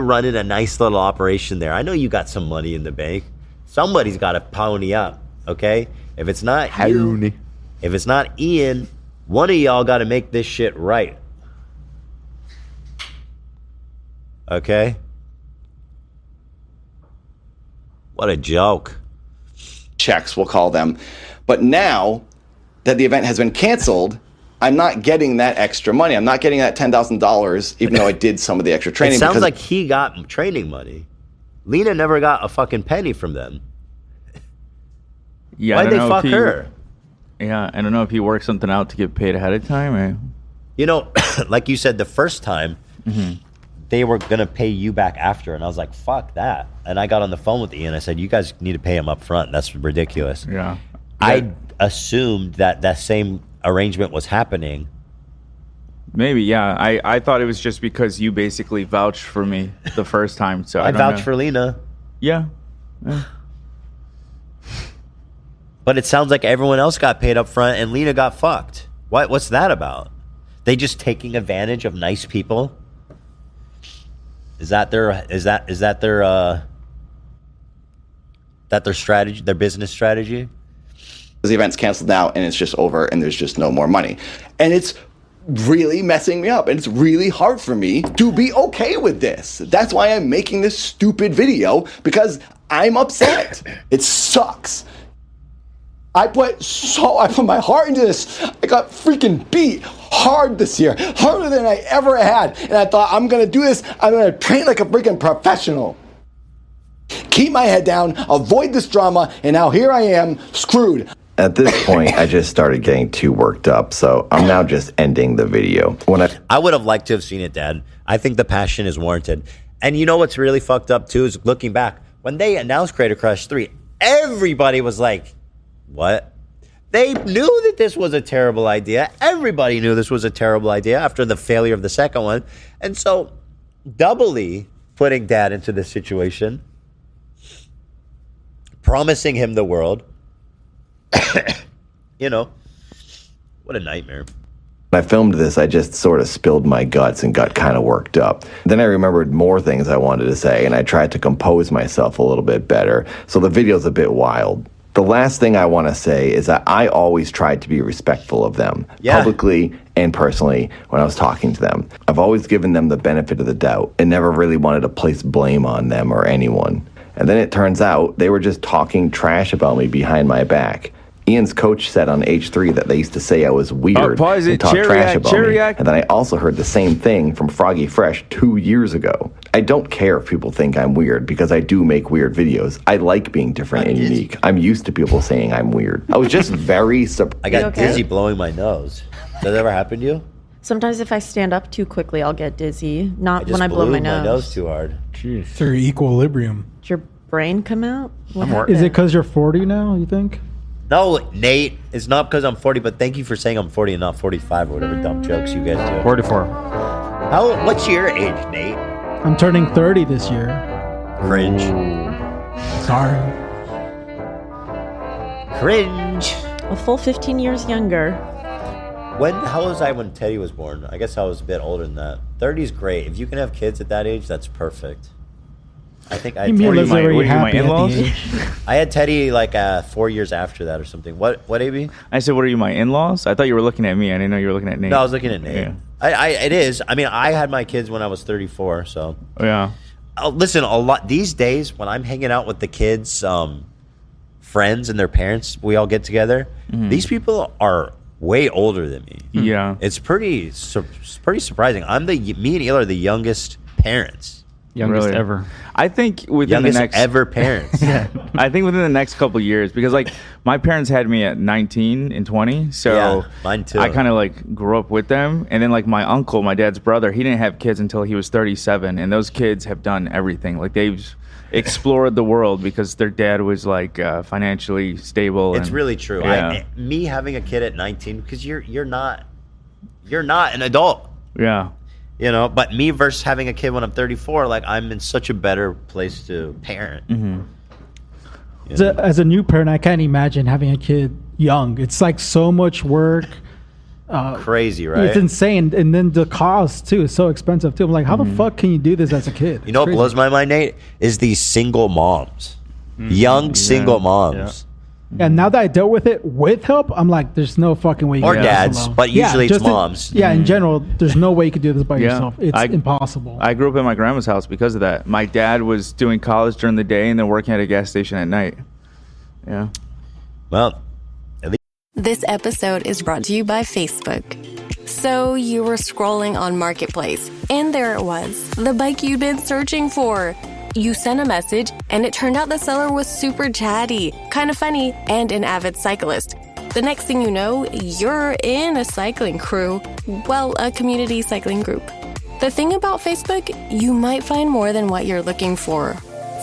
running a nice little operation there. I know you got some money in the bank. Somebody's got to pony up, okay? If it's not you, if it's not Ian, one of y'all got to make this shit right. Okay? What a joke. Checks, we'll call them. But now that the event has been canceled, I'm not getting that extra money. I'm not getting that $10,000, even though I did some of the extra training. It sounds like he got training money. Lena never got a fucking penny from them. Yeah, why'd they fuck her? Yeah, I don't know if he worked something out to get paid ahead of time. Like you said, the first time, they were going to pay you back after. And I was like, fuck that. And I got on the phone with Ian. I said, you guys need to pay him up front. That's ridiculous. Yeah. I assumed that same arrangement was happening. Maybe, yeah. I thought it was just because you basically vouched for me the first time. So I vouched for Lena. Yeah. But it sounds like everyone else got paid up front and Lena got fucked. What's that about? They just taking advantage of nice people? Is that their strategy, their business strategy? The event's canceled now and it's just over and there's just no more money. And it's really messing me up and it's really hard for me to be okay with this. That's why I'm making this stupid video, because I'm upset. It sucks. I put my heart into this. I got freaking beat hard this year, harder than I ever had. And I thought, I'm gonna do this. I'm gonna train like a freaking professional. Keep my head down, avoid this drama, and now here I am, screwed. At this point, I just started getting too worked up, so I'm now just ending the video. I would have liked to have seen it, Dad. I think the passion is warranted. And you know what's really fucked up, too, is looking back. When they announced Creator Crush 3, everybody was like, what? They knew that this was a terrible idea. Everybody knew this was a terrible idea after the failure of the second one. And so, doubly putting Dad into this situation, promising him the world, what a nightmare. When I filmed this, I just sort of spilled my guts and got kind of worked up. Then I remembered more things I wanted to say, and I tried to compose myself a little bit better, so the video's a bit wild. The last thing I want to say is that I always tried to be respectful of them, publicly and personally, when I was talking to them. I've always given them the benefit of the doubt and never really wanted to place blame on them or anyone. And then it turns out they were just talking trash about me behind my back. Ian's coach said on H3 that they used to say I was weird and talk trash about me. And then I also heard the same thing from Froggy Fresh 2 years ago. I don't care if people think I'm weird because I do make weird videos. I like being different and unique. I'm used to people saying I'm weird. I was just very surprised. I got dizzy blowing my nose. Does that ever happen to you? Sometimes if I stand up too quickly, I'll get dizzy. Not when I blow my nose. My nose too hard. Jeez. It's your equilibrium. Did your brain come out? Is it because you're 40 now, you think? No, Nate, it's not because I'm 40, but thank you for saying I'm 40 and not 45 or whatever dumb jokes you get to. 44. What's your age, Nate? I'm turning 30 this year. Cringe. Sorry. Cringe. A full 15 years younger. How was I when Teddy was born? I guess I was a bit older than that. 30 is great. If you can have kids at that age, that's perfect. I think I You had mean Teddy. Liz already happy at the age. I had Teddy like 4 years after that or something. What, AB? I said, what are you, my in-laws? I thought you were looking at me. I didn't know you were looking at Nate. No, I was looking at Nate. Yeah. It is. I mean, I had my kids when I was 34, so. Yeah. Listen, a lot these days when I'm hanging out with the kids, friends and their parents, we all get together. These people are way older than me. Yeah. It's pretty surprising. Me and Ela are the youngest parents. Youngest Really? ever. I think within Youngest the next ever parents. Yeah. I think within the next couple of years, because like my parents had me at 19 and 20, so Yeah, mine too. I kind of like grew up with them. And then like my uncle, my dad's brother, he didn't have kids until he was 37, and those kids have done everything. Like they've explored the world because their dad was like financially stable. It's and, really true. Yeah. Me having a kid at 19, because you're not an adult. Yeah. You know, but me versus having a kid when I'm 34, like I'm in such a better place to parent. As a new parent, I can't imagine having a kid young. It's like so much work. Crazy, right? It's insane. And then the cost, too, is so expensive, too. I'm like, how the fuck can you do this as a kid? You know what blows my mind, Nate? Is these single moms. Young single moms. And now that I dealt with it with help, I'm like, there's no fucking way you Or can do this dads, alone. but usually it's just moms. In general, there's no way you could do this by Yeah. yourself. It's impossible. I grew up in my grandma's house because of that. My dad was doing college during the day and then working at a gas station at night. Yeah. Well, This episode is brought to you by Facebook. So you were scrolling on Marketplace, and there it was, the bike you'd been searching for. You sent a message, and it turned out the seller was super chatty, kind of funny, and an avid cyclist. The next thing you know, you're in a cycling crew. Well, a community cycling group. The thing about Facebook, you might find more than what you're looking for.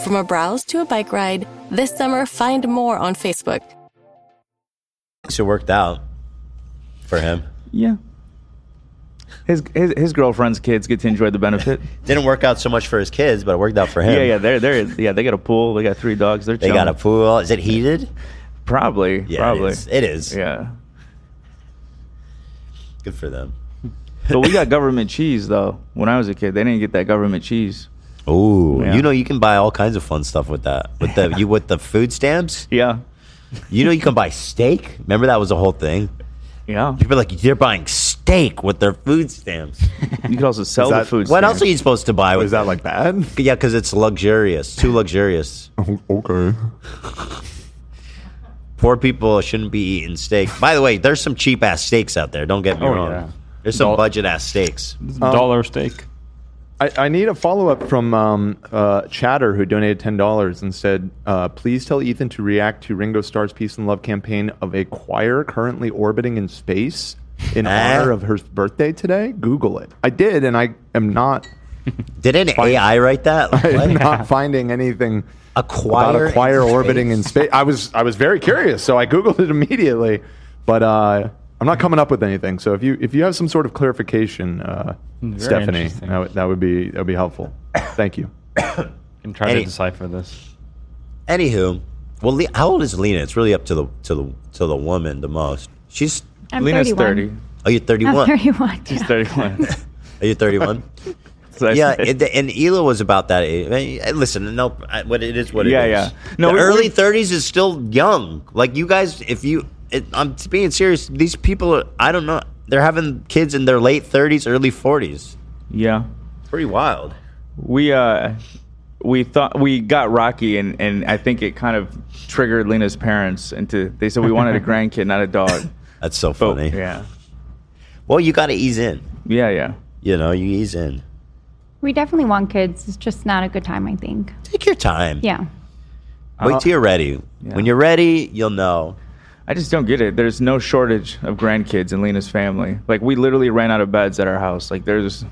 From a browse to a bike ride, this summer find more on Facebook. So it worked out for him. Yeah. His girlfriend's kids get to enjoy the benefit. Didn't work out so much for his kids, but it worked out for him. Yeah, they got a pool. They got 3 dogs. They got a pool. Is it heated? Probably. Yeah, probably. It is. Yeah. Good for them. But we got government cheese though. When I was a kid, they didn't get that government cheese. Ooh, Yeah. you know you can buy all kinds of fun stuff with that. With the food stamps. Yeah. You know you can buy steak. Remember that was a whole thing. Yeah. People are like they're buying steak with their food stamps. You could also sell the food. What stamps. else are you supposed to buy? With Is that like bad? Yeah, because it's luxurious. Too luxurious. Okay. Poor people shouldn't be eating steak. By the way, there's some cheap ass steaks out there. Don't get me wrong. yeah. There's some budget ass steaks. Dollar steak. I need a follow-up from Chatter, who donated $10 and said, please tell Ethan to react to Ringo Starr's Peace and Love campaign of a choir currently orbiting in space in honor of her birthday today. Google it. I did, and I am not... Did an AI write that? Like, I'm not finding anything choir about a choir in orbiting in space. I was very curious, so I Googled it immediately, but I'm not coming up with anything. So if you have some sort of clarification, Stephanie, interesting. that would be helpful. Thank you. Can try to decipher this. Anywho, well, how old is Lena? It's really up to the woman the most. I'm Lena's 31. 30. Oh, you're 31. I'm 31. She's Yeah. 31. Are you 31? Yeah, and Ela was about that age. I mean, listen, no, what it is, what it is. Yeah. No, No, the early 30s is still young. Like you guys, I'm being serious. These people, I don't know, they're having kids in their late 30s, early 40s. Yeah. Pretty wild. We thought we got Rocky, and I think it kind of triggered Lena's parents into. They said we wanted a grandkid, not a dog. That's so funny. Yeah. Well, you got to ease in. Yeah. You know, you ease in. We definitely want kids. It's just not a good time, I think. Take your time. Yeah. Wait till you're ready. Yeah. When you're ready, you'll know. I just don't get it. There's no shortage of grandkids in Lena's family. Like we literally ran out of beds at our house. Like there's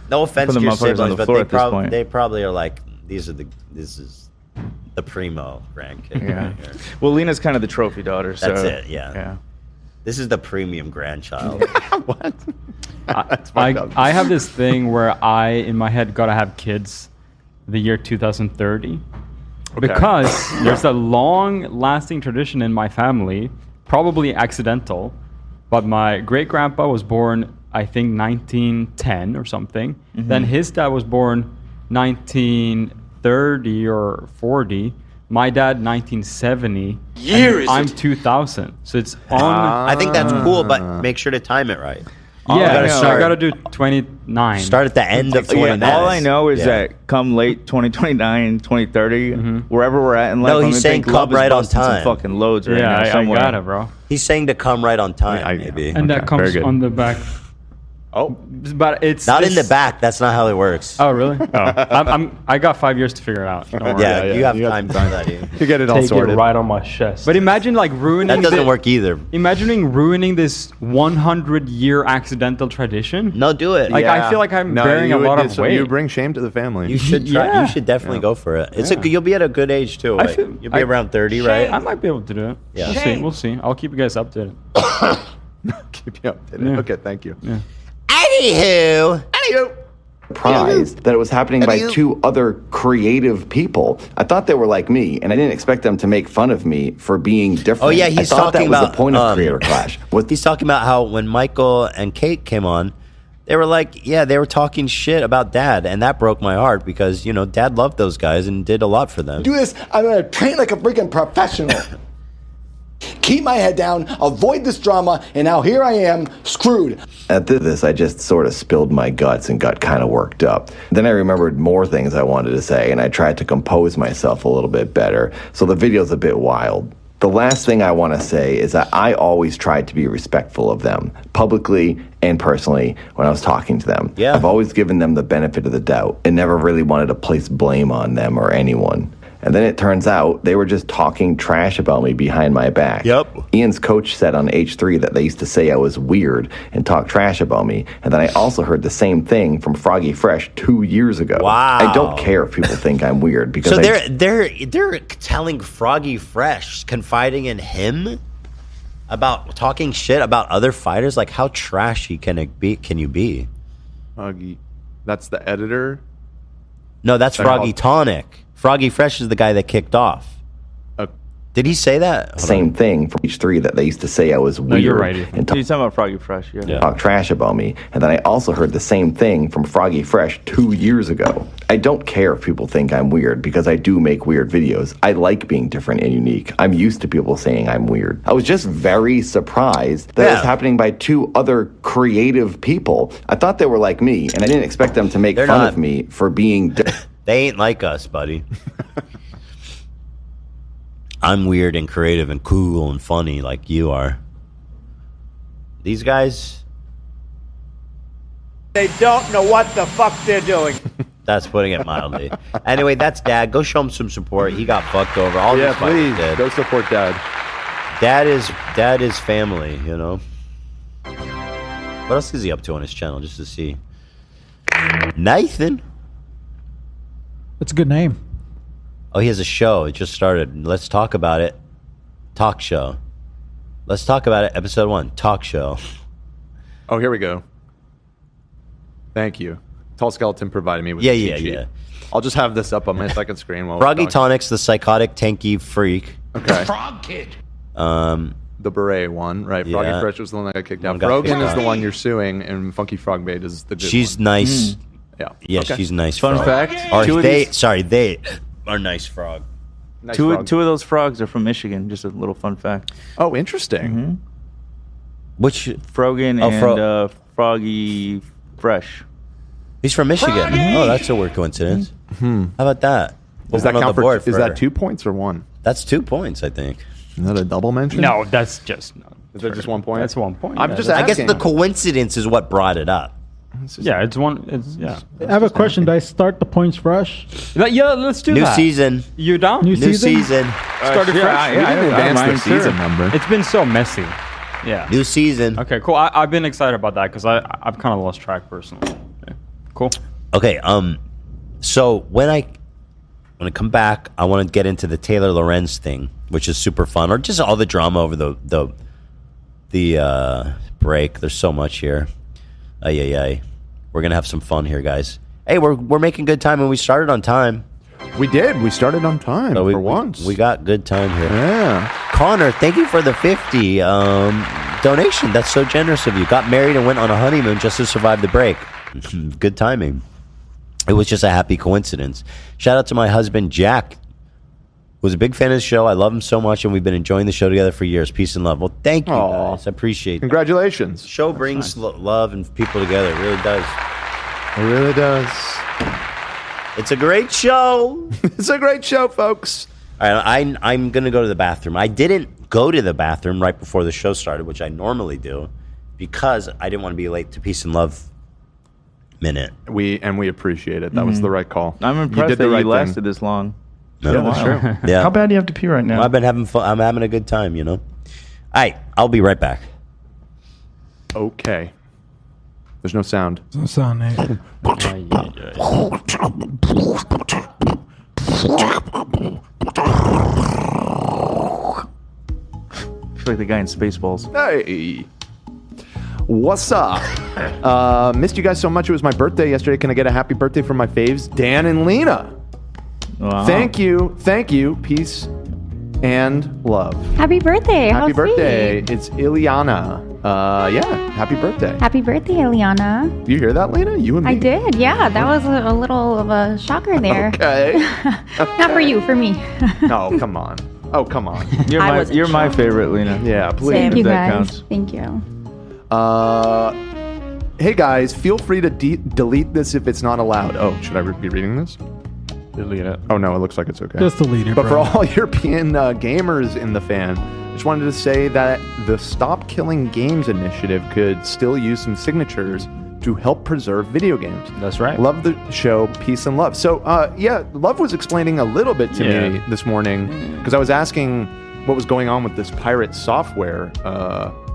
No offense Put to the your motherfuckers on siblings, the but floor at this point. they probably are like, this is the primo grandkid. Yeah. Right here. Well, Lena's kind of the trophy daughter. So, That's it, yeah. Yeah. This is the premium grandchild. What? I have this thing where I, in my head, gotta have kids the year 2030. Because there's a long-lasting tradition in my family, probably accidental, but my great-grandpa was born, I think, 1910 or something. Mm-hmm. Then his dad was born 19 30 or 40. My dad 1970. I'm 2000. So it's on. I think that's cool, but make sure to time it right. I got to do 29. Start at the end of 29. All I know is that come late 2029, 2030, wherever we're at in life, No, he's saying come right on time. Some fucking loads right now I somewhere. got it, bro. He's saying to come right on time, maybe. And that comes on the back. Oh, but it's not in the back. That's not how it works. Oh, really? Oh, I got 5 years to figure it out. Don't worry. Yeah, you have time to do that. You get it all sorted. Take it right on my chest. But imagine like ruining. That doesn't work either. Imagining ruining this 100-year accidental tradition. No, do it. Like I feel like I'm bearing a lot of weight. You bring shame to the family. You should try. You should definitely go for it. It's you'll be at a good age too. Like, you'll be around 30, right? I might be able to do it. Yeah. We'll see. I'll keep you guys updated. Keep you updated. Yeah. Okay, thank you. Yeah. Anywho. Surprised that it was happening by two other creative people. I thought they were like me, and I didn't expect them to make fun of me for being different. Oh yeah, he's I thought talking that was about the point of Creator Clash. He's talking about how when Michael and Kate came on, they were like, they were talking shit about Dad, and that broke my heart because Dad loved those guys and did a lot for them. Do this. I'm gonna train like a freaking professional. Keep my head down, avoid this drama, and now here I am, screwed. At this, I just sort of spilled my guts and got kind of worked up. Then I remembered more things I wanted to say, and I tried to compose myself a little bit better, so the video's a bit wild. The last thing I want to say is that I always tried to be respectful of them, publicly and personally, when I was talking to them. Yeah. I've always given them the benefit of the doubt and never really wanted to place blame on them or anyone. And then it turns out they were just talking trash about me behind my back. Yep. Ian's coach said on H3 that they used to say I was weird and talk trash about me. And then I also heard the same thing from Froggy Fresh 2 years ago. Wow. I don't care if people think I'm weird because So they're telling Froggy Fresh, confiding in him about talking shit about other fighters. Like, how trashy can you be? Froggy, that's the editor. No, that's Froggy Tonic. Froggy Fresh is the guy that kicked off. Did he say that? Same thing from H3 that they used to say I was weird. No, you're right. And You're talking about Froggy Fresh, yeah. talk trash about me. And then I also heard the same thing from Froggy Fresh 2 years ago. I don't care if people think I'm weird because I do make weird videos. I like being different and unique. I'm used to people saying I'm weird. I was just very surprised that it was happening by two other creative people. I thought they were like me, and I didn't expect them to make fun of me for being They ain't like us, buddy. I'm weird and creative and cool and funny like you are. These guys, they don't know what the fuck they're doing. That's putting it mildly. Anyway, that's Dad. Go show him some support. He got fucked over. All these please did. go support Dad. Dad is family. What else is he up to on his channel? Just to see. Nathan. That's a good name. Oh, he has a show. It just started. Let's talk about it. Talk show. Let's talk about it. Episode 1. Talk show. Oh, here we go. Thank you. Tall Skeleton provided me with Yeah. I'll just have this up on my second screen while Froggy Tonic's the psychotic tanky freak. Okay. Frog Kid. The beret one, right? Yeah. Froggy Fresh was the one that got kicked out. Got Brogan kicked is the out. one you're suing, and Funky Frog Bait is the good She's one. nice. Yeah. Yeah, Okay. she's nice. Fun frog. fact, Or two of they these- are nice frog. Nice two frog. of those frogs are from Michigan. Just a little fun fact. Oh, interesting. Which Frogan and Froggy Fresh. He's from Michigan. Oh, that's a weird coincidence. How about that? Does that count for? Is that 2 points or 1? That's 2 points, I think. Is that a double mention? No, that's just. Is that just 1 point? That's 1 point. I'm just I asking. guess the coincidence is what brought it up. Yeah, it's one. It's yeah. I have a question. Did I start the points fresh? Yeah, let's do New that. season. You down? New New season. Started fresh. We didn't advance the season number. It's been so messy. Yeah. New season. Okay, cool. I've been excited about that because I've kind of lost track personally. Okay. Cool. Okay. So when I come back, I want to get into the Taylor Lorenz thing, which is super fun, or just all the drama over the break. There's so much here. We're gonna have some fun here, guys. Hey, we're making good time, and we started on time. We did. We started on time for once. We got good time here. Yeah. Connor, thank you for the 50 donation. That's so generous of you. Got married and went on a honeymoon just to survive the break. Good timing. It was just a happy coincidence. Shout out to my husband, Jack. Was a big fan of the show. I love him so much, and we've been enjoying the show together for years. Peace and love. Well, thank you, guys. I appreciate it. Congratulations. The show brings love and people together. It really does. It really does. It's a great show. It's a great show, folks. All right, I'm going to go to the bathroom. I didn't go to the bathroom right before the show started, which I normally do, because I didn't want to be late to Peace and Love Minute. We appreciate it. That was the right call. I'm impressed that you lasted this long. No, that's true. Yeah. How bad do you have to pee right now? Well, I've been having fun. I'm having a good time, you know. All right, I'll be right back. Okay. There's no sound. There's no sound, Nate. I feel like the guy in Spaceballs. Hey. What's up? Missed you guys so much. It was my birthday yesterday. Can I get a happy birthday from my faves, Dan and Lena? Wow. Thank you. Peace and love. Happy birthday. Happy How birthday. sweet. It's Ileana. Yeah, happy birthday. Happy birthday, Eliana. You hear that, Lena? You and me? I did, yeah. That was a little of a shocker there. Okay. Not for you, for me. No, come on. Oh, come on. You're my favorite, Lena. Yeah, please. Thank you, That guys. counts. Thank you. Hey, guys, feel free to delete this if it's not allowed. Oh, should I be reading this? Delete it. Oh, no, it looks like it's okay. Just delete it, But bro. for all European gamers in the fan, just wanted to say that the Stop Killing Games initiative could still use some signatures to help preserve video games. That's right. Love the show. Peace and love. So, yeah, Love was explaining a little bit to me this morning because I was asking what was going on with this pirate software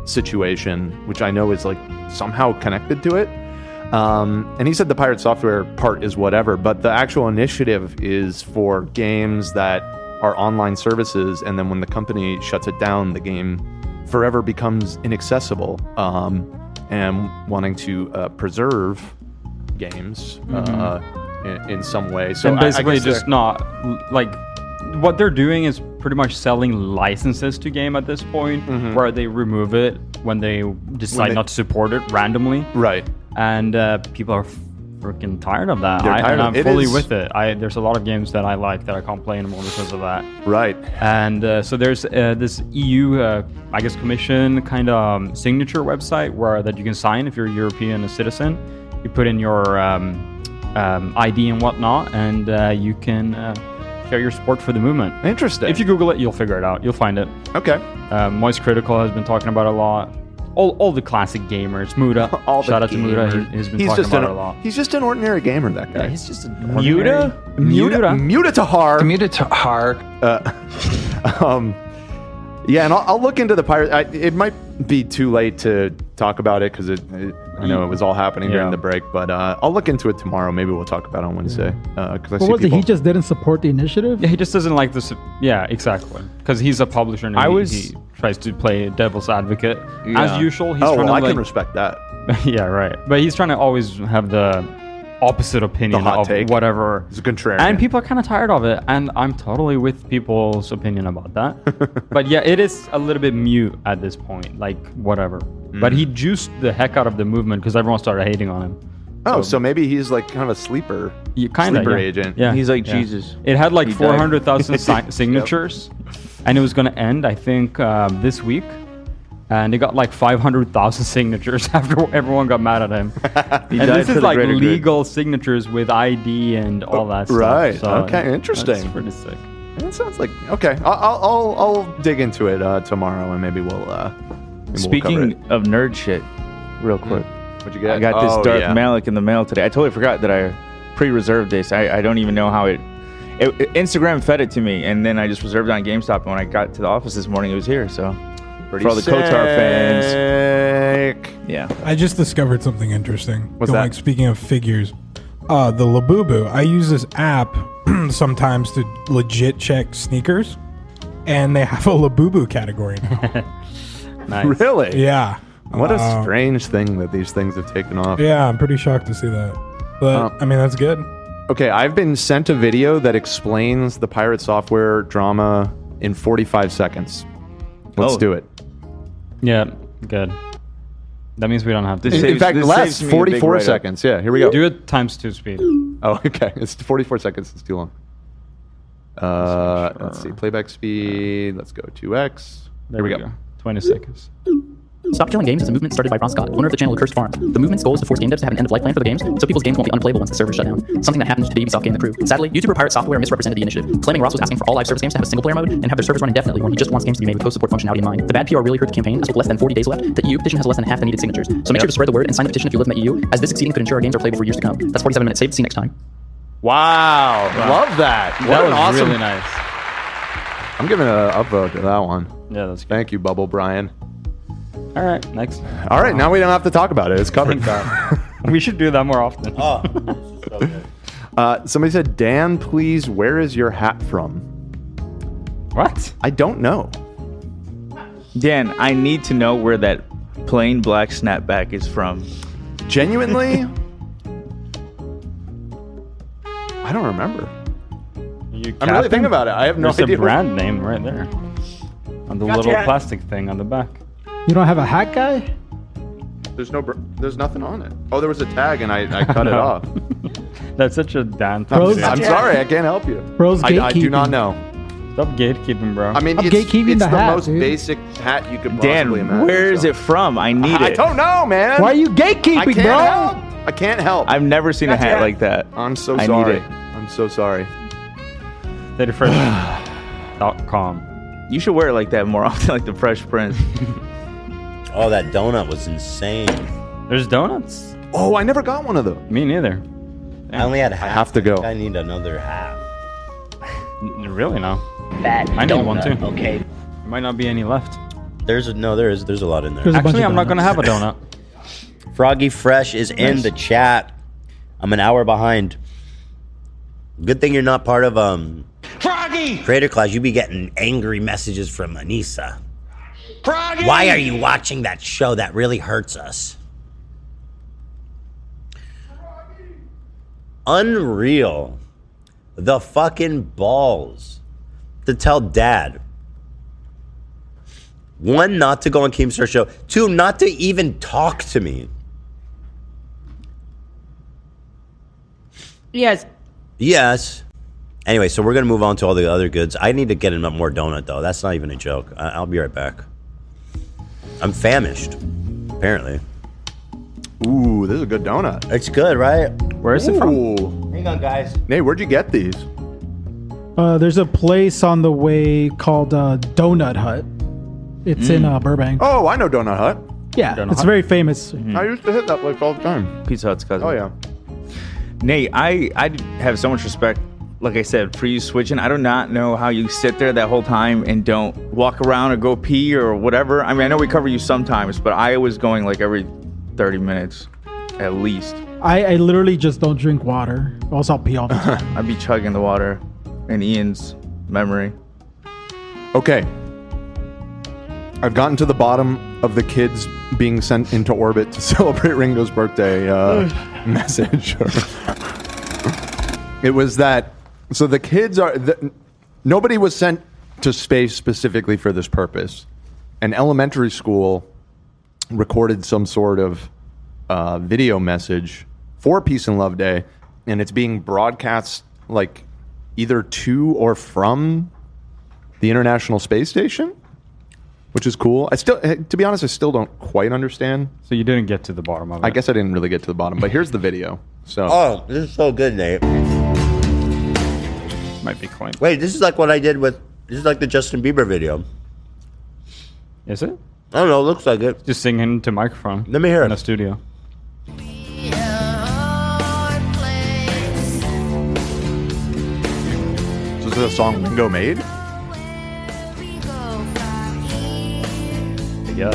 situation, which I know is like somehow connected to it. And he said the pirate software part is whatever, but the actual initiative is for games that are online services, and then when the company shuts it down, the game forever becomes inaccessible. And wanting to preserve games in some way. So and basically I guess just not like what they're doing is pretty much selling licenses to game at this point, where they remove it when they decide not to support it randomly. Right. And people are freaking tired of that. And I'm fully with it. There's a lot of games that I like that I can't play anymore because of that. Right. And so there's this EU, I guess, Commission kind of signature website that you can sign if you're a European citizen. You put in your ID and whatnot, and you can share your support for the movement. Interesting. If you Google it, you'll figure it out. You'll find it. Okay. Moist Critical has been talking about it a lot. All the classic gamers. Muda. Shout out to Muda. He's been talking about it a lot. He's just an ordinary gamer, that guy. Yeah, he's just an Muda Tahar. Muda Tahar. Yeah, and I'll look into the pirate. It might be too late to talk about it because I know it was all happening during the break, but I'll look into it tomorrow. Maybe we'll talk about it on Wednesday. What was it? He just didn't support the initiative? Yeah, he just doesn't like this. Yeah, exactly. Because he's a publisher and he tries to play devil's advocate. As usual, he's trying to I can respect that. Yeah, right. But he's trying to always have the opposite opinion hot of take. whatever. It's a contrarian. And people are kind of tired of it, and I'm totally with people's opinion about that. But yeah, it is a little bit mute at this point, like whatever. But he juiced the heck out of the movement because everyone started hating on him. Oh, so maybe he's like kind of a sleeper, sleeper agent. Yeah, he's like Jesus. It had like 400,000 signatures, and it was going to end, I think, this week. And it got like 500,000 signatures after everyone got mad at him. And this is like legal signatures with ID and all that stuff. Right. So okay. Interesting. That's pretty sick. It sounds like okay. I'll dig into it tomorrow, and maybe we'll. Speaking of nerd shit, real quick. What'd you get? I got this Darth Malik in the mail today. I totally forgot that I pre-reserved this. I don't even know how it Instagram fed it to me, and then I just reserved it on GameStop. And when I got to the office this morning, it was here. So pretty for all the KOTOR fans, yeah. I just discovered something interesting. What's that? Speaking of figures, the Labubu. I use this app sometimes to legit check sneakers, and they have a Labubu category now. Nice. Really? Yeah. What a strange thing that these things have taken off. Yeah, I'm pretty shocked to see that. But I mean, that's good. Okay, I've been sent a video that explains the pirate software drama in 45 seconds. Let's do it. Yeah, good. That means we don't have to. In fact, last 44 seconds. Yeah, here we go. Do it times 2 speed. Oh, okay. It's 44 seconds. It's too long. Let's see. Playback speed. Let's go 2x. There we go. 20 seconds. Stop Killing Games is a movement started by Ron Scott, owner of the channel Cursed Farm. The movement's goal is to force game devs to have an end-of-life plan for the games, so people's games won't be unplayable once the servers shut down. Something that happened to the Ubisoft game The Crew. Sadly, YouTuber Pirate Software misrepresented the initiative, claiming Ross was asking for all live service games to have a single-player mode and have their servers run indefinitely when he just wants games to be made with post-support functionality in mind. The bad PR really hurt the campaign, as with less than 40 days left, the EU petition has less than half the needed signatures. So make sure to spread the word and sign the petition if you live in the EU, as this succeeding could ensure our games are playable for years to come. That's 47 minutes saved. See you next time. Wow. Love that. That was awesome. really nice. I'm giving an upvote to that one. Yeah, that's good. Thank you, Bubble Brian. All right, next. All right, now we don't have to talk about it. It's covered. We should do that more often. Oh, so good. Somebody said, Dan, please, where is your hat from? What? I don't know. Dan, I need to know where that plain black snapback is from. Genuinely? I don't remember. I'm really thinking about it. I have no idea. There's a brand name right there. On the little plastic thing on the back. You don't have a hat guy? There's nothing on it. Oh, there was a tag and I cut it off. That's such a Dan I'm thing. sorry, I can't help you. Bro's gatekeeping. I do not know. Stop gatekeeping, bro. I mean, I'm it's gatekeeping the hat, most dude. basic hat you could Dan, possibly imagine. where is it from? I need I it. don't know, man. Why are you gatekeeping, bro? I can't help. I've never seen a hat like that. I'm so I sorry. need it. I'm so sorry. TheFresh.com. You should wear it like that more often, like the Fresh Prince. Oh, that donut was insane. There's donuts? Oh, I never got one of those. Me neither. I only had half. I have to go. I need another half. Really, no. That I need one too. Okay. There might not be any left. There's a lot in there. There's a bunch Actually, of I'm not going to have a donut. Froggy Fresh is in the chat. I'm an hour behind. Good thing you're not part of Froggy! Creator Class. You be getting angry messages from Anissa. Froggy! Why are you watching that show? That really hurts us. Unreal. The fucking balls to tell dad. 1, not to go on Keemstar's show. 2, not to even talk to me. Yes. Yes. Anyway, so we're going to move on to all the other goods. I need to get him more donut, though. That's not even a joke. I'll be right back. I'm famished, apparently. Ooh, this is a good donut. It's good, right? Where is it from? Hang on, guys. Nate, where'd you get these? There's a place on the way called Donut Hut. It's in Burbank. Oh, I know Donut Hut. Yeah, Donut it's Hut? very famous. I used to hit that place all the time. Pizza Hut's cousin. Oh, yeah. Nate, I have so much respect, like I said, for you switching. I do not know how you sit there that whole time and don't walk around or go pee or whatever. I mean, I know we cover you sometimes, but I was going like every 30 minutes at least. I literally just don't drink water. Or else I'll pee all the time. I'd be chugging the water in Ian's memory. Okay. I've gotten to the bottom of the kids being sent into orbit to celebrate Ringo's birthday message. It was that, so the kids are, nobody was sent to space specifically for this purpose. An elementary school recorded some sort of video message for Peace and Love Day, and it's being broadcast like either to or from the International Space Station, which is cool. I still, to be honest, I still don't quite understand. So you didn't get to the bottom of it. I guess I didn't really get to the bottom, but here's the video. So, Oh, this is so good, Nate. Might be coin. Wait, this is like what I did with, this is like the Justin Bieber video. Is it? I don't know, it looks like it. Just singing into microphone. Let me hear in it. the studio. So this is a song Ringo made? Yes.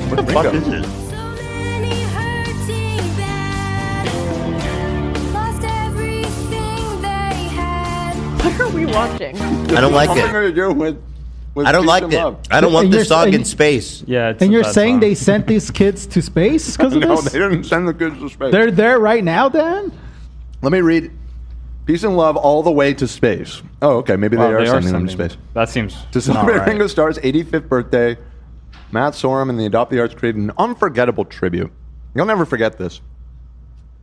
What the fuck is this? What are we watching? I don't like it. To do with I don't like it. I don't want this song in space. Yeah, it's And a you're bad saying song. they sent these kids to space because of No, this? they didn't send the kids to space. They're there right now, Dan? Let me read. Peace and Love all the way to space. Oh, okay. Maybe Wow, they are sending them to space. That seems To not celebrate right. Ringo Starr's 85th birthday, Matt Sorum and the Adopt the Arts created an unforgettable tribute. You'll never forget this.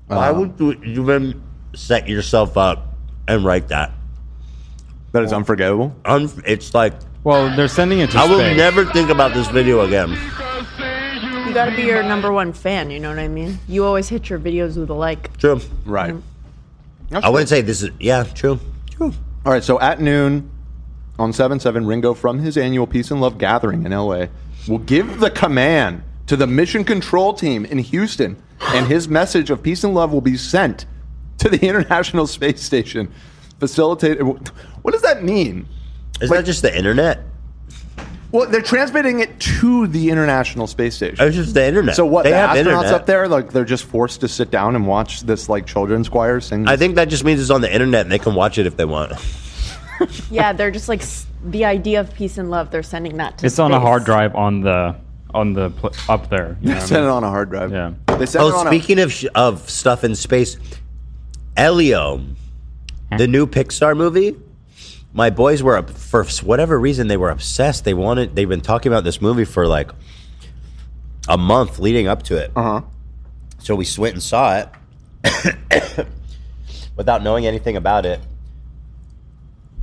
Why would you even set yourself up and write that? That is unforgettable? It's like... Well, they're sending it to I will space. never think about this video again. You gotta be your number one fan, you know what I mean? You always hit your videos with a like. True. Right. I wouldn't say this is... Yeah, true. All right, so at noon on 7/7, Ringo, from his annual Peace and Love gathering in L.A., will give the command to the mission control team in Houston, and his message of peace and love will be sent to the International Space Station. Facilitated... What does that mean? Is that just the internet? Well, they're transmitting it to the International Space Station. It's just the internet. So what, They the have astronauts internet. up there, like they're just forced to sit down and watch this like children's choir sing? I think that just means it's on the internet and they can watch it if they want. Yeah, they're just like the idea of peace and love. They're sending that to It's on a space. hard drive on the up there. You know what I Send mean? it on a hard drive. Yeah. They send it on Speaking of stuff in space, Elio, the new Pixar movie, my boys were, for whatever reason, they were obsessed. They've been talking about this movie for like a month leading up to it. Uh-huh. So we went and saw it without knowing anything about it.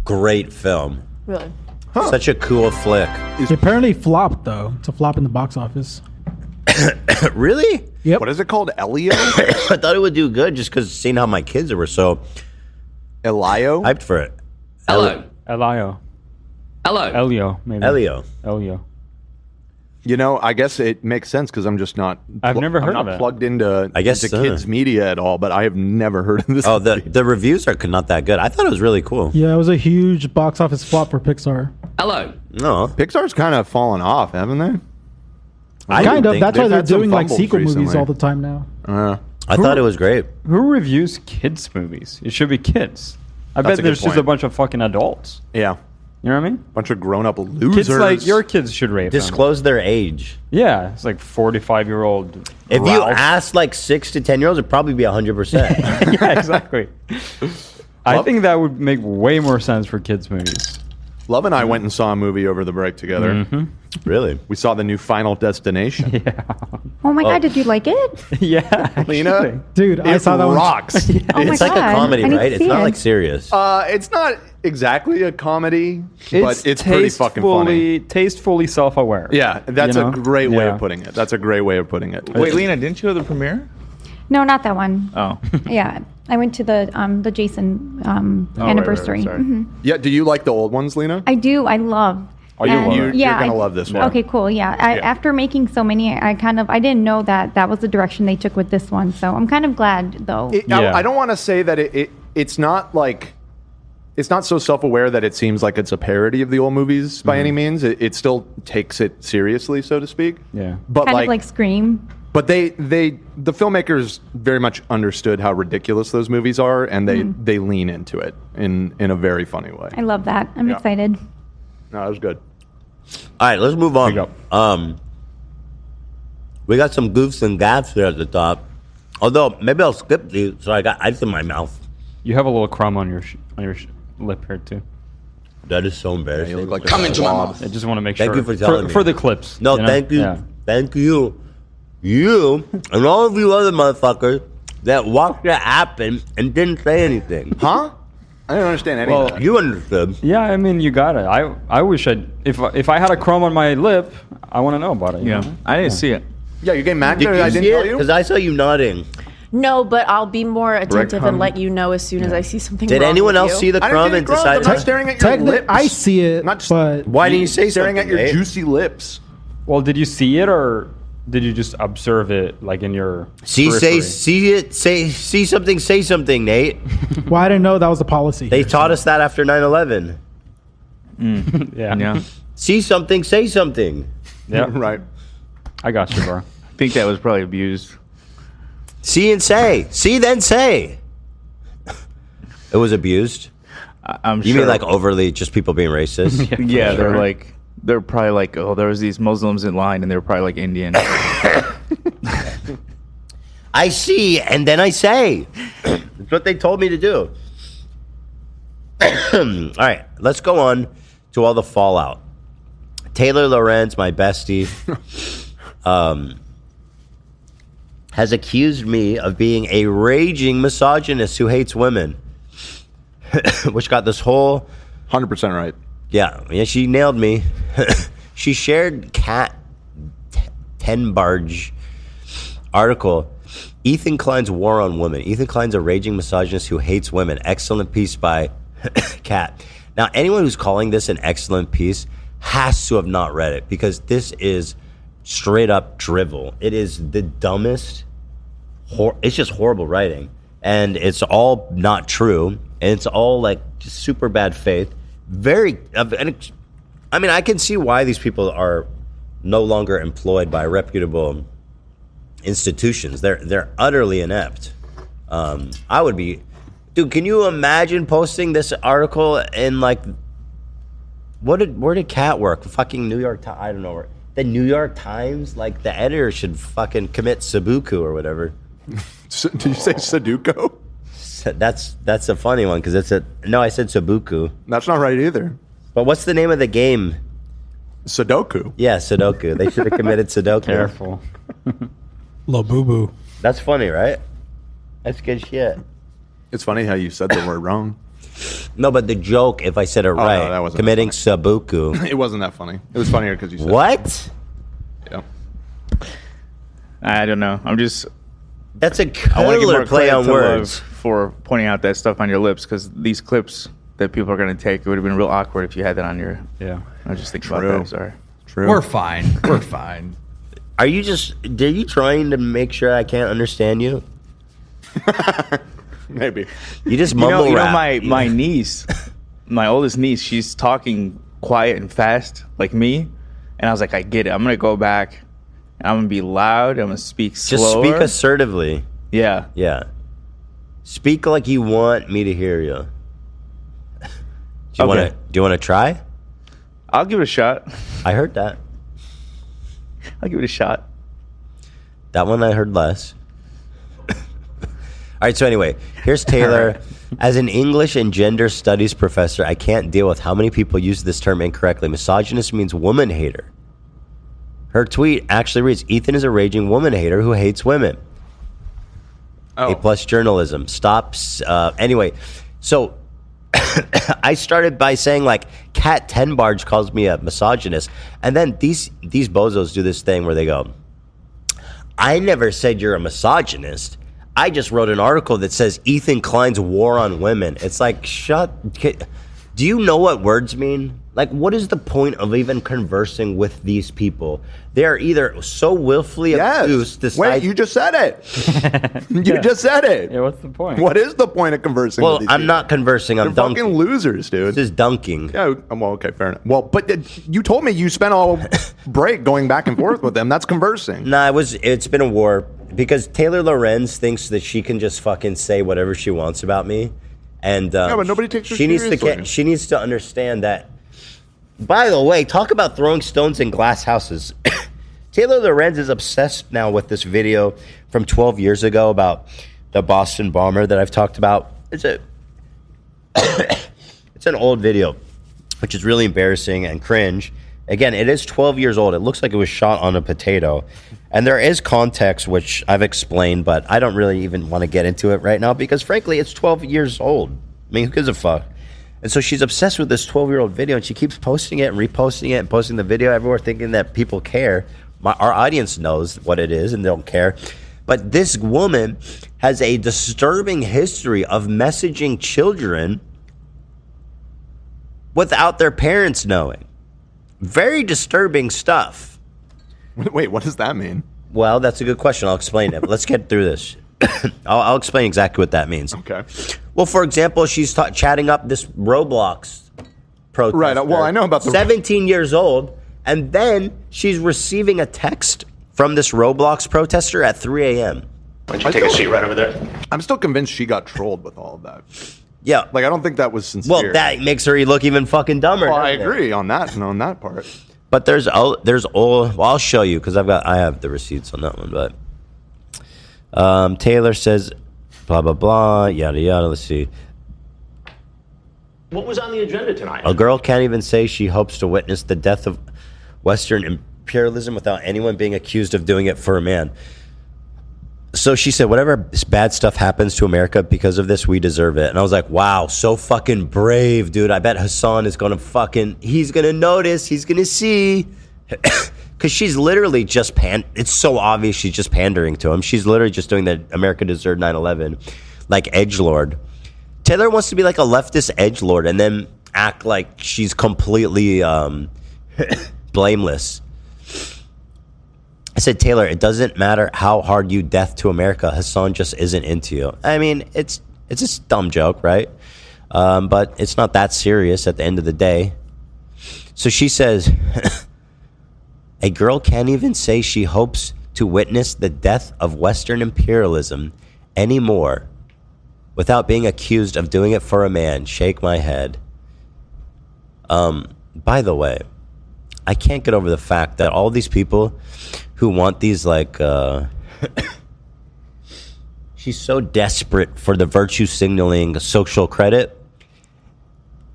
Great film. Really? Such a cool flick. It apparently flopped though. It's a flop in the box office. Really? Yep. What is it called? Elio? I thought it would do good just because seeing how my kids were so Elio? hyped for it. Elio. Hello. Elio, maybe. Elio. You know, I guess it makes sense because I'm just not. I've never heard I'm of not it. plugged into so. kids media at all, but I have never heard of this. Oh, the reviews are not that good. I thought it was really cool. Yeah, it was a huge box office flop for Pixar. Hello. No, Pixar's kind of fallen off, haven't they? Kind of. That's why they've they're had some doing like fumbles sequel movies recently. all the time now. I thought it was great. Who reviews kids' movies? It should be kids. I That's bet a there's good just point. a bunch of fucking adults. Yeah. You know what I mean? Bunch of grown-up losers. Kids like your kids should rate them. Disclose their age. Yeah, it's like 45-year-old. If you ask like 6 to 10 year olds, it'd probably be 100%. Yeah, exactly. I think that would make way more sense for kids' movies. Love and I went and saw a movie over the break together. Mm-hmm. Really? We saw the new Final Destination. Yeah. Oh my God, did you like it? Yeah. Lena? Dude, I It saw that one. rocks. Oh my It's like a God, comedy, I need right? to It's see not it. like serious. It's not exactly a comedy, but it's pretty fucking funny. Tastefully self-aware. Yeah, that's You know? a great way Yeah. of putting it. That's a great way of putting it. Wait, Lena, didn't you go to the premiere? No, not that one. Oh. Yeah, I went to the Jason anniversary. sorry. Mhm. Yeah, do you like the old ones, Lena? I do. I love. Oh, you and- love it. Yeah, You're gonna I- love this one. Okay, cool. Yeah. After making so many, I didn't know that was the direction they took with this one. So I'm kind of glad though. I don't want to say that it's not like it's not so self-aware that it seems like it's a parody of the old movies by any means. It still takes it seriously, so to speak. Yeah. But kind of like Scream. But the filmmakers very much understood how ridiculous those movies are, and they lean into it in a very funny way. I love that. I'm Yeah. excited. No, that was good. All right, let's move on. We got some goofs and gaffs there at the top. Although maybe I'll skip these, so I got ice in my mouth. You have a little crumb on your lip here too. That is so embarrassing. you look like Come into my mouth. I just want to make Thank sure. you for telling me. For the clips. No, you know? thank you. Yeah. Thank you. You and all of you other motherfuckers that walked your app and didn't say anything. Huh? I didn't understand any of that. You understood. Yeah, I mean, you got it. I wish if I had a crumb on my lip, I want to know about it. you Yeah. know? I didn't see it. Yeah, you getting mad Did that you I didn't see tell it? you? Because I saw you nodding. No, but I'll be more attentive and Breadcrumb. let you know as soon as I see something Did wrong anyone with else you. see the I didn't crumb see and the crumbs. decided? I'm not staring at your lips. I see it, Not just but Why didn't you say staring something? at your Nate? juicy lips. Well, did you see it or did you just observe it like in your See periphery? something, say something, Nate. well, I didn't know that was the policy. They taught us that after 9/11. Yeah. Yeah. See something, say something. Yeah. Right. I got you, bro. I think that was probably abused. See and say. See then say. It was abused. I'm You sure. mean like overly just people being racist? Yeah, they're probably like, oh, there was these Muslims in line, and they were probably like Indian. I see and then I say. That's what they told me to do. All right, let's go on to all the fallout. Taylor Lorenz, my bestie, has accused me of being a raging misogynist who hates women, which got this whole 100% right. Yeah, she nailed me. She shared Kat Tenbarge article, Ethan Klein's War on Women. Ethan Klein's a raging misogynist who hates women. Excellent piece by Kat. Now, anyone who's calling this an excellent piece has to have not read it, because this is straight up drivel. It is the dumbest. It's just horrible writing, and it's all not true, and it's all like just super bad faith. I mean, I can see why these people are no longer employed by reputable institutions. They're utterly inept. I would be, dude. Can you imagine posting this article in like, where did Kat work? Fucking New York Times. I don't know where. The New York Times. Like, the editor should fucking commit Sudoku or whatever. Did you say Sudoku? That's a funny one, because no, I said Sudoku. That's not right either. But what's the name of the game? Sudoku. Yeah, Sudoku. They should have committed Sudoku. Careful. Lil Boo Boo. That's funny, right? That's good shit. It's funny how you said the word wrong. No, but the joke, if I said it right, no, that wasn't committing Sudoku. It wasn't that funny. It was funnier because you said what? Yeah. I don't know. That's a killer play on words. For pointing out that stuff on your lips, because these clips that people are going to take, it would have been real awkward if you had that on your. Yeah. I was just thinking about that. Sorry. True. We're fine. We're fine. Are you trying to make sure I can't understand you? Maybe. You just mumble rap. My niece, my oldest niece, she's talking quiet and fast like me, and I was like, I get it. I'm going to go back. I'm going to be loud. I'm going to speak slower. Just speak assertively. Yeah. Yeah. Speak like you want me to hear you. Do you want to try? I'll give it a shot. I heard that. I'll give it a shot. That one I heard less. All right, so anyway, here's Taylor. As an English and gender studies professor, I can't deal with how many people use this term incorrectly. Misogynist means woman hater. Her tweet actually reads, Ethan is a raging woman hater who hates women. A+ journalism. Stops. Anyway, so I started by saying, like, Kat Tenbarge calls me a misogynist. And then these bozos do this thing where they go, I never said you're a misogynist. I just wrote an article that says Ethan Klein's War on Women. It's like, do you know what words mean? Like, what is the point of even conversing with these people? They are either so willfully obtuse. Wait, you just said it. You just said it. Yeah, what's the point? What is the point of conversing with these I'm people? not conversing. I'm They're dunking. fucking losers, dude. This is dunking. Yeah, well, okay, fair enough. Well, but you told me you spent all break going back and forth with them. That's conversing. Nah, it's been a war. Because Taylor Lorenz thinks that she can just fucking say whatever she wants about me. And yeah, but nobody takes her she seriously. She needs to understand that. By the way, talk about throwing stones in glass houses. Taylor Lorenz is obsessed now with this video from 12 years ago about the Boston bomber that I've talked about. It's an old video, which is really embarrassing and cringe. Again, it is 12 years old. It looks like it was shot on a potato. And there is context, which I've explained, but I don't really even want to get into it right now because, frankly, it's 12 years old. I mean, who gives a fuck? And so she's obsessed with this 12-year-old video, and she keeps posting it and reposting it and posting the video everywhere thinking that people care. Our audience knows what it is and they don't care. But this woman has a disturbing history of messaging children without their parents knowing. Very disturbing stuff. Wait, what does that mean? Well, that's a good question. I'll explain it. But let's get through this. I'll explain exactly what that means. Okay. Well, for example, she's chatting up this Roblox protester. Right. Well, I know about the 17 years old, and then she's receiving a text from this Roblox protester at 3 a.m. Why don't you take a seat right over there? I'm still convinced she got trolled with all of that. Yeah. Like, I don't think that was sincere. Well, that makes her look even fucking dumber. Well, I agree on that part. But there's all. Well, I'll show you because I have the receipts on that one. But Taylor says, blah blah blah, yada yada. Let's see. What was on the agenda tonight? A girl can't even say she hopes to witness the death of. Western imperialism without anyone being accused of doing it for a man. So she said, whatever bad stuff happens to America because of this, we deserve it. And I was like, wow, so fucking brave, dude. I bet Hassan is going to he's going to notice, he's going to see. Because she's literally just it's so obvious she's just pandering to him. She's literally just doing the America deserved 9/11, like edgelord. Taylor wants to be like a leftist edgelord and then act like she's completely blameless. I said, Taylor, it doesn't matter how hard you death to America. Hassan just isn't into you. I mean, it's a dumb joke, right? But it's not that serious at the end of the day. So she says, a girl can't even say she hopes to witness the death of Western imperialism anymore without being accused of doing it for a man. Shake my head. By the way, I can't get over the fact that all these people who want these she's so desperate for the virtue signaling social credit.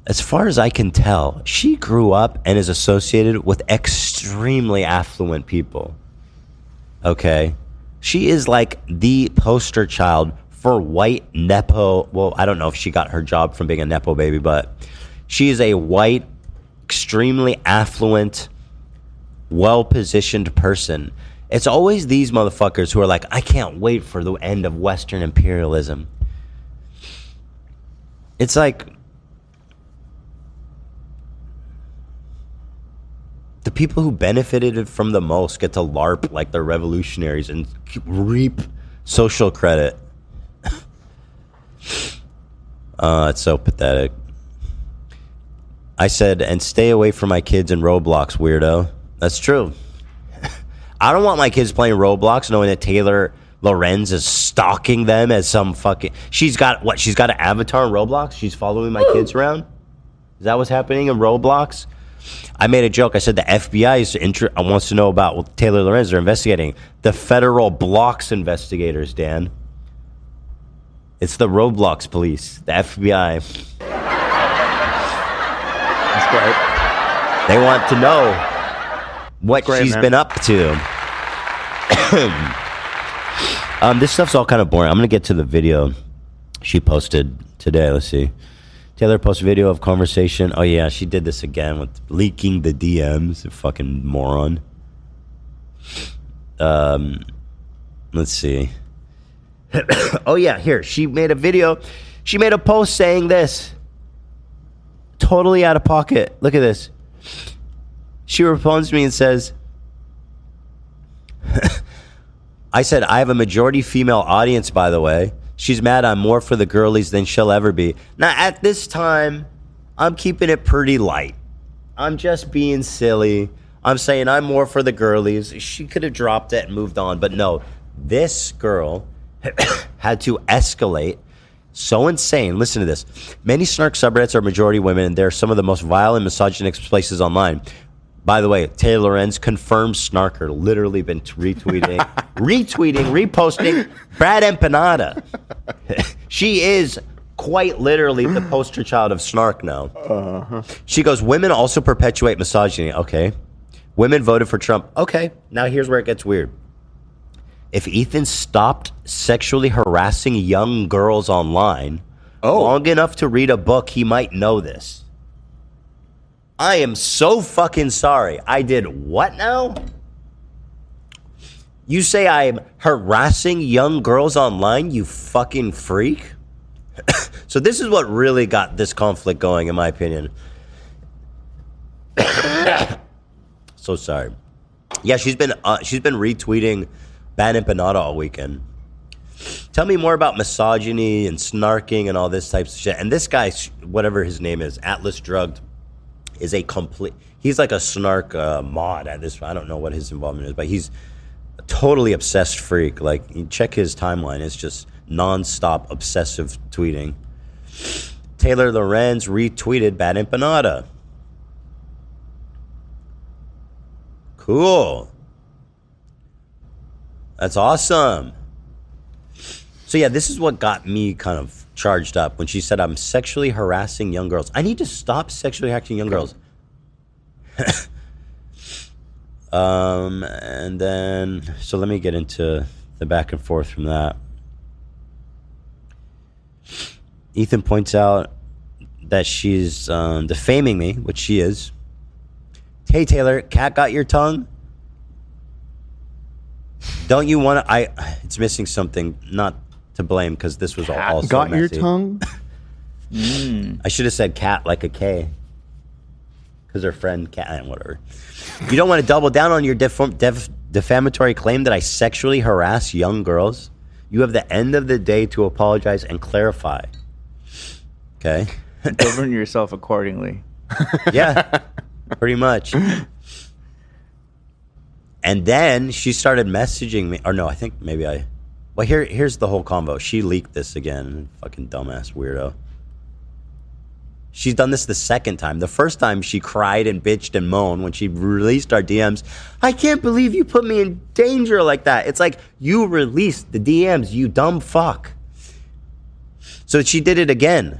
As far as I can tell, she grew up and is associated with extremely affluent people. Okay? She is like the poster child for white Nepo. Well, I don't know if she got her job from being a Nepo baby, but she is a white, extremely affluent, well-positioned person. It's always these motherfuckers who are like, I can't wait for the end of Western imperialism. It's like the people who benefited from the most get to LARP like they're revolutionaries and reap social credit. It's so pathetic. I said, and stay away from my kids in Roblox, weirdo. That's true. I don't want my kids playing Roblox knowing that Taylor Lorenz is stalking them as some fucking... She's got an avatar in Roblox? She's following my kids around? Is that what's happening in Roblox? I made a joke. I said the FBI wants to know about what Taylor Lorenz are investigating. The federal blocks investigators, Dan. It's the Roblox police, the FBI. That's great. They want to know what she's been up to. This stuff's all kind of boring. I'm going to get to the video she posted today. Let's see. Taylor posted a video of conversation. Oh, yeah, she did this again with leaking the DMs. A fucking moron. Let's see. Oh, yeah, here. She made a video. She made a post saying this. Totally out of pocket. Look at this. She responds to me and says, I said, I have a majority female audience, by the way. She's mad I'm more for the girlies than she'll ever be. Now, at this time, I'm keeping it pretty light. I'm just being silly. I'm saying I'm more for the girlies. She could have dropped it and moved on. But no, this girl had to escalate. So insane. Listen to this. Many snark subreddits are majority women, and they're some of the most vile and misogynistic places online. By the way, Taylor Lorenz, confirmed snarker, literally been retweeting, reposting Brad Empanada. She is quite literally the poster child of snark now. She goes, women also perpetuate misogyny. Okay. Women voted for Trump. Okay. Now here's where it gets weird. If Ethan stopped sexually harassing young girls online long enough to read a book, he might know this. I am so fucking sorry. I did what now? You say I'm harassing young girls online, you fucking freak? So this is what really got this conflict going, in my opinion. So sorry. Yeah, she's been retweeting Ban Empanada all weekend. Tell me more about misogyny and snarking and all this types of shit. And this guy, whatever his name is, Atlas Drugged, is he's like a snark mod at this. I don't know what his involvement is, but he's a totally obsessed freak. Like, you check his timeline, it's just nonstop obsessive tweeting. Taylor Lorenz retweeted Bad Empanada. Cool. That's awesome. So yeah, this is what got me kind of charged up when she said I'm sexually harassing young girls. I need to stop sexually harassing young girls. And then, so let me get into the back and forth from that. Ethan points out that she's defaming me, which she is. Hey, Taylor, cat got your tongue? Don't you want to? It's missing something, not to blame, because this was also got messy. your tongue? I should have said cat like a K. Because her friend cat, whatever. You don't want to double down on your defamatory claim that I sexually harass young girls? You have the end of the day to apologize and clarify. Okay. Govern yourself accordingly. Yeah, pretty much. And then she started messaging me. Or no, I think maybe well, here's the whole convo. She leaked this again. Fucking dumbass weirdo. She's done this the second time. The first time she cried and bitched and moaned when she released our DMs. I can't believe you put me in danger like that. It's like, you released the DMs, you dumb fuck. So she did it again.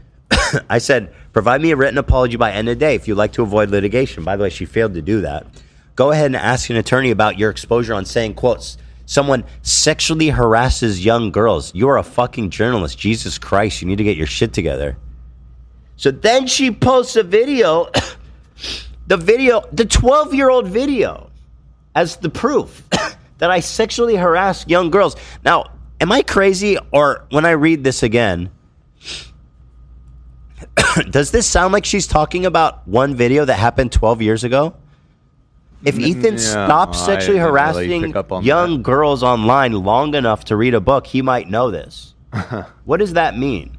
I said, provide me a written apology by end of day if you'd like to avoid litigation. By the way, she failed to do that. Go ahead and ask an attorney about your exposure on saying, quotes, someone sexually harasses young girls. You're a fucking journalist. Jesus Christ, you need to get your shit together. So then she posts a video, the 12-year-old video, as the proof that I sexually harass young girls. Now, am I crazy, or when I read this again, does this sound like she's talking about one video that happened 12 years ago? If Ethan stopped sexually harassing young girls online long enough to read a book, he might know this. What does that mean?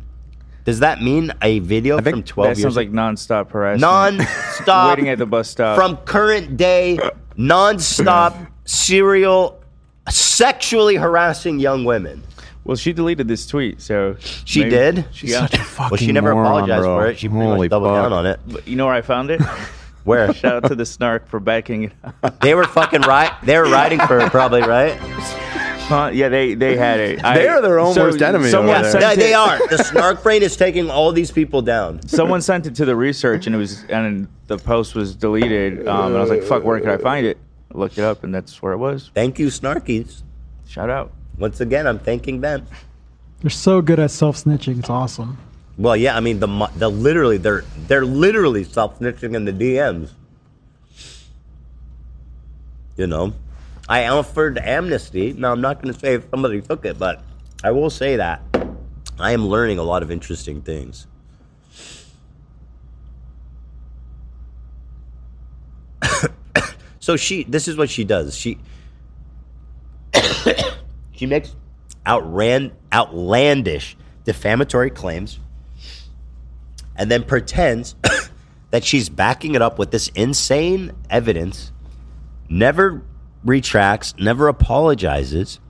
Does that mean a video from 12 years ago? That sounds like nonstop harassment. Non-stop. Waiting at the bus stop. From current day, non-stop, serial, sexually harassing young women. Well, she deleted this tweet, so... She did? She's such a fucking Well, she never moron, apologized bro. for it. She pretty much doubled down on it. But you know where I found it? Where? Shout out to the Snark for backing it up. They were fucking They were riding for it, probably, right? Yeah, they had it. They are their own worst enemy. Yeah, they are. The Snark Brain is taking all these people down. Someone sent it to the research, and the post was deleted. And I was like, "Fuck, where can I find it?" I looked it up, and that's where it was. Thank you, Snarkies. Shout out. Once again, I'm thanking them. They're so good at self-snitching. It's awesome. Well, yeah, I mean, they're literally self-snitching in the DMs. You know, I offered amnesty. Now, I'm not going to say if somebody took it, but I will say that I am learning a lot of interesting things. So this is what she does. She makes outlandish defamatory claims and then pretends that she's backing it up with this insane evidence, never retracts, never apologizes,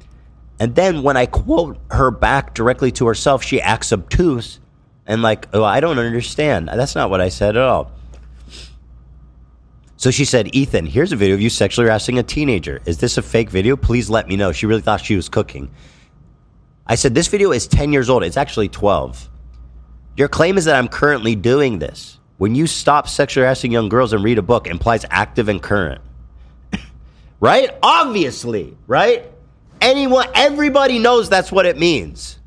and then when I quote her back directly to herself, she acts obtuse and like, oh, I don't understand. That's not what I said at all. So she said, Ethan, here's a video of you sexually harassing a teenager. Is this a fake video? Please let me know. She really thought she was cooking. I said, this video is 10 years old. It's actually 12. Your claim is that I'm currently doing this. When you stop sexually harassing young girls and read a book, implies active and current. Right? Obviously, right? Everybody knows that's what it means.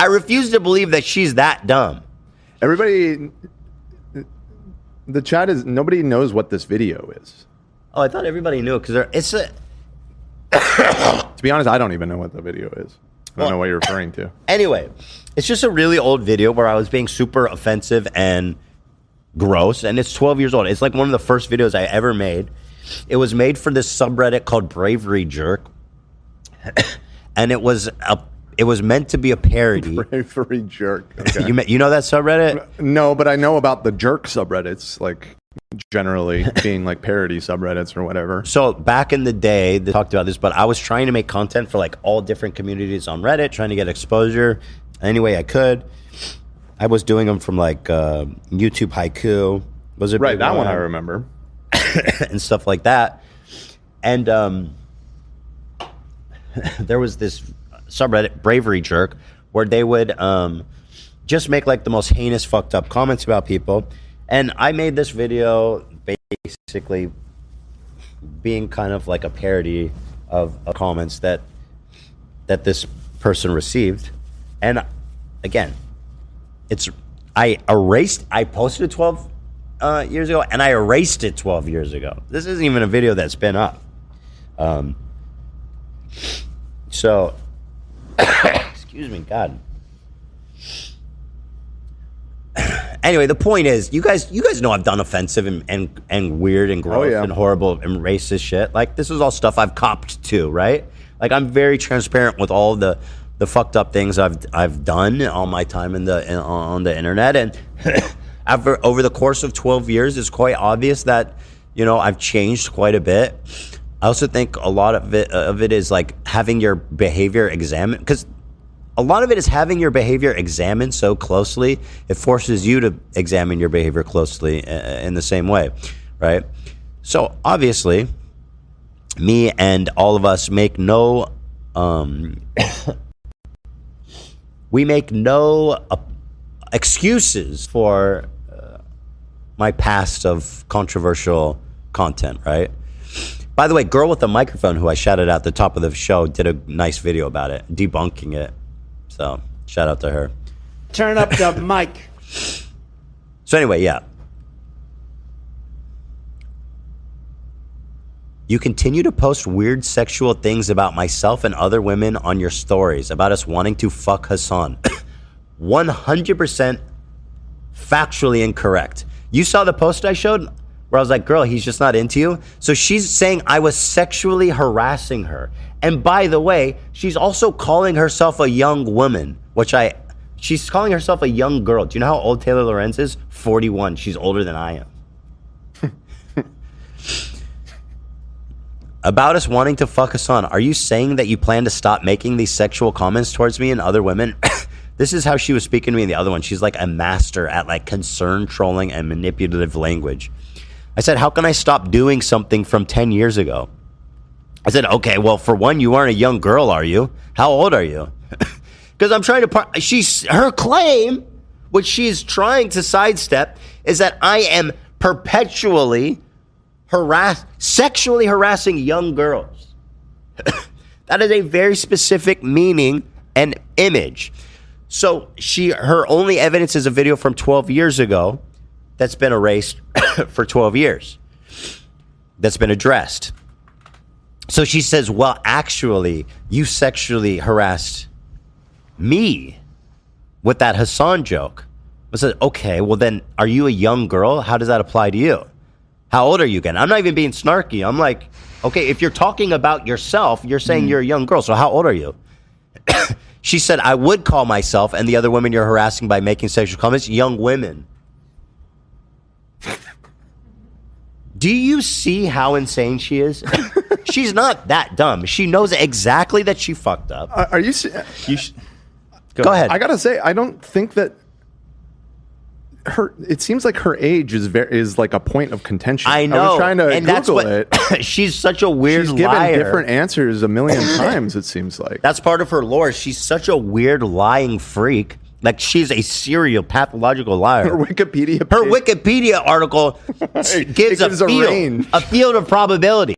I refuse to believe that she's that dumb. The chat is, nobody knows what this video is. Oh, I thought everybody knew it because it's a... To be honest, I don't even know what the video is. I don't know what you're referring to. Anyway, it's just a really old video where I was being super offensive and gross, and it's 12 years old. It's like one of the first videos I ever made. It was made for this subreddit called Bravery Jerk, and it was meant to be a parody. Bravery Jerk. Okay. You know that subreddit? No, but I know about the jerk subreddits, like generally being like parody subreddits or whatever. So back in the day, they talked about this, but I was trying to make content for like all different communities on Reddit, trying to get exposure any way I could. I was doing them from like YouTube Haiku. Was it right? That one I remember. And stuff like that. And there was this subreddit, Bravery Jerk, where they would just make like the most heinous fucked up comments about people. And I made this video basically being kind of like a parody of comments that this person received. And again, I posted it 12 years ago, and I erased it 12 years ago. This isn't even a video that's been up. So, excuse me, God. Anyway, the point is, you guys know I've done offensive and weird and gross and horrible and racist shit. Like, this is all stuff I've copped to, right? Like, I'm very transparent with all the fucked up things I've done all my time on the internet, and over the course of 12 years, it's quite obvious that I've changed quite a bit. I also think a lot of it is like having your behavior examined, because a lot of it is having your behavior examined so closely, it forces you to examine your behavior closely in the same way, right? So obviously, me and all of us make no excuses for my past of controversial content, right? By the way, Girl with the Microphone, who I shouted out at the top of the show, did a nice video about it, debunking it. So, shout out to her. Turn up the mic. So anyway, yeah. You continue to post weird sexual things about myself and other women on your stories about us wanting to fuck Hassan. 100% factually incorrect. You saw the post I showed where I was like, girl, he's just not into you. So she's saying I was sexually harassing her. And by the way, she's also calling herself a young woman, she's calling herself a young girl. Do you know how old Taylor Lorenz is? 41. She's older than I am. About us wanting to fuck Hassan. Are you saying that you plan to stop making these sexual comments towards me and other women? This is how she was speaking to me in the other one. She's like a master at like concern trolling and manipulative language. I said, how can I stop doing something from 10 years ago? I said, okay, well, for one, you aren't a young girl, are you? How old are you? Because I'm trying to, her claim, which she's trying to sidestep, is that I am perpetually sexually harassing young girls. That is a very specific meaning and image. So her only evidence is a video from 12 years ago that's been erased for 12 years. That's been addressed. So she says, well, actually, you sexually harassed me with that Hassan joke. I said, okay, well then, are you a young girl? How does that apply to you? How old are you again? I'm not even being snarky. I'm like, okay, if you're talking about yourself, you're saying you're a young girl. So how old are you? She said, I would call myself and the other women you're harassing by making sexual comments young women. Do you see how insane she is? She's not that dumb. She knows exactly that she fucked up. Are you? Go ahead. I gotta say, I don't think that it seems like her age is like a point of contention. I know, I was trying to and Google that's what, it. She's such a weird She's given liar. different answers a million times, it seems like. That's part of her lore. She's such a weird lying freak. Like, she's a serial pathological liar. Her Wikipedia article gives a field of probability.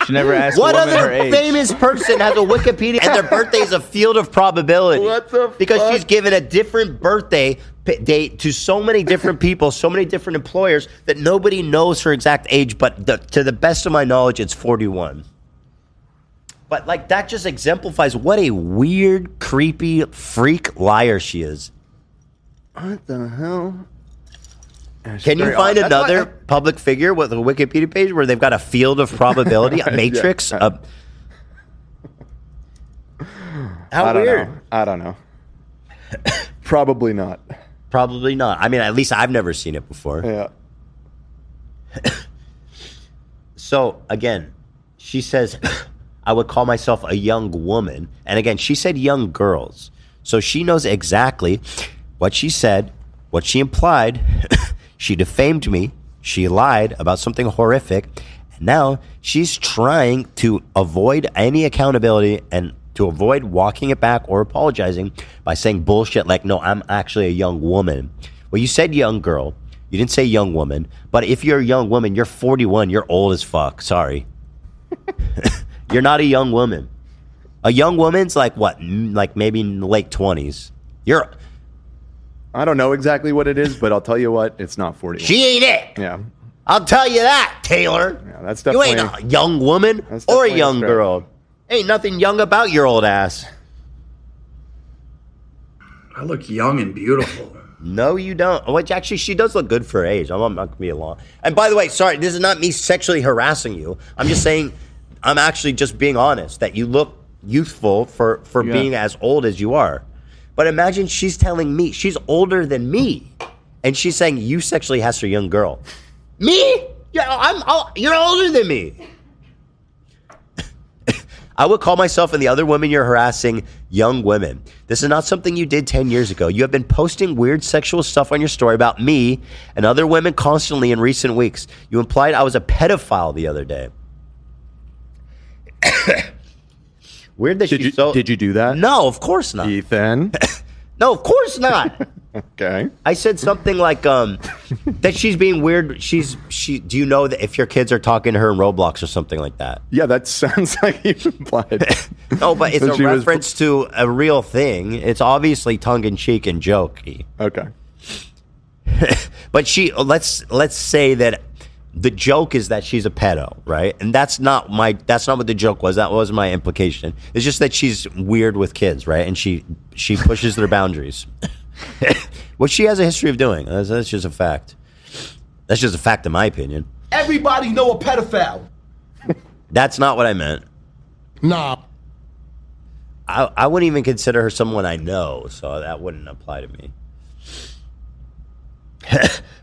She never asked what a woman other her age. famous person has a Wikipedia and their birthday is a field of probability? What the Because fuck? she's given a different birthday date to so many different people, so many different employers, that nobody knows her exact age, but to the best of my knowledge, it's 41. But like, that just exemplifies what a weird, creepy, freak liar she is. What the hell? Can you find another public figure with a Wikipedia page where they've got a field of probability, a matrix? Yeah. How weird. I don't know. Probably not. Probably not. I mean, at least I've never seen it before. Yeah. So, again, she says, I would call myself a young woman. And again, she said young girls. So she knows exactly what she said, what she implied. She defamed me. She lied about something horrific. And now she's trying to avoid any accountability and to avoid walking it back or apologizing by saying bullshit like, no, I'm actually a young woman. Well, you said young girl. You didn't say young woman. But if you're a young woman, you're 41. You're old as fuck. Sorry. You're not a young woman. A young woman's like what? Like maybe in the late 20s. I don't know exactly what it is, but I'll tell you what, it's not 41. She ain't it. Yeah. I'll tell you that, Taylor. Yeah, that's You definitely. ain't a young woman or a young girl. Ain't nothing young about your old ass. I look young and beautiful. No, you don't. Which actually, she does look good for her age. I'm not going to be along. And by the way, sorry, this is not me sexually harassing you. I'm just saying, I'm actually just being honest that you look youthful for being as old as you are. But imagine she's telling me she's older than me, and she's saying you sexually harass a young girl. Me? Yeah, you're older than me. I would call myself and the other women you're harassing young women. This is not something you did 10 years ago. You have been posting weird sexual stuff on your story about me and other women constantly in recent weeks. You implied I was a pedophile the other day. Weird that Did you do that? No, of course not. Ethan? No, of course not. Okay. I said something like that she's being weird. Do you know that if your kids are talking to her in Roblox or something like that? Yeah, that sounds like you implied. No, but it's a reference to a real thing. It's obviously tongue in cheek and jokey. Okay. But let's say that the joke is that she's a pedo, right? And that's not what the joke was. That was my implication. It's just that she's weird with kids, right? And she pushes their boundaries. Which she has a history of doing. That's just a fact. That's just a fact in my opinion. Everybody know a pedophile. That's not what I meant. Nah. I wouldn't even consider her someone I know, so that wouldn't apply to me.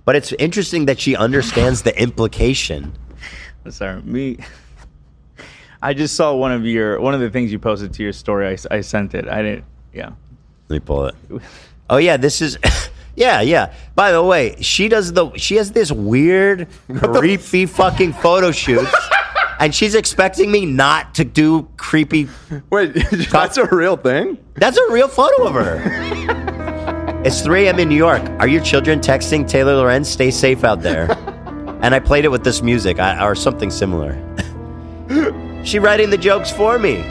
But it's interesting that she understands the implication. Sorry, I just saw one of the things you posted to your story. I sent it. I didn't. Yeah. Let me pull it. Oh yeah, this is. Yeah. By the way, she has this weird, creepy fucking photo shoots, and she's expecting me not to do creepy. Wait, that's a real thing? That's a real photo of her. It's 3 a.m. in New York. Are your children texting Taylor Lorenz? Stay safe out there. And I played it with this music or something similar. She writing the jokes for me.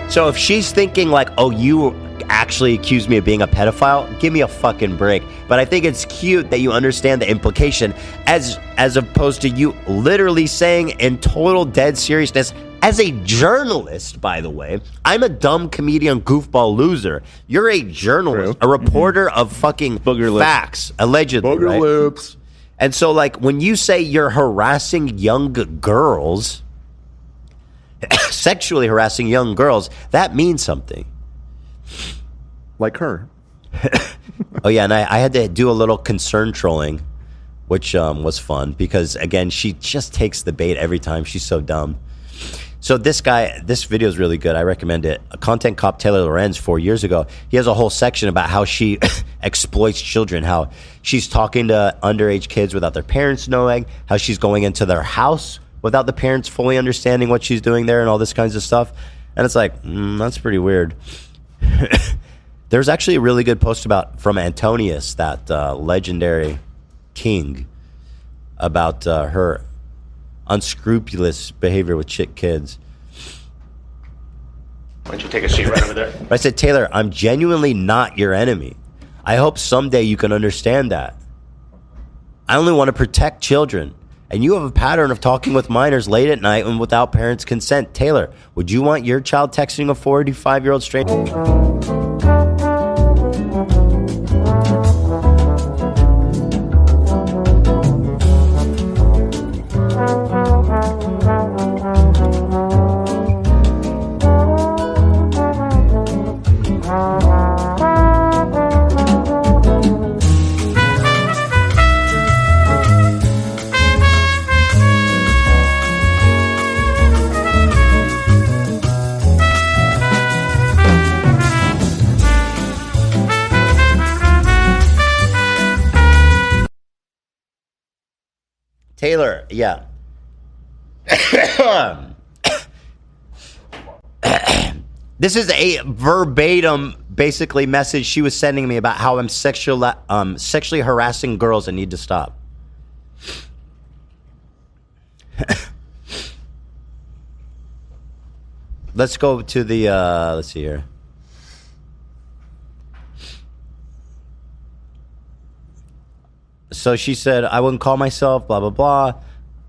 So if she's thinking like, oh, you actually accused me of being a pedophile, give me a fucking break. But I think it's cute that you understand the implication as opposed to you literally saying in total dead seriousness, as a journalist, by the way, I'm a dumb comedian goofball loser. You're a journalist, a reporter of fucking facts, allegedly, Booger right? loops. And so like when you say you're harassing young girls, sexually harassing young girls, that means something. Like her. Oh yeah, and I had to do a little concern trolling, which was fun because again, she just takes the bait every time. She's so dumb. So this video is really good. I recommend it. A content cop Taylor Lorenz 4 years ago, he has a whole section about how she exploits children, how she's talking to underage kids without their parents knowing, how she's going into their house without the parents fully understanding what she's doing there and all this kinds of stuff. And it's like, that's pretty weird. There's actually a really good post from Antonius, that legendary king, about her unscrupulous behavior with chick kids. Why don't you take a seat right over there? I said, Taylor, I'm genuinely not your enemy. I hope someday you can understand that. I only want to protect children. And you have a pattern of talking with minors late at night and without parents' consent. Taylor, would you want your child texting a 45-year-old stranger? Taylor, yeah. This is a verbatim basically message she was sending me about how I'm sexually harassing girls and need to stop. Let's go to the, let's see here. So she said, I wouldn't call myself, blah, blah, blah.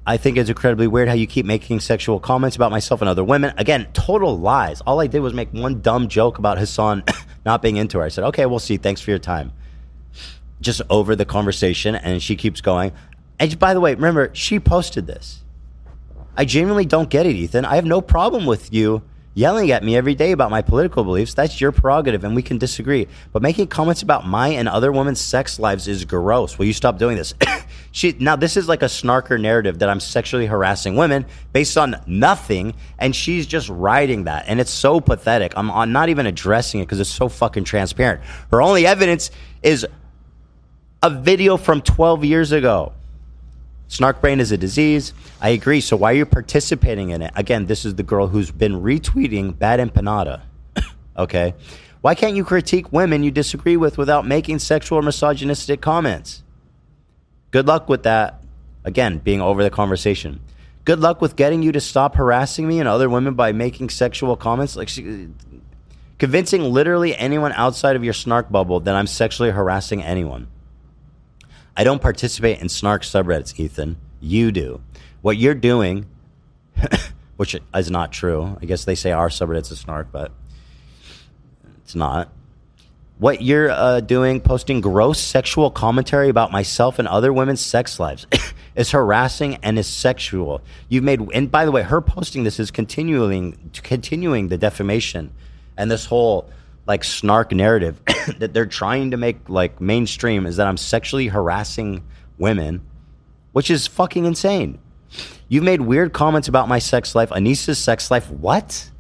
I think it's incredibly weird how you keep making sexual comments about myself and other women. Again, total lies. All I did was make one dumb joke about Hassan not being into her. I said, okay, we'll see. Thanks for your time. Just over the conversation, and she keeps going. And by the way, remember, she posted this. I genuinely don't get it, Ethan. I have no problem with you yelling at me every day about my political beliefs. That's your prerogative, and we can disagree. But making comments about my and other women's sex lives is gross. Will you stop doing this? Now, this is like a snarker narrative that I'm sexually harassing women based on nothing, and she's just writing that. And it's so pathetic. I'm not even addressing it because it's so fucking transparent. Her only evidence is a video from 12 years ago. Snark brain is a disease. I agree. So why are you participating in it? Again, this is the girl who's been retweeting Bad Empanada. Okay? Why can't you critique women you disagree with without making sexual or misogynistic comments? Good luck with that. Again, being over the conversation. Good luck with getting you to stop harassing me and other women by making sexual comments. Convincing literally anyone outside of your snark bubble that I'm sexually harassing anyone. I don't participate in snark subreddits, Ethan. You do. What you're doing, which is not true. I guess they say our subreddit's a snark, but it's not. What you're doing, posting gross sexual commentary about myself and other women's sex lives, is harassing and is sexual. You've made, and by the way, her posting this is continuing the defamation and this whole like snark narrative that they're trying to make like mainstream is that I'm sexually harassing women, which is fucking insane. You've made weird comments about my sex life, Anissa's sex life. What?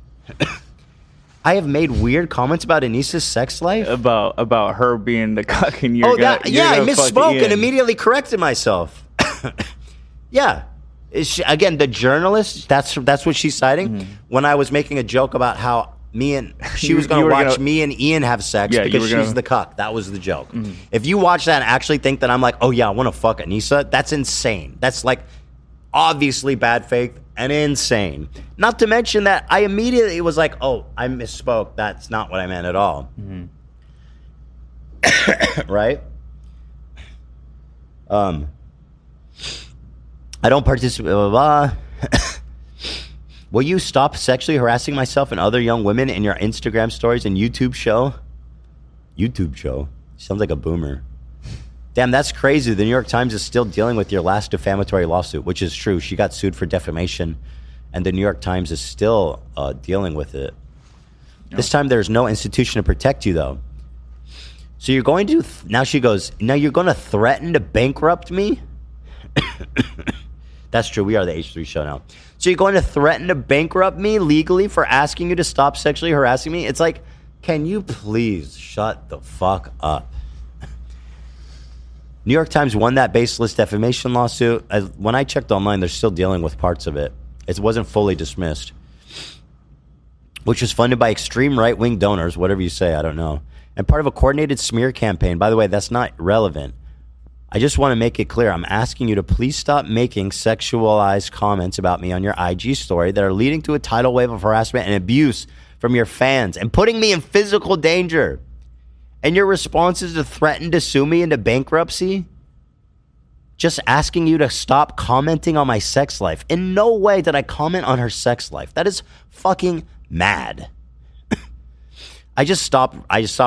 I have made weird comments about Anissa's sex life? About her being the cuck and you're I misspoke and immediately corrected myself. Yeah. Again, the journalist, that's what she's citing. When I was making a joke about how she was going to watch me and Ian have sex because she's the cuck. That was the joke. If you watch that and actually think that I'm like, oh yeah, I want to fuck Anissa, that's insane. That's like obviously bad faith and insane. Not to mention that I immediately was like, oh, I misspoke. That's not what I meant at all. Right? I don't participate, blah, blah, blah. Will you stop sexually harassing myself and other young women in your Instagram stories and YouTube show? YouTube show? Sounds like a boomer. Damn, that's crazy. The New York Times is still dealing with your last defamatory lawsuit, which is true. She got sued for defamation, and the New York Times is still dealing with it. Yep. This time there's no institution to protect you, though. So you're going to... Now she goes, now you're going to threaten to bankrupt me? That's true. We are the H3 show now. So you're going to threaten to bankrupt me legally for asking you to stop sexually harassing me? It's like, can you please shut the fuck up? New York Times won that baseless defamation lawsuit. When I checked online, they're still dealing with parts of it. It wasn't fully dismissed, which was funded by extreme right-wing donors, whatever you say, I don't know, and part of a coordinated smear campaign. By the way, that's not relevant. I just want to make it clear. I'm asking you to please stop making sexualized comments about me on your IG story that are leading to a tidal wave of harassment and abuse from your fans and putting me in physical danger. And your response is to threaten to sue me into bankruptcy? Just asking you to stop commenting on my sex life. In no way did I comment on her sex life. That is fucking mad. I just stopped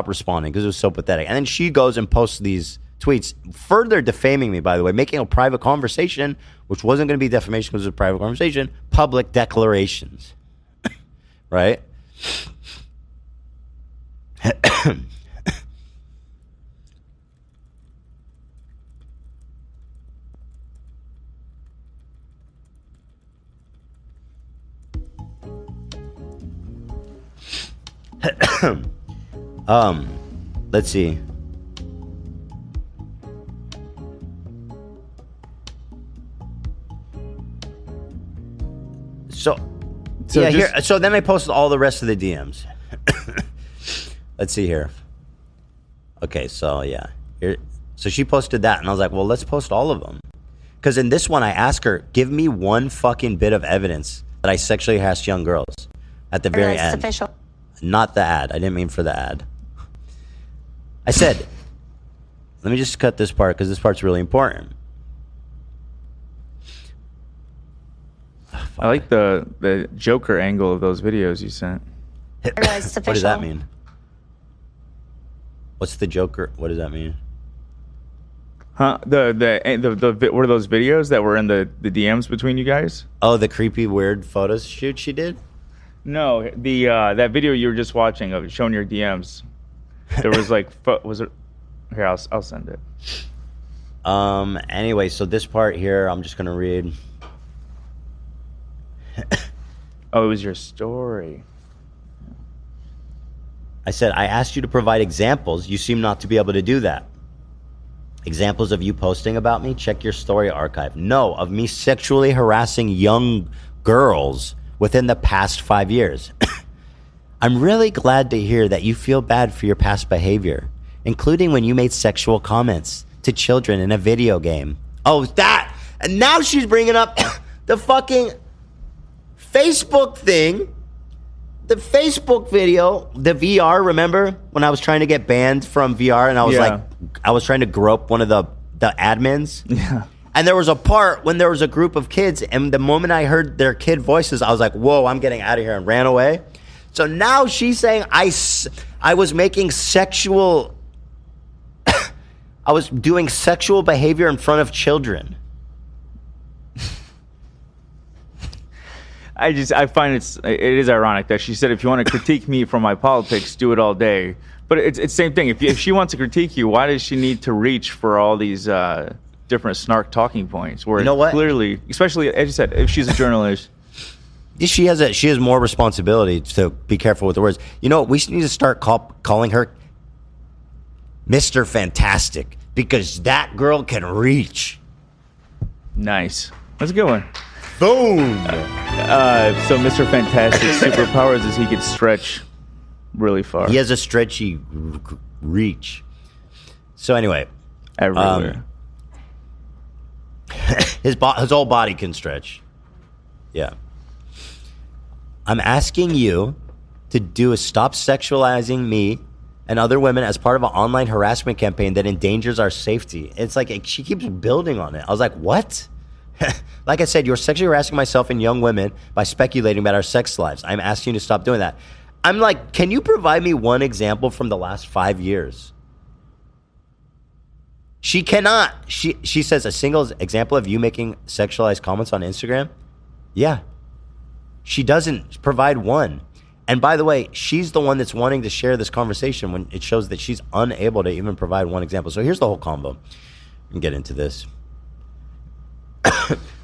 responding because it was so pathetic. And then she goes and posts these tweets, further defaming me, by the way, making a private conversation, which wasn't going to be defamation because it was a private conversation, public declarations. Right? Let's see. So then I posted all the rest of the DMs. Let's see here. Okay, so yeah. So she posted that, and I was like, well, let's post all of them. Because in this one, I asked her, give me one fucking bit of evidence that I sexually harassed young girls at the very end. Official. Not the ad. I didn't mean for the ad. I said, let me just cut this part because this part's really important. I like the Joker angle of those videos you sent. What does that mean? What's the Joker? What does that mean? Huh? The were those videos that were in the DMs between you guys? Oh, the creepy, weird photos shoot she did? No, the that video you were just watching of showing your DMs. There was like, was it? Here, I'll send it. Anyway, so this part here, I'm just gonna read. Oh, it was your story. I said, I asked you to provide examples. You seem not to be able to do that. Examples of you posting about me? Check your story archive. No, of me sexually harassing young girls within the past 5 years. I'm really glad to hear that you feel bad for your past behavior, including when you made sexual comments to children in a video game. Oh, that! And now she's bringing up the fucking Facebook thing. The Facebook video, the VR, remember? When I was trying to get banned from VR and I was I was trying to grope one of the admins? Yeah. And there was a part when there was a group of kids, and the moment I heard their kid voices, I was like, whoa, I'm getting out of here, and ran away. So now she's saying I was making sexual... I was doing sexual behavior in front of children. I find it is ironic that she said, if you want to critique me for my politics, do it all day. But it's the same thing. If she wants to critique you, why does she need to reach for all these different snark talking points? Where you know what? Clearly, especially as you said, if she's a journalist, she has more responsibility to be careful with the words. You know, we need to start calling her Mr. Fantastic, because that girl can reach. Nice. That's a good one. Boom. So Mr. Fantastic's superpowers is he could stretch really far. He has a stretchy reach. So anyway, everywhere. His whole body can stretch. Yeah. I'm asking you to do a stop sexualizing me and other women as part of an online harassment campaign that endangers our safety. It's like she keeps building on it. I was like, what? Like I said, you're sexually harassing myself and young women by speculating about our sex lives. I'm asking you to stop doing that. I'm like, can you provide me one example from the last 5 years? She cannot. She says a single example of you making sexualized comments on Instagram? Yeah. She doesn't provide one. And by the way, she's the one that's wanting to share this conversation when it shows that she's unable to even provide one example. So here's the whole combo. We can get into this.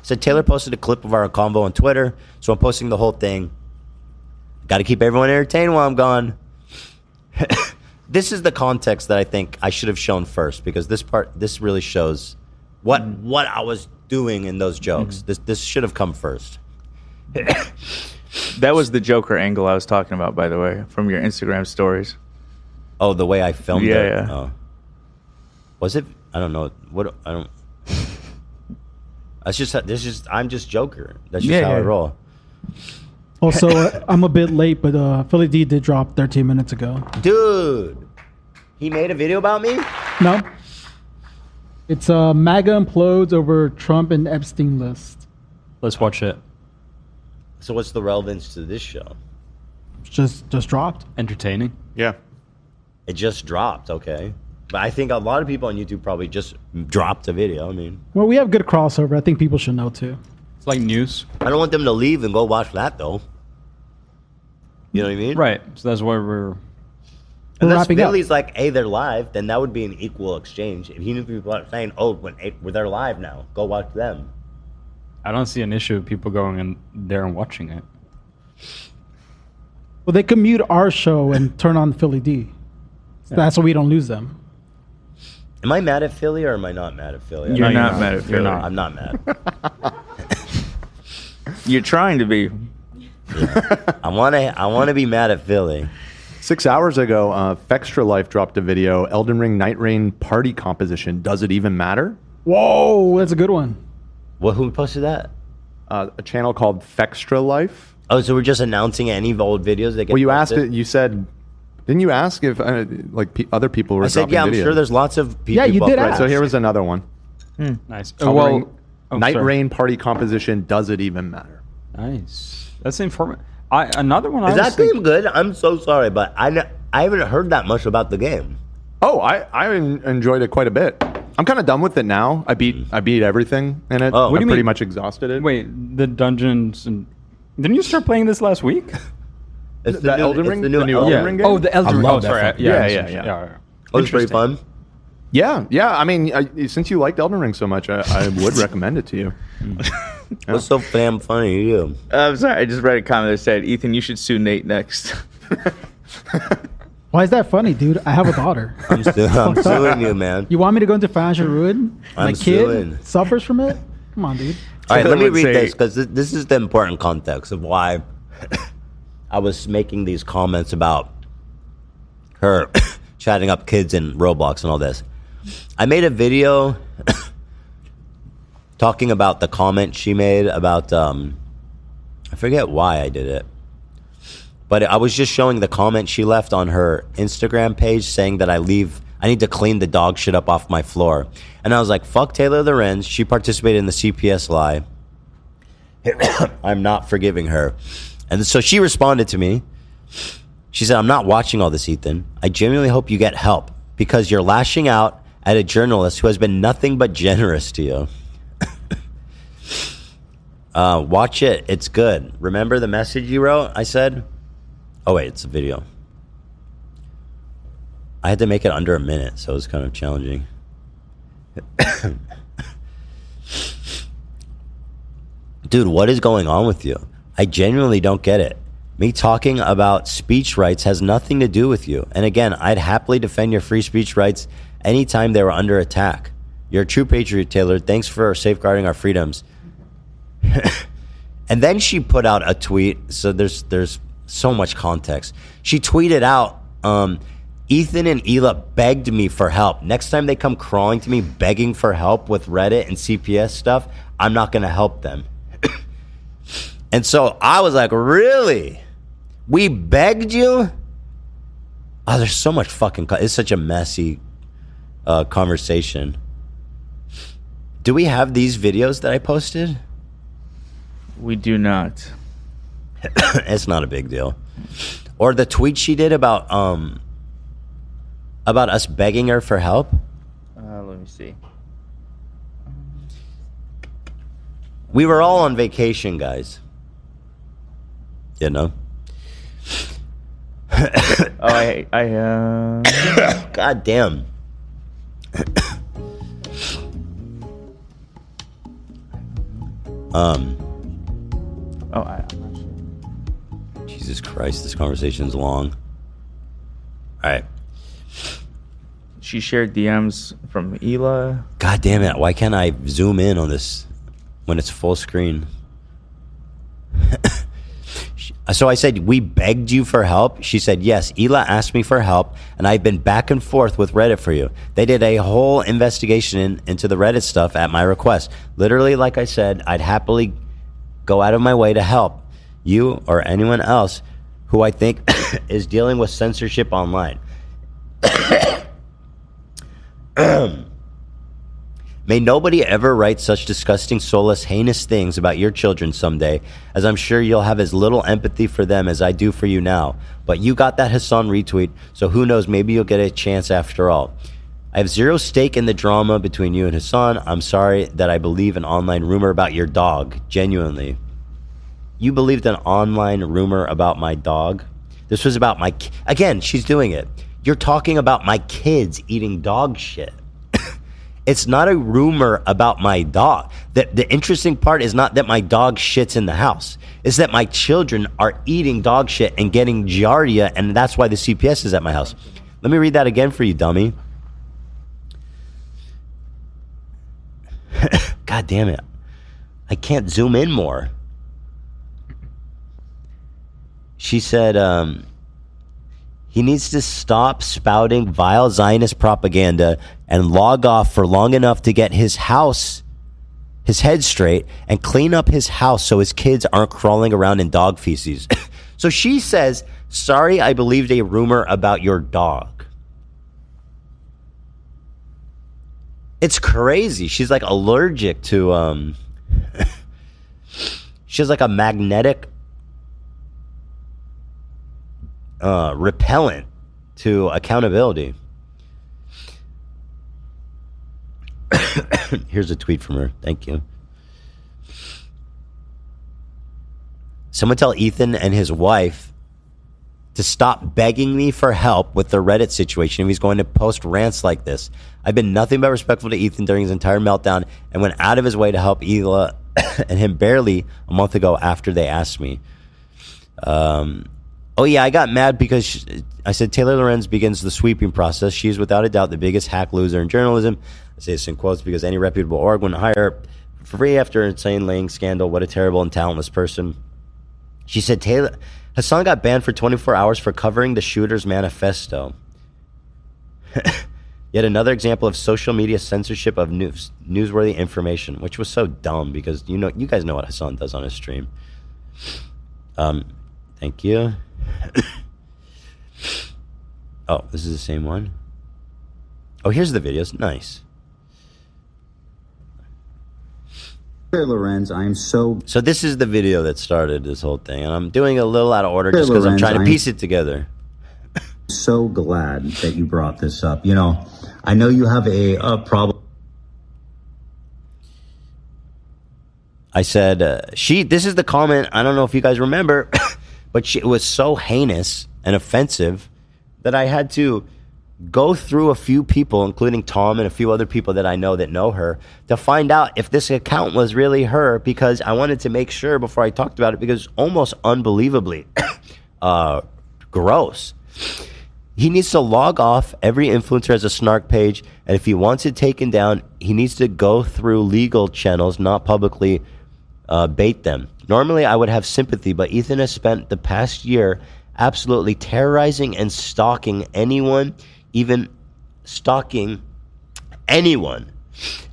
So Taylor posted a clip of our convo on Twitter, so I'm posting the whole thing. Got to keep everyone entertained while I'm gone. This is the context that I think I should have shown first, because this really shows what I was doing in those jokes. This should have come first. That was the Joker angle I was talking about, by the way, from your Instagram stories. Oh, the way I filmed it? Yeah. Oh. Was it? I don't know. I don't... I'm just Joker. That's just how I roll. Also, I'm a bit late, but Philly D did drop 13 minutes ago. Dude, he made a video about me? No. It's MAGA implodes over Trump and Epstein list. Let's watch it. So what's the relevance to this show? Just dropped. Entertaining. Yeah. It just dropped, okay. But I think a lot of people on YouTube probably just dropped a video. I mean, well, we have good crossover. I think people should know too. It's like news. I don't want them to leave and go watch that though. You know what I mean? Right. So that's why we're unless Billy's like, hey, they're live, then that would be an equal exchange. If people are saying, oh, they're live now, go watch them. I don't see an issue with people going in there and watching it. Well, they could mute our show and turn on Philly D. So that's why we don't lose them. Am I mad at Philly or am I not mad at Philly? You're not mad at Philly. I'm not mad. You're trying to be. Yeah. I want to be mad at Philly. 6 hours ago, Fextra Life dropped a video. Elden Ring Night Rain party composition. Does it even matter? Whoa, that's a good one. Well, who posted that? A channel called Fextra Life. Oh, so we're just announcing any old videos that get. Well, you posted? asked it. You said, didn't you ask if other people were? I said, dropping I'm videos? sure there's lots of people. Yeah, you did Right. ask. So here was another one. Nice. Night Rain party composition. Does it even matter? Nice. That's informative. Another one. Is that game good? I'm so sorry, but I haven't heard that much about the game. Oh, I enjoyed it quite a bit. I'm kind of done with it now. I beat everything in it. What do you pretty mean? much exhausted it. Wait, the dungeons and didn't you start playing this last week? It's the Elden Ring, the new Elden Ring game. Oh, the Elden Ring. I Oh, love that sorry. fucking Yeah. Oh, it's pretty fun. Yeah. I mean, since you liked Elden Ring so much, I would recommend it to you. What's so damn funny to you? I'm sorry. I just read a comment that said, "Ethan, you should sue Nate next." Why is that funny, dude? I have a daughter. I'm suing you, man. You want me to go into financial ruin? My I'm kid suing. suffers from it? Come on, dude. All right, let me read this because this is the important context of why I was making these comments about her chatting up kids in Roblox and all this. I made a video talking about the comment she made about, I forget why I did it, but I was just showing the comment she left on her Instagram page saying that I need to clean the dog shit up off my floor. And I was like, fuck Taylor Lorenz. She participated in the CPS lie. I'm not forgiving her. And so she responded to me. She said, I'm not watching all this, Ethan. I genuinely hope you get help because you're lashing out at a journalist who has been nothing but generous to you. Watch it. It's good. Remember the message you wrote? I said, oh, wait, it's a video. I had to make it under a minute, so it was kind of challenging. Dude, what is going on with you? I genuinely don't get it. Me talking about speech rights has nothing to do with you. And again, I'd happily defend your free speech rights anytime they were under attack. You're a true patriot, Taylor. Thanks for safeguarding our freedoms. And then she put out a tweet. So there's so much context. She tweeted out, Ethan and Hila begged me for help. Next time they come crawling to me begging for help with Reddit and CPS stuff, I'm not going to help them. And so I was like, really? We begged you? Oh, there's so much fucking... It's such a messy conversation. Do we have these videos that I posted? We do not. It's not a big deal. Or the tweet she did about us begging her for help? Let me see. We were all on vacation, guys. You know? God damn. Jesus Christ, this conversation's long. All right. She shared DMs from Hila. God damn it. Why can't I zoom in on this when it's full screen? So I said, we begged you for help. She said, yes, Hila asked me for help, and I've been back and forth with Reddit for you. They did a whole investigation into the Reddit stuff at my request. Literally, like I said, I'd happily go out of my way to help you or anyone else who I think is dealing with censorship online. May nobody ever write such disgusting, soulless, heinous things about your children someday, as I'm sure you'll have as little empathy for them as I do for you now. But you got that Hassan retweet, so who knows, maybe you'll get a chance after all. I have zero stake in the drama between you and Hassan. I'm sorry that I believe an online rumor about your dog, genuinely. You believed an online rumor about my dog? This was about my... Again, she's doing it. You're talking about my kids eating dog shit. It's not a rumor about my dog. The interesting part is not that my dog shits in the house. It's that my children are eating dog shit and getting giardia, and that's why the CPS is at my house. Let me read that again for you, dummy. God damn it. I can't zoom in more. He needs to stop spouting vile Zionist propaganda and log off for long enough to get his head straight, and clean up his house so his kids aren't crawling around in dog feces. So she says, sorry, I believed a rumor about your dog. It's crazy. She's like allergic to, she has like a magnetic repellent to accountability. Here's a tweet from her. Thank you. Someone tell Ethan and his wife to stop begging me for help with the Reddit situation if he's going to post rants like this. I've been nothing but respectful to Ethan during his entire meltdown and went out of his way to help Hila and him barely a month ago after they asked me. Oh yeah, I got mad because I said Taylor Lorenz begins the sweeping process. She is without a doubt the biggest hack loser in journalism. I say this in quotes because any reputable org wouldn't hire her for free after an insane laying scandal. What a terrible and talentless person. She said Taylor Hassan got banned for 24 hours for covering the shooter's manifesto. Yet another example of social media censorship of newsworthy information, which was so dumb because you guys know what Hassan does on his stream. Thank you. Oh, this is the same one. Oh, here's the videos. Nice. Lorenz, I am so this is the video that started this whole thing, and I'm doing a little out of order just because I'm trying to piece it together. So glad that you brought this up. You know, I know you have a problem. I said, this is the comment, I don't know if you guys remember, but it was so heinous and offensive that I had to go through a few people, including Tom and a few other people that I know that know her, to find out if this account was really her, because I wanted to make sure before I talked about it, because almost unbelievably gross. He needs to log off. Every influencer has a snark page, and if he wants it taken down, he needs to go through legal channels, not publicly bait them. Normally, I would have sympathy, but Ethan has spent the past year absolutely terrorizing and stalking anyone, even stalking anyone.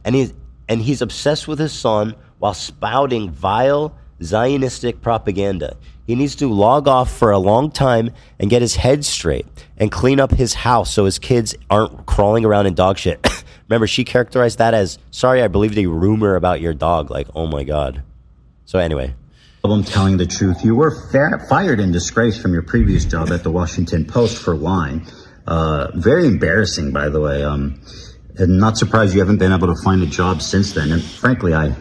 And he's obsessed with his son while spouting vile Zionistic propaganda. He needs to log off for a long time and get his head straight and clean up his house so his kids aren't crawling around in dog shit. Remember, she characterized that as, sorry, I believed a rumor about your dog. Like, oh my God. So anyway. I'm telling the truth. You were fired and disgraced from your previous job at the Washington Post for lying. Very embarrassing, by the way. And not surprised you haven't been able to find a job since then. And frankly, I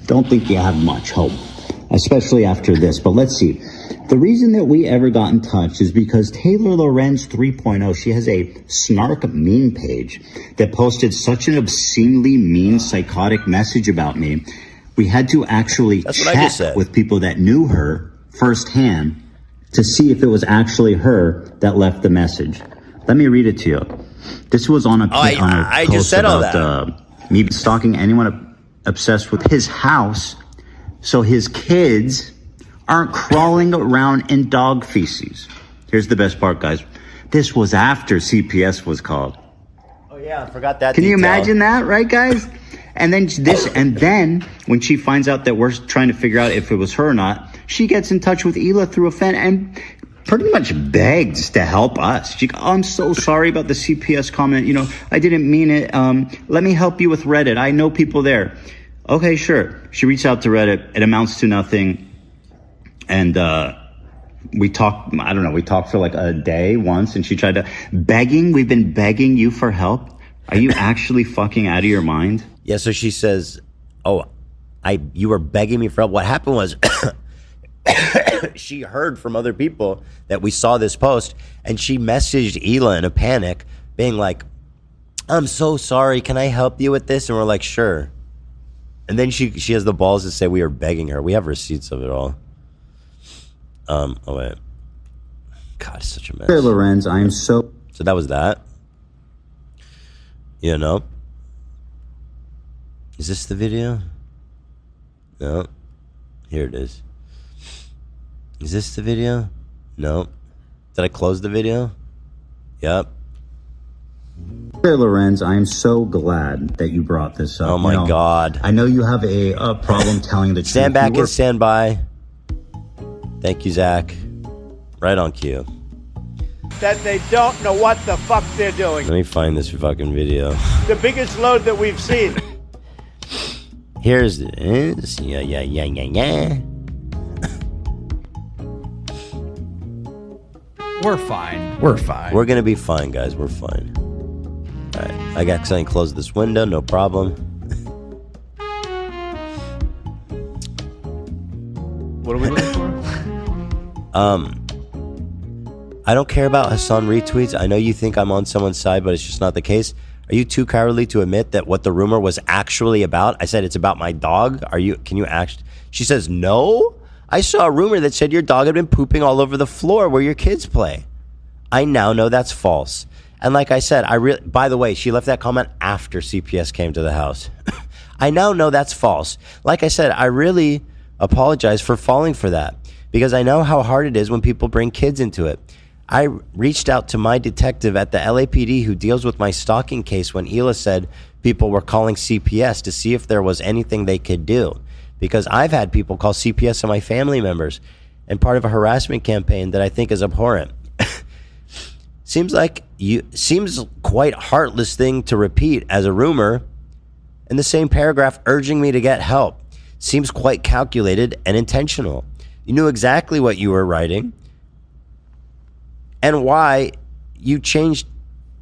don't think you have much hope, especially after this. But let's see. The reason that we ever got in touch is because Taylor Lorenz 3.0, she has a snark meme page that posted such an obscenely mean, psychotic message about me. We had to actually check with people that knew her firsthand to see if it was actually her that left the message. Let me read it to you. This was on a post just said about me stalking anyone obsessed with his house so his kids aren't crawling around in dog feces. Here's the best part, guys. This was after CPS was called. Oh yeah, I forgot that. Can you imagine that, right, guys? And then when she finds out that we're trying to figure out if it was her or not, she gets in touch with Hila through a fan and pretty much begs to help us. She goes, oh, I'm so sorry about the CPS comment. You know, I didn't mean it. Let me help you with Reddit. I know people there. Okay, sure. She reached out to Reddit. It amounts to nothing. And we talked for like a day once, and she tried to we've been begging you for help. Are you actually fucking out of your mind? Yeah, so she says, oh, you were begging me for help. What happened was she heard from other people that we saw this post, and she messaged Hila in a panic, being like, I'm so sorry, can I help you with this? And we're like, sure. And then she has the balls to say we were begging her. We have receipts of it all. Oh, wait. God, it's such a mess. Hey, Lorenz, I am so that was that. You know? Is this the video? No. Here it is. Is this the video? No. Did I close the video? Yep. Lorenz, I am so glad that you brought this up. Oh my God. I know you have a problem telling the truth. Stand back and stand by. Thank you, Zach. Right on cue. That they don't know what the fuck they're doing. Let me find this fucking video. The biggest load that we've seen. Here's this. Yeah. We're fine. We're fine. We're gonna be fine, guys. We're fine. All right. I got something. Close this window. No problem. What are we looking for? I don't care about Hassan retweets. I know you think I'm on someone's side, but it's just not the case. Are you too cowardly to admit that what the rumor was actually about? I said it's about my dog. Can you act? She says, no. I saw a rumor that said your dog had been pooping all over the floor where your kids play. I now know that's false. And like I said, by the way, she left that comment after CPS came to the house. I now know that's false. Like I said, I really apologize for falling for that because I know how hard it is when people bring kids into it. I reached out to my detective at the LAPD who deals with my stalking case when Hila said people were calling CPS to see if there was anything they could do. Because I've had people call CPS on my family members and part of a harassment campaign that I think is abhorrent. Seems quite heartless thing to repeat as a rumor in the same paragraph urging me to get help. Seems quite calculated and intentional. You knew exactly what you were writing and why you changed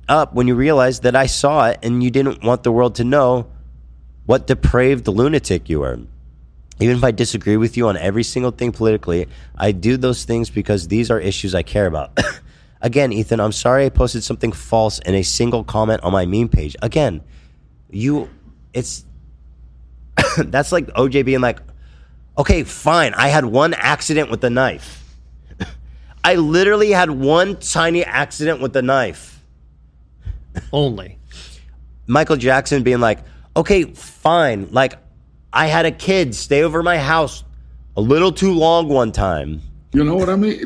up when you realized that I saw it and you didn't want the world to know what depraved lunatic you were. Even if I disagree with you on every single thing politically, I do those things because these are issues I care about. Again, Ethan, I'm sorry I posted something false in a single comment on my meme page. Again, that's like OJ being like, okay, fine, I had one accident with a knife. I literally had one tiny accident with a knife. Only. Michael Jackson being like, okay, fine, like, I had a kid stay over my house a little too long one time. You know what I mean?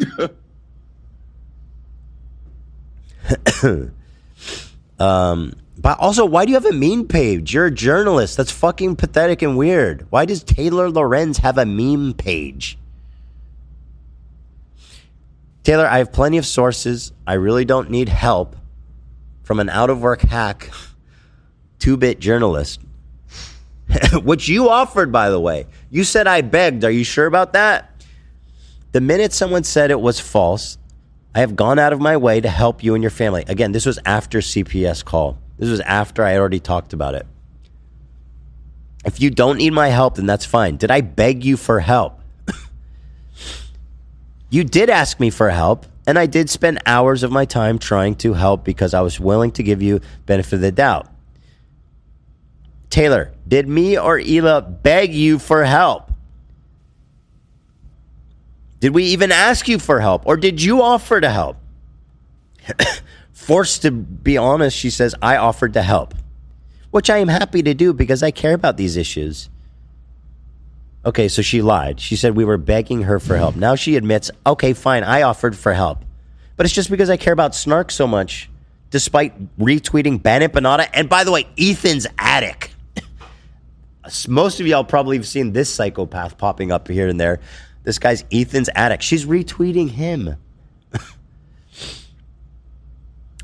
But also, why do you have a meme page? You're a journalist. That's fucking pathetic and weird. Why does Taylor Lorenz have a meme page? Taylor, I have plenty of sources. I really don't need help from an out-of-work hack 2-bit journalist. Which you offered, by the way. You said I begged. Are you sure about that? The minute someone said it was false, I have gone out of my way to help you and your family. Again, this was after CPS call. This was after I had already talked about it. If you don't need my help, then that's fine. Did I beg you for help? You did ask me for help, and I did spend hours of my time trying to help because I was willing to give you benefit of the doubt. Taylor, did me or Hila beg you for help? Did we even ask you for help, or did you offer to help? Forced to be honest, she says, I offered to help, which I am happy to do because I care about these issues. Okay, so she lied. She said we were begging her for help. Now she admits, okay, fine, I offered for help. But it's just because I care about Snark so much, despite retweeting Bandit Banana. And by the way, Ethan's attic. Most of y'all probably have seen this psychopath popping up here and there. This guy's Ethan's attic. She's retweeting him.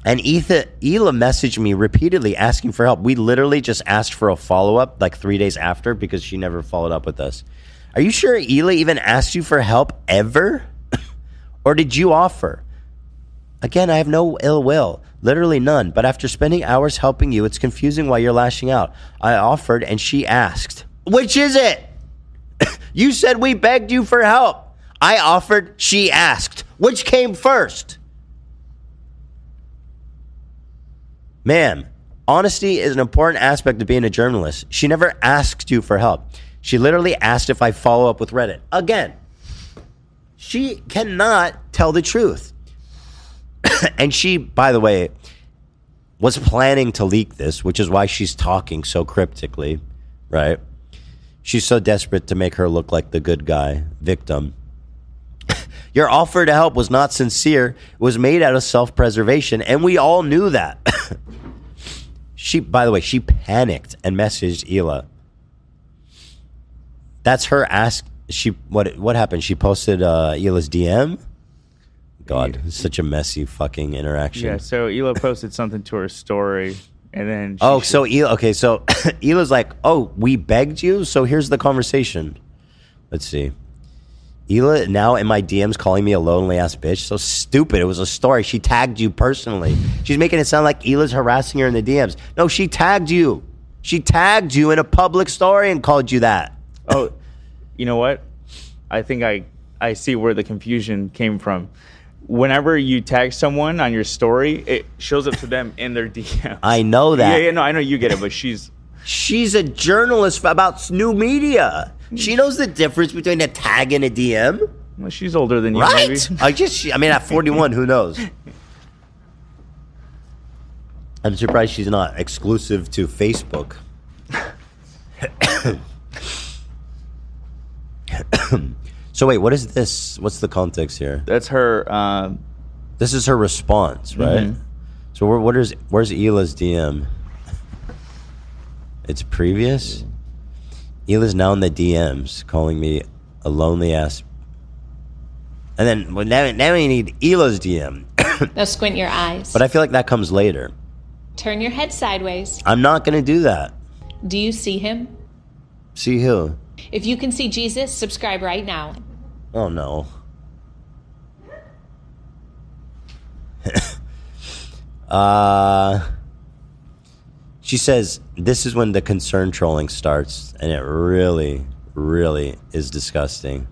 And Hila messaged me repeatedly asking for help. We literally just asked for a follow-up like 3 days after because she never followed up with us. Are you sure Hila even asked you for help ever? Or did you offer? Again, I have no ill will. Literally none. But after spending hours helping you, it's confusing why you're lashing out. I offered and she asked. Which is it? You said we begged you for help. I offered, she asked. Which came first? Ma'am, honesty is an important aspect of being a journalist. She never asked you for help. She literally asked if I follow up with Reddit. Again, she cannot tell the truth. And she, by the way, was planning to leak this, which is why she's talking so cryptically, right? She's so desperate to make her look like the good guy, victim. Your offer to help was not sincere. It was made out of self-preservation, and we all knew that. By the way, she panicked and messaged Hila. That's her ask. What happened? She posted Hila's DM. God, it's such a messy fucking interaction. Yeah, so Hila posted something to her story, and then so Hila's like, oh, we begged you, so here's the conversation. Let's see. Hila now in my DMs calling me a lonely ass bitch. So stupid. It was a story. She tagged you personally. She's making it sound like Hila's harassing her in the DMs. No, she tagged you. She tagged you in a public story and called you that. Oh, you know what? I think I see where the confusion came from. Whenever you tag someone on your story, it shows up to them in their DM. I know that. Yeah, no, I know you get it, but she's a journalist about new media. She knows the difference between a tag and a DM. Well, she's older than you, right? Maybe. At 41, who knows? I'm surprised she's not exclusive to Facebook. So wait, what is this? What's the context here? That's her. This is her response, right? Mm-hmm. So where's Hila's DM? It's previous. Hila's now in the DMs calling me a lonely ass. And then now we need Hila's DM. Now squint your eyes. But I feel like that comes later. Turn your head sideways. I'm not going to do that. Do you see him? See who? If you can see Jesus, subscribe right now. Oh, no. She says, this is when the concern trolling starts, and it really, really is disgusting.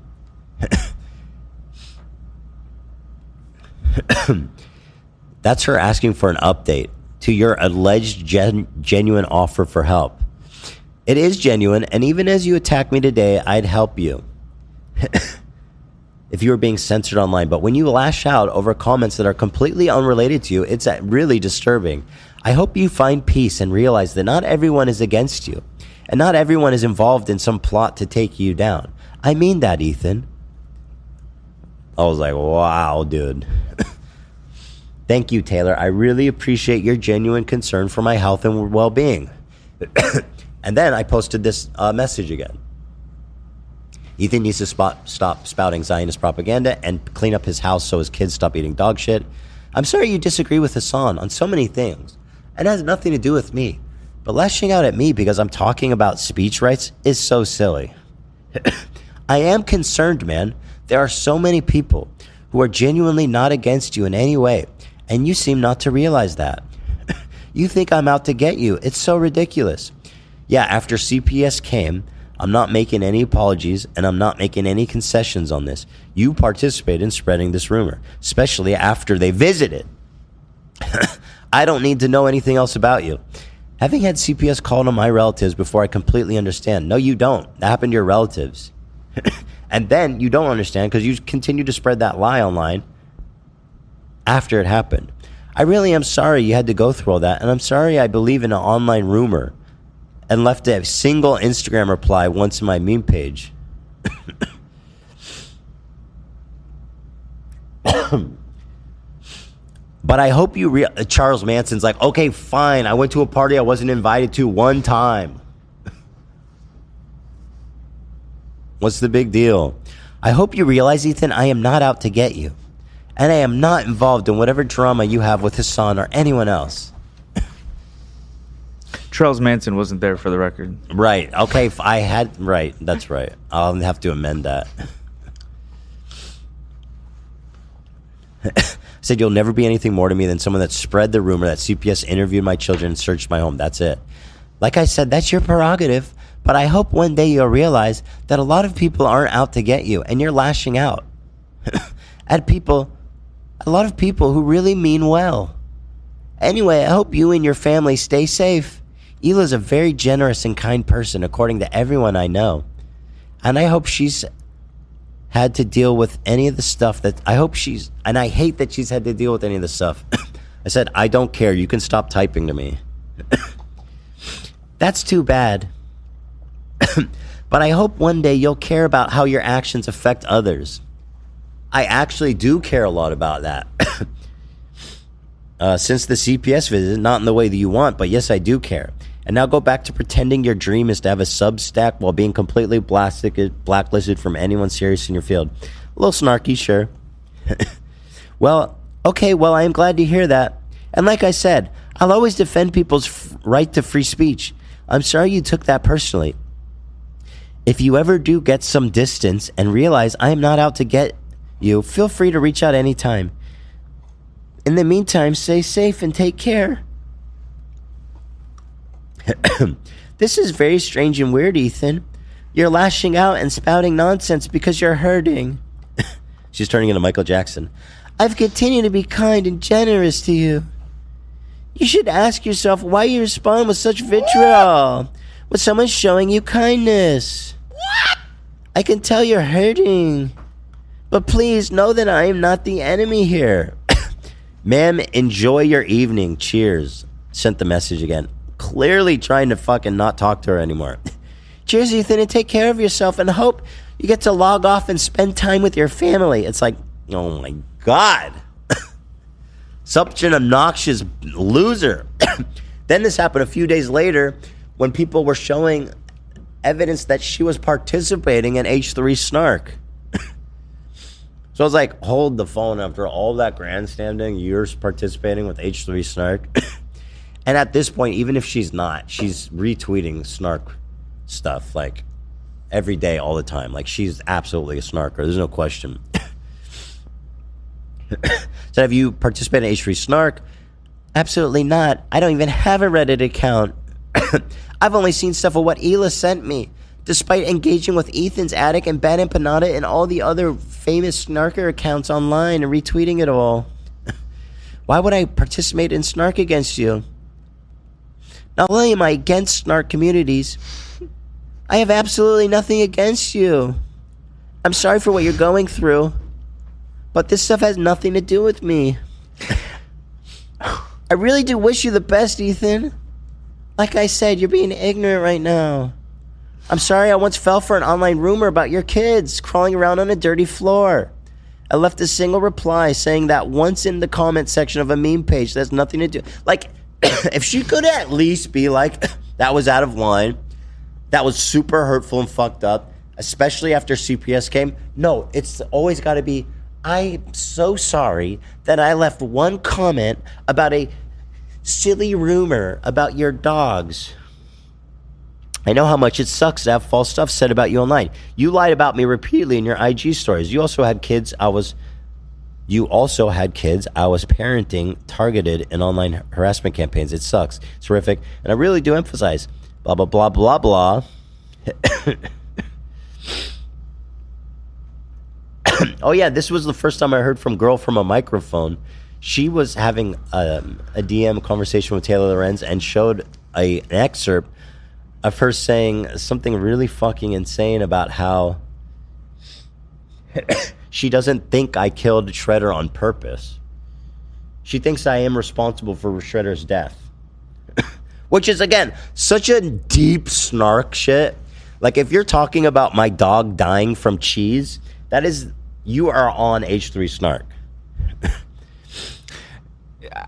That's her asking for an update to your alleged genuine offer for help. It is genuine, and even as you attack me today, I'd help you. If you were being censored online. But when you lash out over comments that are completely unrelated to you, it's really disturbing. I hope you find peace and realize that not everyone is against you, and not everyone is involved in some plot to take you down. I mean that, Ethan. I was like, wow, dude. Thank you, Taylor. I really appreciate your genuine concern for my health and well-being. And then I posted this message again. Ethan needs to stop spouting Zionist propaganda and clean up his house so his kids stop eating dog shit. I'm sorry you disagree with Hassan on so many things. It has nothing to do with me. But lashing out at me because I'm talking about speech rights is so silly. I am concerned, man. There are so many people who are genuinely not against you in any way, and you seem not to realize that. You think I'm out to get you. It's so ridiculous. Yeah, after CPS came, I'm not making any apologies, and I'm not making any concessions on this. You participate in spreading this rumor, especially after they visited. I don't need to know anything else about you. Having had CPS called on my relatives before I completely understand. No, you don't. That happened to your relatives. And then you don't understand because you continue to spread that lie online after it happened. I really am sorry you had to go through all that, and I'm sorry I believe in an online rumor and left a single Instagram reply once in my meme page. But I hope you Charles Manson's like, okay, fine. I went to a party I wasn't invited to one time. What's the big deal? I hope you realize, Ethan, I am not out to get you. And I am not involved in whatever drama you have with Hassan or anyone else. Charles Manson wasn't there for the record. Right. Okay. Right. That's right. I'll have to amend that. Said you'll never be anything more to me than someone that spread the rumor that CPS interviewed my children and searched my home. That's it. Like I said, that's your prerogative. But I hope one day you'll realize that a lot of people aren't out to get you, and you're lashing out at a lot of people who really mean well. Anyway, I hope you and your family stay safe. Hila's a very generous and kind person, according to everyone I know. And I hope she's had to deal with any of the stuff and I hate that she's had to deal with any of the stuff. I said, I don't care. You can stop typing to me. That's too bad. But I hope one day you'll care about how your actions affect others. I actually do care a lot about that. Since the CPS visit, not in the way that you want, but yes, I do care. And now go back to pretending your dream is to have a Substack while being completely blacklisted from anyone serious in your field. A little snarky, sure. Well, okay, well, I am glad to hear that. And like I said, I'll always defend people's right to free speech. I'm sorry you took that personally. If you ever do get some distance and realize I am not out to get you, feel free to reach out anytime. In the meantime, stay safe and take care. This is very strange and weird, Ethan. You're lashing out and spouting nonsense because you're hurting. She's turning into Michael Jackson. I've continued to be kind and generous to you. You should ask yourself why you respond with such vitriol when someone's showing you kindness. What? I can tell you're hurting. But please know that I am not the enemy here. Ma'am, enjoy your evening. Cheers. Sent the message again. Clearly trying to fucking not talk to her anymore. Cheers, Ethan, and take care of yourself and hope you get to log off and spend time with your family. It's like, oh my God. Such an obnoxious loser. Then this happened a few days later when people were showing evidence that she was participating in H3 snark. So I was like, hold the phone after all that grandstanding. You're participating with H3 snark. And at this point, even if she's not, she's retweeting snark stuff like every day, all the time. Like she's absolutely a snarker. There's no question. So have you participated in H3 snark? Absolutely not. I don't even have a Reddit account. I've only seen stuff of what Hila sent me. Despite engaging with Ethan's Attic and Bad Empanada and all the other famous snarker accounts online and retweeting it all. Why would I participate in snark against you? Not only am I against snark communities, I have absolutely nothing against you. I'm sorry for what you're going through, but this stuff has nothing to do with me. I really do wish you the best, Ethan. Like I said, you're being ignorant right now. I'm sorry I once fell for an online rumor about your kids crawling around on a dirty floor. I left a single reply saying that once in the comment section of a meme page that has nothing to do. Like, if she could at least be like, that was out of line, that was super hurtful and fucked up, especially after CPS came. No, it's always got to be, I'm so sorry that I left one comment about a silly rumor about your dogs. I know how much it sucks to have false stuff said about you online. You lied about me repeatedly in your IG stories. You also had kids I was parenting targeted in online harassment campaigns. It sucks. It's horrific. And I really do emphasize, blah, blah, blah, blah, blah. Oh, yeah, this was the first time I heard from Girl from a Microphone. She was having a DM conversation with Taylor Lorenz and showed an excerpt of her saying something really fucking insane about how she doesn't think I killed Shredder on purpose. She thinks I am responsible for Shredder's death. Which is, again, such a deep snark shit. Like, if you're talking about my dog dying from cheese, that is, you are on H3 snark.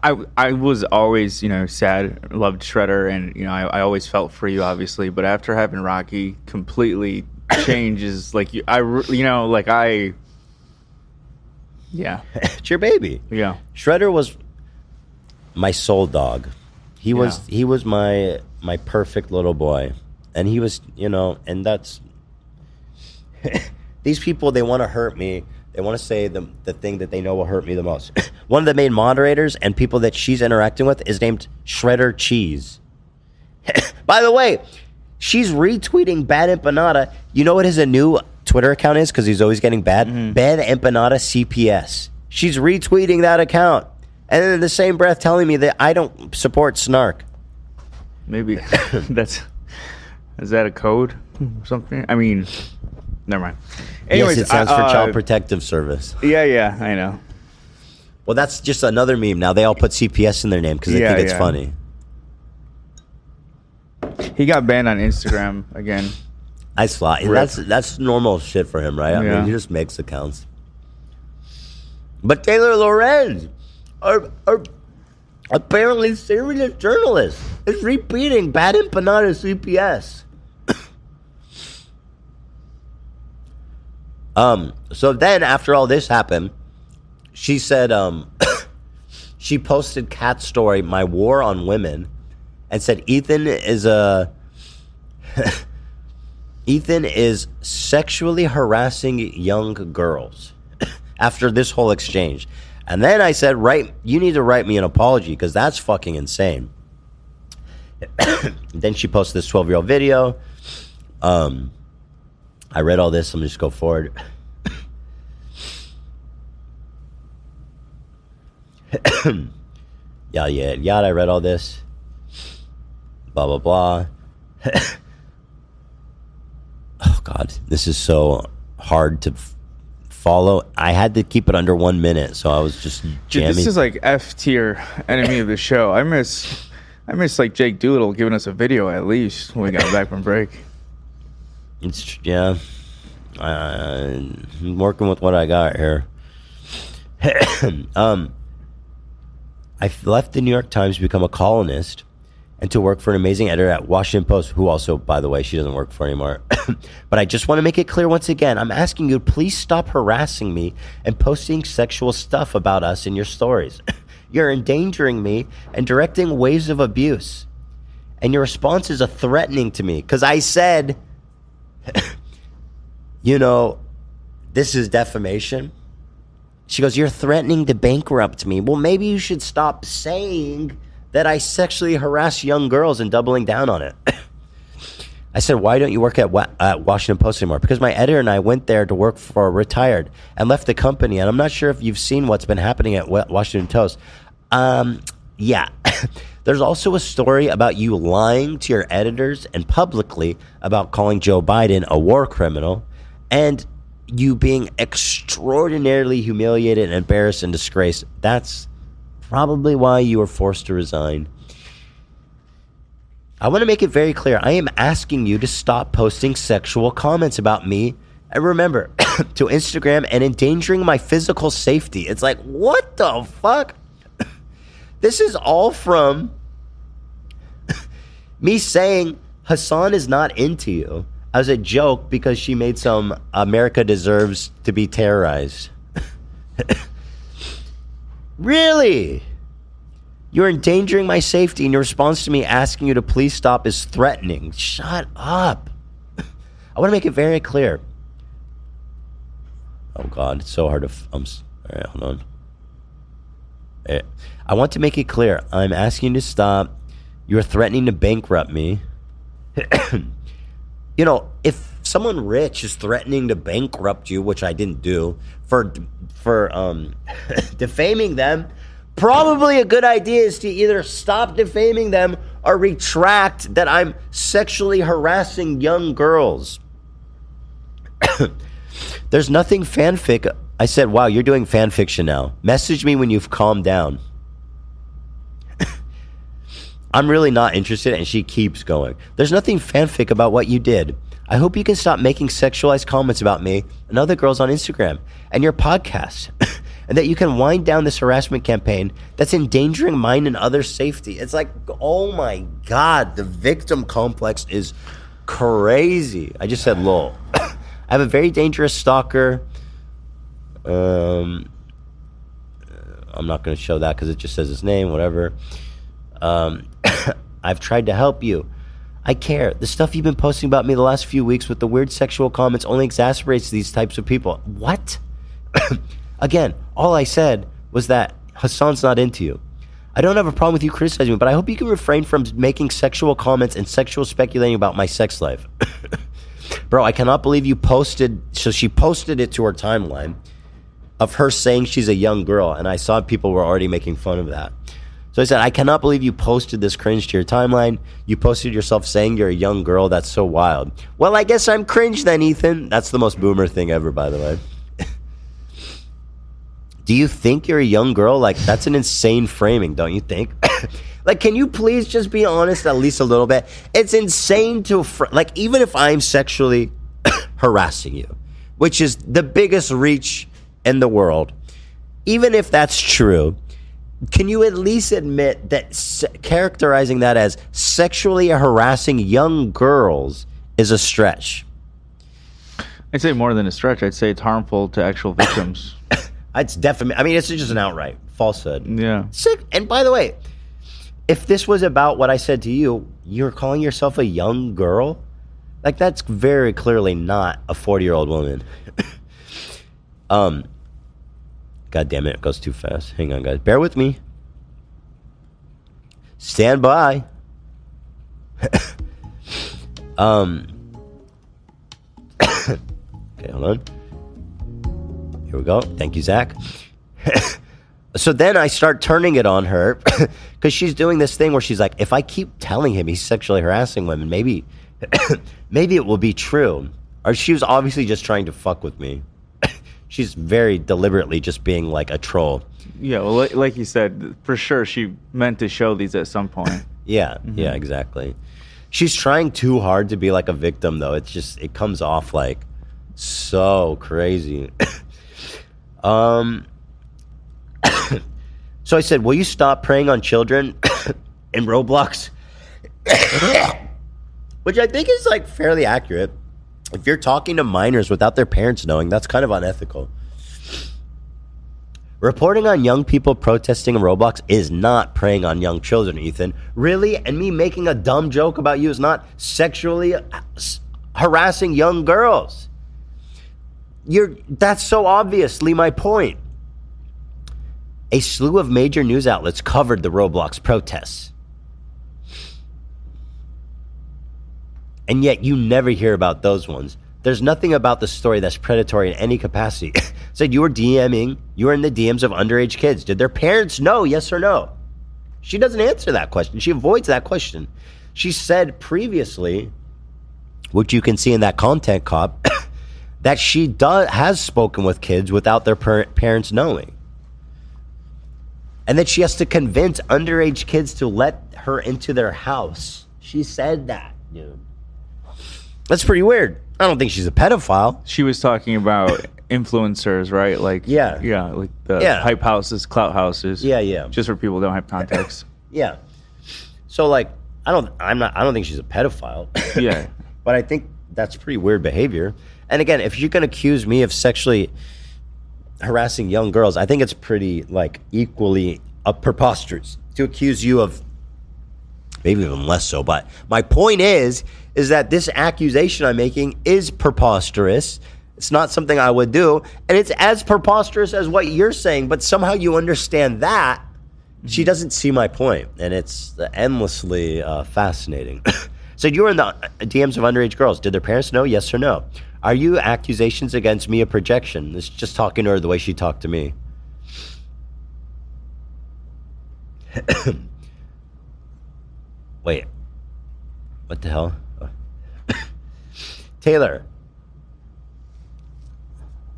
I was always, sad, loved Shredder, and, I always felt for you, obviously. But after having Rocky completely changes, like, yeah. It's your baby. Yeah. Shredder was my soul dog. He was my perfect little boy. And he was, and that's... These people, they want to hurt me. They want to say the thing that they know will hurt me the most. One of the main moderators and people that she's interacting with is named Shredder Cheese. By the way, she's retweeting Bad Empanada. You know what his new Twitter account is? Because he's always getting bad. Mm-hmm. Bad Empanada CPS. She's retweeting that account. And then in the same breath telling me that I don't support snark. Maybe is that a code or something? I mean... Never mind. Anyways, yes, it stands for Child Protective Service. Yeah, I know. Well, that's just another meme. Now they all put CPS in their name because they think it's funny. He got banned on Instagram again. That's normal shit for him, right? I mean, he just makes accounts. But Taylor Lorenz, are apparently serious journalist, is repeating bad empanada CPS. So then after all this happened, she said, she posted Kat's story, My War on Women, and said Ethan is sexually harassing young girls after this whole exchange. And then I said, you need to write me an apology because that's fucking insane. Then she posted this 12-year-old video. I read all this. Let me just go forward. Yada. I read all this. Blah, blah, blah. Oh, God. This is so hard to follow. I had to keep it under 1 minute, so I was just jamming. Dude, this is like F tier enemy of the show. I miss like Jake Doolittle giving us a video at least when we got back from break. I'm working with what I got here. I left the New York Times to become a columnist and to work for an amazing editor at Washington Post, who also, by the way, she doesn't work for anymore. But I just want to make it clear once again, I'm asking you to please stop harassing me and posting sexual stuff about us in your stories. You're endangering me and directing waves of abuse. And your responses are threatening to me because I said, this is defamation. She goes, you're threatening to bankrupt me. Well, maybe you should stop saying that I sexually harass young girls and doubling down on it. I said, why don't you work at Washington Post anymore? Because my editor and I went there to work for retired and left the company. And I'm not sure if you've seen what's been happening at Washington Post. Yeah. There's also a story about you lying to your editors and publicly about calling Joe Biden a war criminal and you being extraordinarily humiliated and embarrassed and disgraced. That's probably why you were forced to resign. I want to make it very clear. I am asking you to stop posting sexual comments about me. And remember, to Instagram and endangering my physical safety. It's like, what the fuck? This is all from me saying Hassan is not into you as a joke because she made some America deserves to be terrorized. Really? You're endangering my safety, and your response to me asking you to please stop is threatening. Shut up. I want to make it very clear. Oh, God, it's so hard to... all right, hold on. I want to make it clear. I'm asking you to stop. You're threatening to bankrupt me. If someone rich is threatening to bankrupt you, which I didn't do, for defaming them, probably a good idea is to either stop defaming them or retract that I'm sexually harassing young girls. There's nothing fanfic. I said, wow, you're doing fan fiction now. Message me when you've calmed down. I'm really not interested, and she keeps going. There's nothing fanfic about what you did. I hope you can stop making sexualized comments about me and other girls on Instagram and your podcast, and that you can wind down this harassment campaign that's endangering mine and others' safety. It's like, oh my God, the victim complex is crazy. I just said lol. I have a very dangerous stalker. I'm not going to show that because it just says his name, whatever. I've tried to help you. I care. The stuff you've been posting about me the last few weeks with the weird sexual comments only exacerbates these types of people. What? Again, all I said was that Hassan's not into you. I don't have a problem with you criticizing me, but I hope you can refrain from making sexual comments and sexual speculating about my sex life. Bro, I cannot believe you posted... So she posted it to her timeline of her saying she's a young girl, and I saw people were already making fun of that. So I said, I cannot believe you posted this cringe to your timeline. You posted yourself saying you're a young girl. That's so wild. Well, I guess I'm cringe then, Ethan. That's the most boomer thing ever, by the way. Do you think you're a young girl? Like, that's an insane framing, don't you think? Like, can you please just be honest at least a little bit? It's insane to, like, even if I'm sexually harassing you, which is the biggest reach in the world, even if that's true, can you at least admit that characterizing that as sexually harassing young girls is a stretch? I'd say more than a stretch. I'd say it's harmful to actual victims. It's definitely, I mean, it's just an outright falsehood. Yeah. And by the way, if this was about what I said to you, you're calling yourself a young girl? Like, that's very clearly not a 40-year-old woman. God damn it goes too fast. Hang on, guys. Bear with me. Stand by. Okay, hold on. Here we go. Thank you, Zach. So then I start turning it on her because she's doing this thing where she's like, if I keep telling him he's sexually harassing women, maybe it will be true. Or she was obviously just trying to fuck with me. She's very deliberately just being like a troll. Yeah, well, like you said, for sure she meant to show these at some point. Yeah, yeah, exactly. She's trying too hard to be like a victim, though. It's just, it comes off like so crazy. So I said, will you stop preying on children in Roblox? Which I think is like fairly accurate. If you're talking to minors without their parents knowing, that's kind of unethical. Reporting on young people protesting in Roblox is not preying on young children, Ethan. Really? And me making a dumb joke about you is not sexually harassing young girls. That's so obviously my point. A slew of major news outlets covered the Roblox protests. And yet you never hear about those ones. There's nothing about the story that's predatory in any capacity. Said you were in the DMs of underage kids. Did their parents know, yes or no? She doesn't answer that question. She avoids that question. She said previously, which you can see in that content cop, that she has spoken with kids without their parents knowing. And that she has to convince underage kids to let her into their house. She said that, dude. That's pretty weird. I don't think she's a pedophile. She was talking about influencers, right? Like like the hype houses, clout houses. Yeah. Just for people who don't have context. Yeah. So like, I don't think she's a pedophile. Yeah. But I think that's pretty weird behavior. And again, if you're going to accuse me of sexually harassing young girls, I think it's pretty like equally preposterous to accuse you of, maybe even less so. But my point is that this accusation I'm making is preposterous. It's not something I would do. And it's as preposterous as what you're saying, but somehow you understand that. She doesn't see my point, and it's endlessly fascinating. So you were in the DMs of underage girls. Did their parents know, yes or no? Are you accusations against me a projection? It's just talking to her the way she talked to me. Wait. What the hell? Taylor.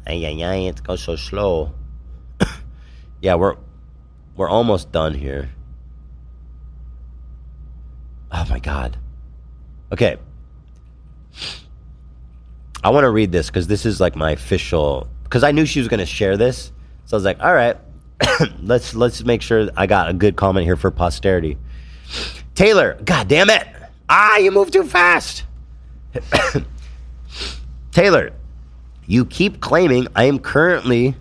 It goes so slow. Yeah, we're almost done here. Oh my God. Okay. I want to read this because this is like my official, because I knew she was going to share this. So I was like, all right, let's make sure I got a good comment here for posterity. Taylor, God damn it. You moved too fast. Taylor, you keep claiming I am currently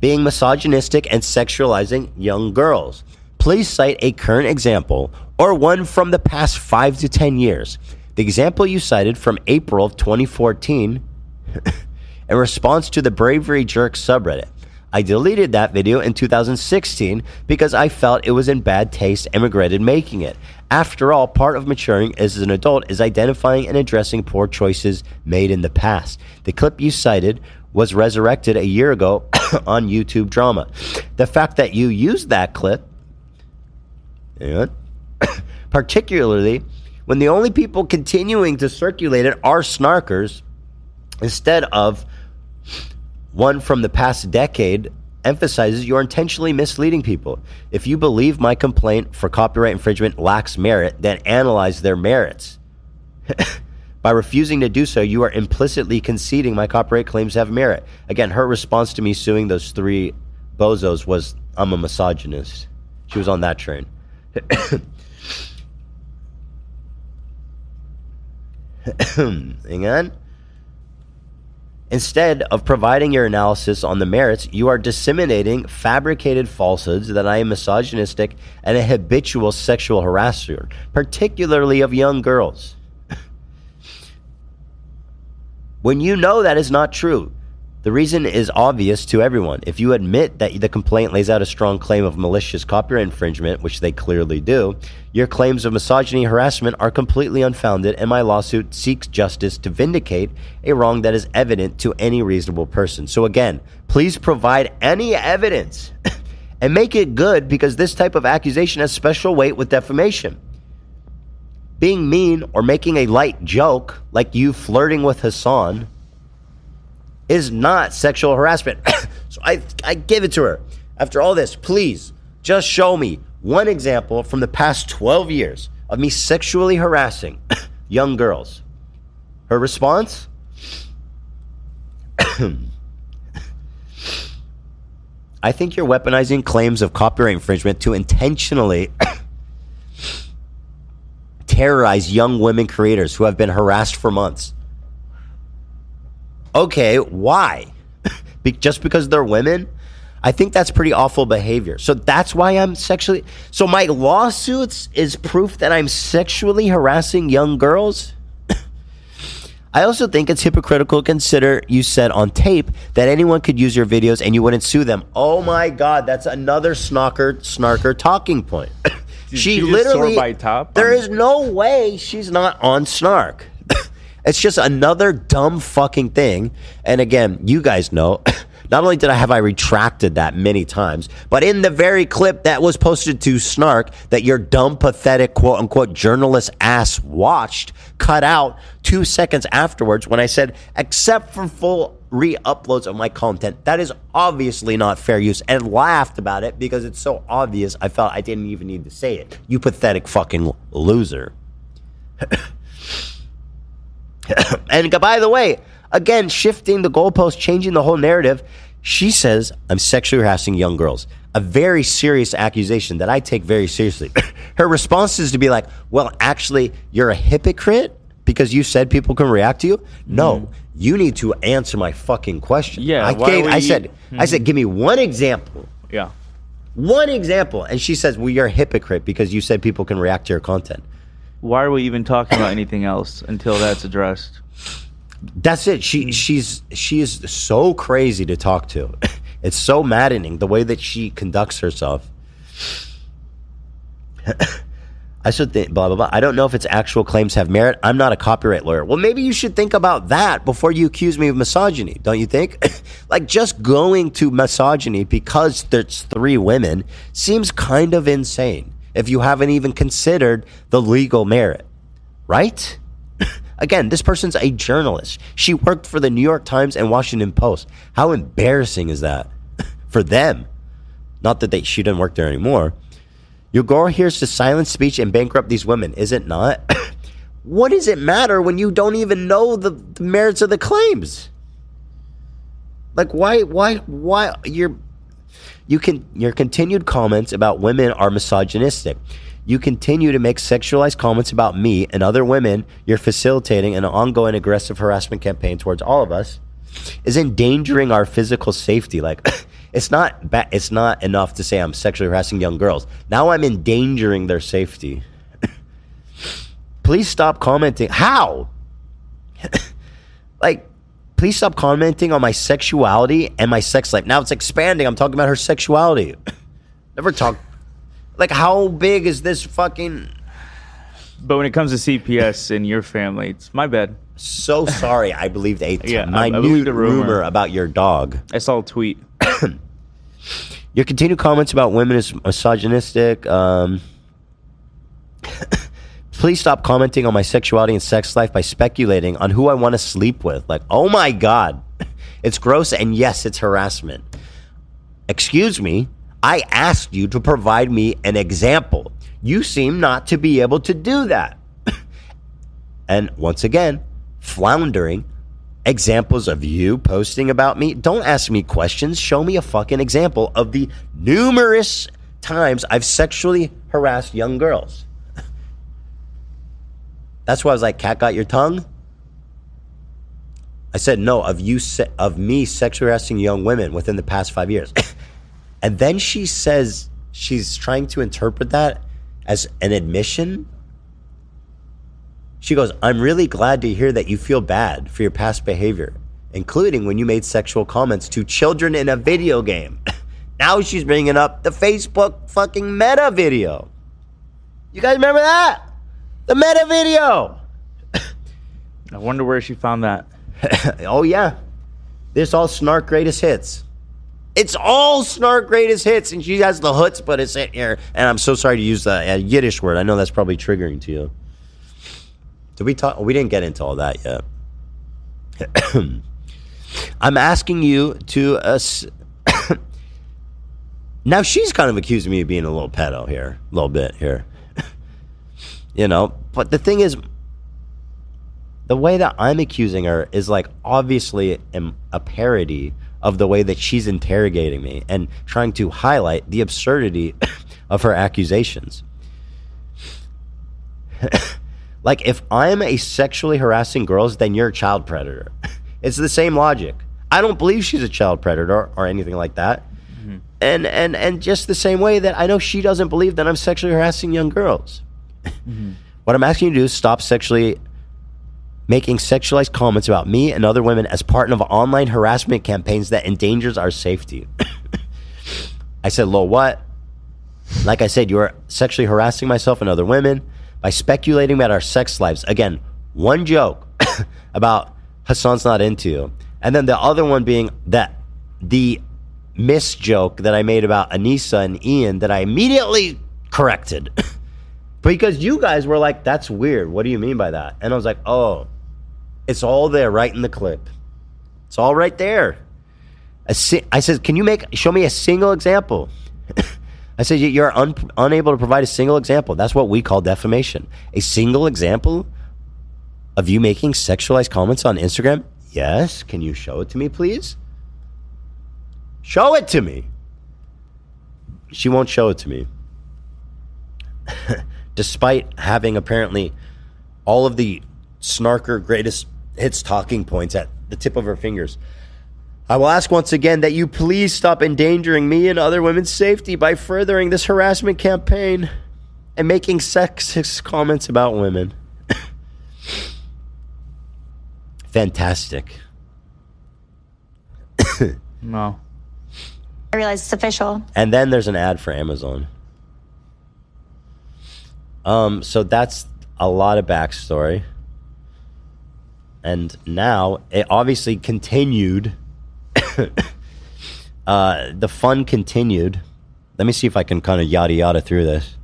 being misogynistic and sexualizing young girls. Please cite a current example or one from the past 5 to 10 years. The example you cited from April of 2014 in response to the Bravery Jerk subreddit. I deleted that video in 2016 because I felt it was in bad taste and regretted making it. After all, part of maturing as an adult is identifying and addressing poor choices made in the past. The clip you cited was resurrected a year ago on YouTube Drama. The fact that you used that clip, particularly when the only people continuing to circulate it are snarkers, instead of one from the past decade, emphasizes you're intentionally misleading people. If you believe my complaint for copyright infringement lacks merit, then analyze their merits. By refusing to do so, you are implicitly conceding my copyright claims have merit. Again, her response to me suing those 3 bozos was, I'm a misogynist. She was on that train. Hang on. Instead of providing your analysis on the merits, you are disseminating fabricated falsehoods that I am misogynistic and a habitual sexual harasser, particularly of young girls. When you know that is not true, the reason is obvious to everyone. If you admit that the complaint lays out a strong claim of malicious copyright infringement, which they clearly do, your claims of misogyny harassment are completely unfounded, and my lawsuit seeks justice to vindicate a wrong that is evident to any reasonable person. So again, please provide any evidence and make it good, because this type of accusation has special weight with defamation. Being mean or making a light joke, like you flirting with Hassan, is not sexual harassment. So I give it to her. After all this, please just show me one example from the past 12 years of me sexually harassing young girls. Her response? I think you're weaponizing claims of copyright infringement to intentionally terrorize young women creators who have been harassed for months. Okay, why? Just because they're women? I think that's pretty awful behavior. So that's why I'm sexually... So my lawsuits is proof that I'm sexually harassing young girls? I also think it's hypocritical to consider you said on tape that anyone could use your videos and you wouldn't sue them. Oh my God, that's another snarker talking point. She literally... by top? There is no way she's not on Snark. It's just another dumb fucking thing. And again, you guys know, not only have I retracted that many times, but in the very clip that was posted to Snark that your dumb, pathetic, quote-unquote journalist ass watched, cut out 2 seconds afterwards when I said, except for full re-uploads of my content, that is obviously not fair use, and laughed about it because it's so obvious I felt I didn't even need to say it. You pathetic fucking loser. And by the way, again, shifting the goalpost, changing the whole narrative, she says I'm sexually harassing young girls. A very serious accusation that I take very seriously. Her response is to be like, well, actually, you're a hypocrite because you said people can react to you? No, you need to answer my fucking question. Yeah, I said, give me one example. Yeah. One example. And she says, well, you're a hypocrite because you said people can react to your content. Why are we even talking about anything else until that's addressed? That's it. She is so crazy to talk to. It's so maddening the way that she conducts herself. I should think blah blah blah. I don't know if its actual claims have merit. I'm not a copyright lawyer. Well, maybe you should think about that before you accuse me of misogyny, don't you think? Like just going to misogyny because there's 3 women seems kind of insane if you haven't even considered the legal merit, right? Again, this person's a journalist. She worked for the New York Times and Washington Post. How embarrassing is that for them? Not that she didn't work there anymore. Your goal here is to silence speech and bankrupt these women, is it not? What does it matter when you don't even know the merits of the claims? Like, why your continued comments about women are misogynistic. You continue to make sexualized comments about me and other women. You're facilitating an ongoing aggressive harassment campaign towards all of us, is endangering our physical safety. Like, it's not enough to say I'm sexually harassing young girls. Now I'm endangering their safety. Please stop commenting. How? Like, please stop commenting on my sexuality and my sex life. Now it's expanding. I'm talking about her sexuality. Never talk. Like, how big is this fucking... But when it comes to CPS in your family, it's my bad. So sorry I believed a minute rumor about your dog. I saw a tweet. Your continued comments about women is misogynistic. Please stop commenting on my sexuality and sex life by speculating on who I want to sleep with. Like, oh my God. It's gross, and yes, it's harassment. Excuse me. I asked you to provide me an example. You seem not to be able to do that. And once again, floundering examples of you posting about me. Don't ask me questions. Show me a fucking example of the numerous times I've sexually harassed young girls. That's why I was like, cat got your tongue? I said, no, of me sexually harassing young women within the past 5 years. And then she says she's trying to interpret that as an admission. She goes, I'm really glad to hear that you feel bad for your past behavior, including when you made sexual comments to children in a video game. Now she's bringing up the Facebook fucking Meta video. You guys remember that? The Meta video. I wonder where she found that. Oh, yeah. This all Snark Greatest Hits. It's all Snark Greatest Hits, and she has the chutzpah to sit here. And I'm so sorry to use the Yiddish word. I know that's probably triggering to you. Did we talk? We didn't get into all that yet. I'm asking you to... Now, she's kind of accusing me of being a little pedo here. A little bit here. You know? But the thing is... The way that I'm accusing her is like obviously a parody of the way that she's interrogating me and trying to highlight the absurdity of her accusations. Like if I'm a sexually harassing girls, then you're a child predator. It's the same logic. I don't believe she's a child predator or anything like that. Mm-hmm. And just the same way that I know she doesn't believe that I'm sexually harassing young girls. Mm-hmm. What I'm asking you to do is stop making sexualized comments about me and other women as part of online harassment campaigns that endangers our safety. I said, lol, what? Like I said, you are sexually harassing myself and other women by speculating about our sex lives. Again, one joke about Hassan's not into you. And then the other one being that the miss joke that I made about Anissa and Ian that I immediately corrected. Because you guys were like, that's weird. What do you mean by that? And I was like, oh, it's all there right in the clip. It's all right there. I said, can you show me a single example? I said, you're unable to provide a single example. That's what we call defamation. A single example of you making sexualized comments on Instagram? Yes. Can you show it to me, please? Show it to me. She won't show it to me. Despite having apparently all of the Snarker Greatest Hits talking points at the tip of her fingers. I will ask once again that you please stop endangering me and other women's safety by furthering this harassment campaign and making sexist comments about women. Fantastic. No. I realize it's official. And then there's an ad for Amazon. So that's a lot of backstory. And now it obviously continued. The fun continued. Let me see if I can kind of yada yada through this.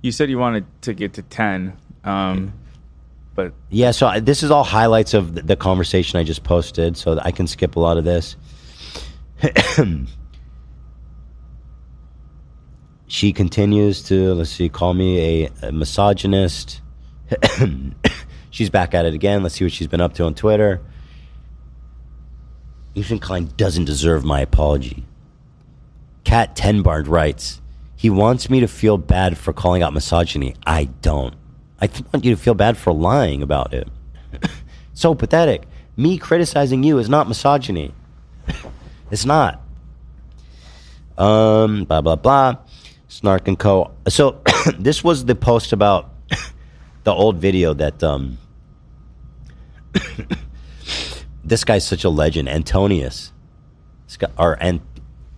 You said you wanted to get to 10, but yeah. So this is all highlights of the conversation I just posted, so that I can skip a lot of this. She continues to, let's see, call me a misogynist. She's back at it again. Let's see what she's been up to on Twitter. Ethan Klein doesn't deserve my apology. Cat Tenbard writes, he wants me to feel bad for calling out misogyny. I don't. I want you to feel bad for lying about it. So pathetic. Me criticizing you is not misogyny. It's not. Blah, blah, blah. Snark and Co. So this was the post about the old video that this guy's such a legend, Antonius, or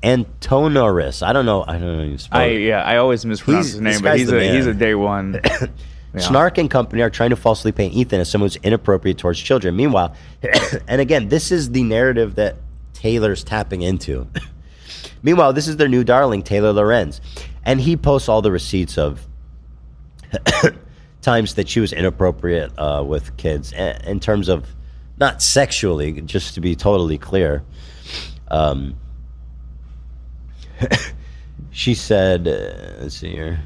Antonorus. I don't know. I always mispronounce his name, but he's a day one. Yeah. Snark and company are trying to falsely paint Ethan as someone who's inappropriate towards children. Meanwhile, and again, this is the narrative that Taylor's tapping into. Meanwhile, this is their new darling, Taylor Lorenz, and he posts all the receipts of times that she was inappropriate with kids in terms of not sexually, just to be totally clear. She said, let's see here.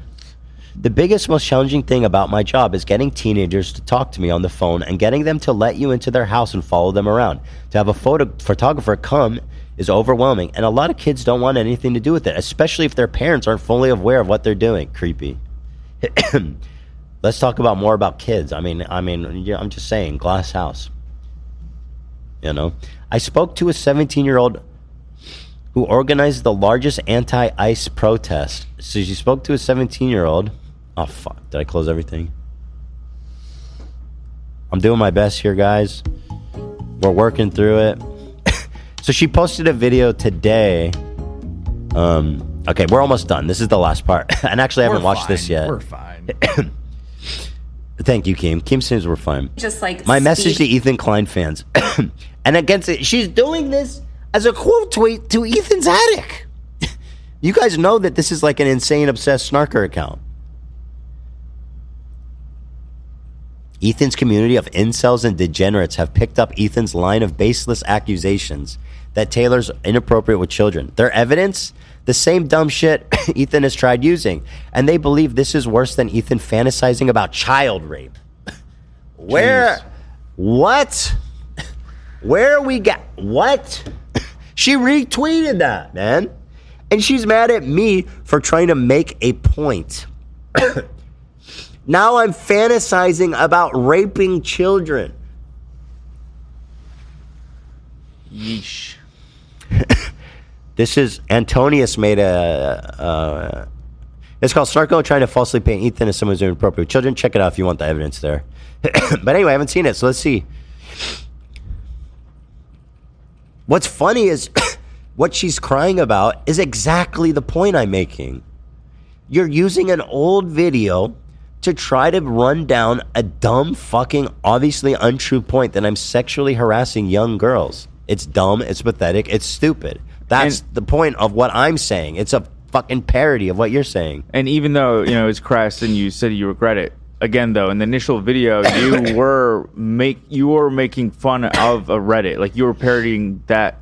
The biggest, most challenging thing about my job is getting teenagers to talk to me on the phone and getting them to let you into their house and follow them around. To have a photographer come is overwhelming, and a lot of kids don't want anything to do with it, especially if their parents aren't fully aware of what they're doing. Creepy. Let's talk about more about kids. I mean, yeah, I'm just saying, glass house. You know, I spoke to a 17-year-old who organized the largest anti-ICE protest. So she spoke to a 17-year-old. Oh, fuck. Did I close everything? I'm doing my best here, guys. We're working through it. So she posted a video today. Okay, we're almost done. This is the last part. And actually, I haven't watched this yet. We're fine. Thank you, Kim. Kim says we're fine. Just like my message to Ethan Klein fans. And against it, she's doing this as a quote tweet to Ethan's attic. You guys know that this is like an insane, obsessed snarker account. Ethan's community of incels and degenerates have picked up Ethan's line of baseless accusations that Taylor's inappropriate with children. Their evidence? The same dumb shit Ethan has tried using. And they believe this is worse than Ethan fantasizing about child rape. Where? Jeez. What? Where we got? What? She retweeted that, man. And she's mad at me for trying to make a point. Now I'm fantasizing about raping children. Yeesh. This is, Antonius made a, it's called Snarko trying to falsely paint Ethan as someone who's inappropriate with children. Check it out if you want the evidence there. But anyway, I haven't seen it, so let's see. What's funny is what she's crying about is exactly the point I'm making. You're using an old video to try to run down a dumb, fucking, obviously untrue point that I'm sexually harassing young girls. It's dumb, it's pathetic, it's stupid. That's the point of what I'm saying. It's a fucking parody of what you're saying. And even though, you know, it's crass and you said you regret it, again, though, in the initial video, you were making fun of a Reddit. Like, you were parodying that.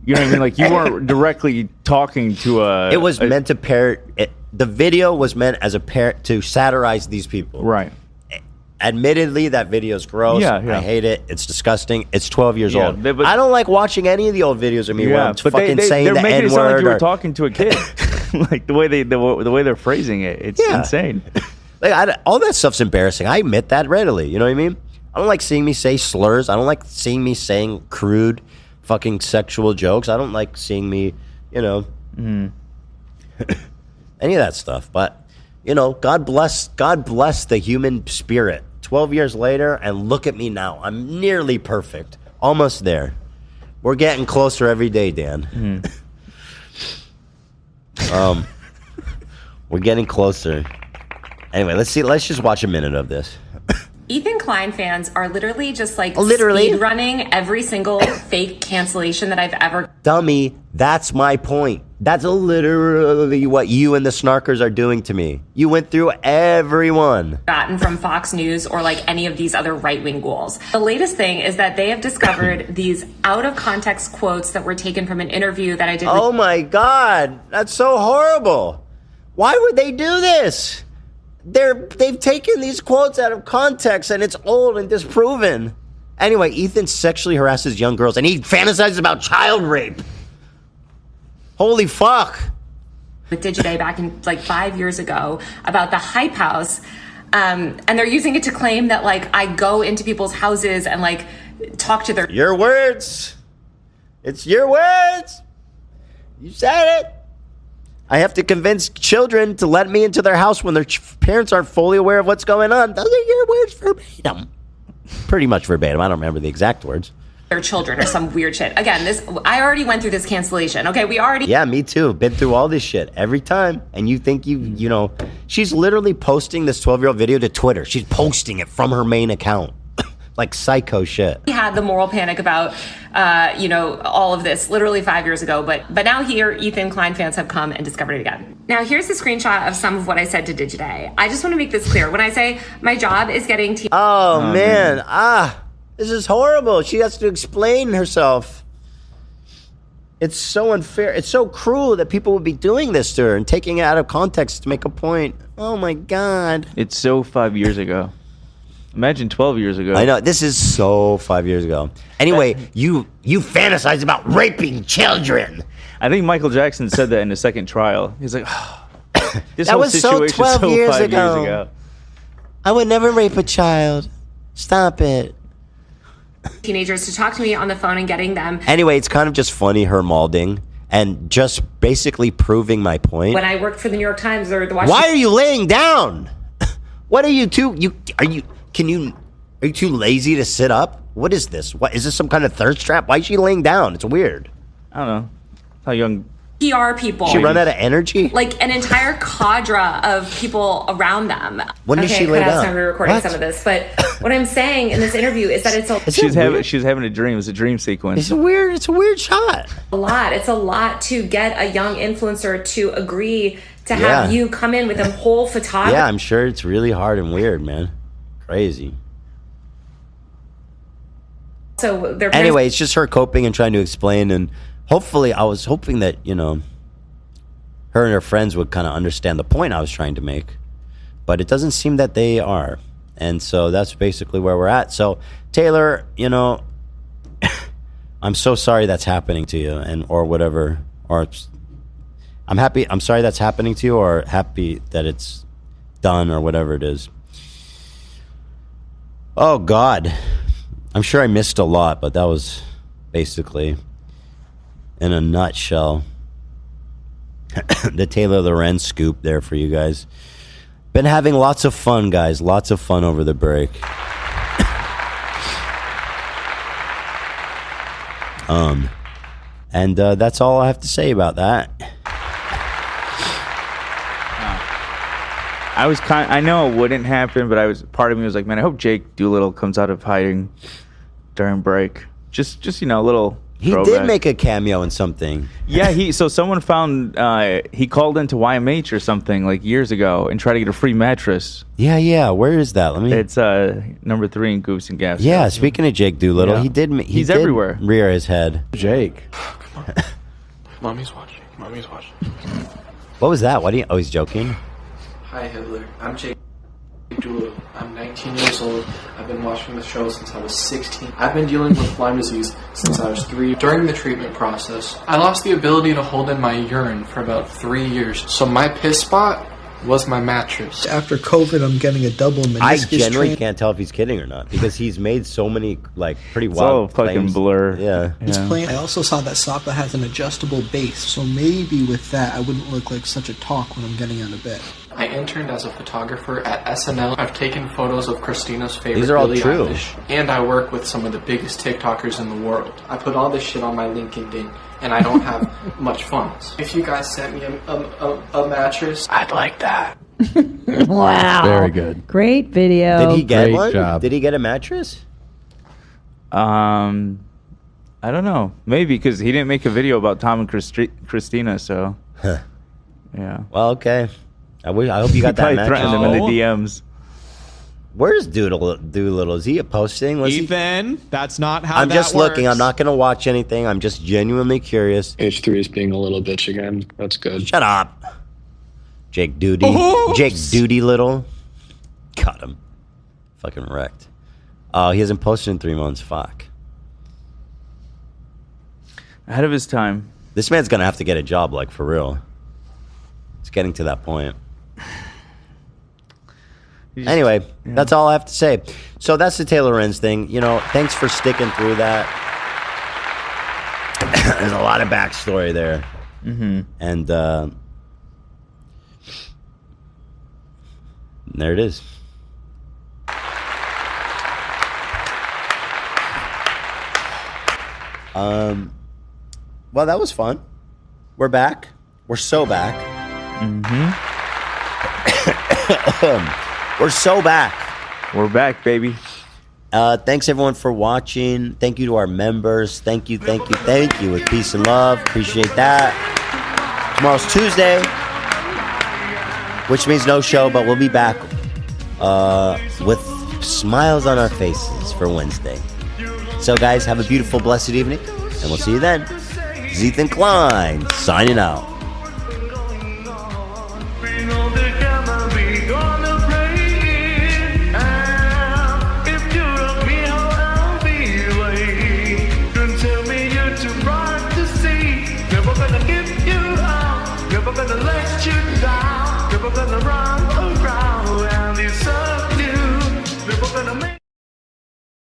You know what I mean? Like, you weren't directly talking to a... It was meant to parrot... The video was meant as a to satirize these people. Right. Admittedly, that video is gross. Yeah. I hate it. It's disgusting. It's 12 years old. I don't like watching any of the old videos of me where I'm fucking saying the N-word. They're making it sound like you were talking to a kid. Like, the way they're phrasing it. It's insane. Like, all that stuff's embarrassing. I admit that readily. You know what I mean? I don't like seeing me say slurs. I don't like seeing me saying crude fucking sexual jokes. I don't like seeing me, you know... any of that stuff. But, you know, God bless the human spirit. 12 years later, and look at me now. I'm nearly perfect. Almost there. We're getting closer every day, Dan. We're getting closer. Anyway, let's just watch a minute of this. Ethan Klein fans are literally just like speed running every single fake cancellation that I've ever... Dummy, that's my point. That's literally what you and the snarkers are doing to me. You went through everyone. ...gotten from Fox News or like any of these other right-wing ghouls. The latest thing is that they have discovered these out-of-context quotes that were taken from an interview that I did... Oh my God, that's so horrible. Why would they do this? They've taken these quotes out of context and it's old and disproven. Anyway, Ethan sexually harasses young girls and he fantasizes about child rape. Holy fuck. With Digiday back in like 5 years ago about the Hype House. And they're using it to claim that like I go into people's houses and like talk to their... Your words. It's your words. You said it. I have to convince children to let me into their house when their parents aren't fully aware of what's going on. Those are your words verbatim. Pretty much verbatim. I don't remember the exact words. Their children or some weird shit. Again, I already went through this cancellation. Okay, we already... Yeah, me too. Been through all this shit every time. And you think you know... She's literally posting this 12-year-old video to Twitter. She's posting it from her main account. Like psycho shit. We had the moral panic about, you know, all of this literally 5 years ago. But now here, Ethan Klein fans have come and discovered it again. Now, here's the screenshot of some of what I said to Digiday. I just want to make this clear. When I say my job is getting... Oh, man. This is horrible. She has to explain herself. It's so unfair. It's so cruel that people would be doing this to her and taking it out of context to make a point. Oh my God. It's so 5 years ago. Imagine 12 years ago. I know. This is so 5 years ago. Anyway, you fantasize about raping children. I think Michael Jackson said that in the second trial. He's like, oh, this that whole was so situation 12 so years 5 ago. years ago. I would never rape a child. Stop it. Teenagers to talk to me on the phone and getting them. Anyway, it's kind of just funny, her malding, and just basically proving my point. When I worked for the New York Times or the Washington. Why are you laying down? What are you are you too lazy to sit up? What is this? What is this, some kind of thirst trap? Why is she laying down? It's weird. I don't know. How young PR people. She run out of energy? Like an entire cadre of people around them. When did she lay down? I'm recording some of this, but what I'm saying in this interview is that she's having a dream. It's a dream sequence. It's a weird shot. A lot. It's a lot to get a young influencer to agree to have you come in with a whole photography. Yeah, I'm sure it's really hard and weird, man. Crazy. So they're anyway, it's just her coping and trying to explain, and hopefully I was hoping that, her and her friends would kind of understand the point I was trying to make, but it doesn't seem that they are. And so that's basically where we're at. So Taylor, I'm so sorry that's happening to you, or whatever, or I'm sorry that's happening to you, or happy that it's done, or whatever it is. Oh God, I'm sure I missed a lot, but that was basically, in a nutshell, the Taylor Lorenz scoop there for you guys. Been having lots of fun, guys. Lots of fun over the break. And that's all I have to say about that. I know it wouldn't happen, but part of me was like, man, I hope Jake Doolittle comes out of hiding during break. Just a little He throwback. did make a cameo in something. Yeah, so someone found he called into YMH or something like years ago and tried to get a free mattress. Yeah. Where is that? It's number 3 in Goofs and Gaps. Yeah, speaking of Jake Doolittle, Yeah. He's everywhere. Rear his head. Jake. Come on. Mommy's watching. What was that? Oh, he's joking? Hi, Hitler. I'm Jake Doolittle. I'm 19 years old. I've been watching the show since I was 16. I've been dealing with Lyme disease since I was 3. During the treatment process, I lost the ability to hold in my urine for about 3 years. So my piss spot was my mattress. After COVID, I'm getting a double meniscus. I genuinely can't tell if he's kidding or not, because he's made so many pretty wild all fucking claims. blur. Yeah. It's plain. I also saw that Sapa has an adjustable base, so maybe with that, I wouldn't look like such a talk when I'm getting out of bed. I interned as a photographer at SNL. I've taken photos of Christina's favorite These are all Billie true. Eilish, and I work with some of the biggest TikTokers in the world. I put all this shit on my LinkedIn, and I don't have much funds. If you guys sent me a mattress, I'd like that. Wow. Very good. Great video. Did he get Great one? job. Did he get a mattress? I don't know. Maybe because he didn't make a video about Tom and Christina, so. Yeah. Well, okay. I hope you got that Probably mattress. threatened him in the DMs. Where's Doolittle? Is he posting? Ethan, that's not how I'm that just works. looking. I'm not going to watch anything. I'm just genuinely curious. H3 is being a little bitch again. That's good. Shut up. Jake Duty. Jake Duty Little. Got him. Fucking wrecked. Oh, he hasn't posted in 3 months. Fuck. Ahead of his time. This man's going to have to get a job, for real. It's getting to that point. Anyway, that's all I have to say. So that's the Taylor Lorenz thing. Thanks for sticking through that. There's a lot of backstory there. Mm-hmm. And there it is. Well, that was fun. We're back. We're so back. Mm-hmm. We're so back. We're back, baby. Thanks, everyone, for watching. Thank you to our members. Thank you. With peace and love. Appreciate that. Tomorrow's Tuesday, which means no show, but we'll be back with smiles on our faces for Wednesday. So, guys, have a beautiful, blessed evening, and we'll see you then. Ethan Klein signing out.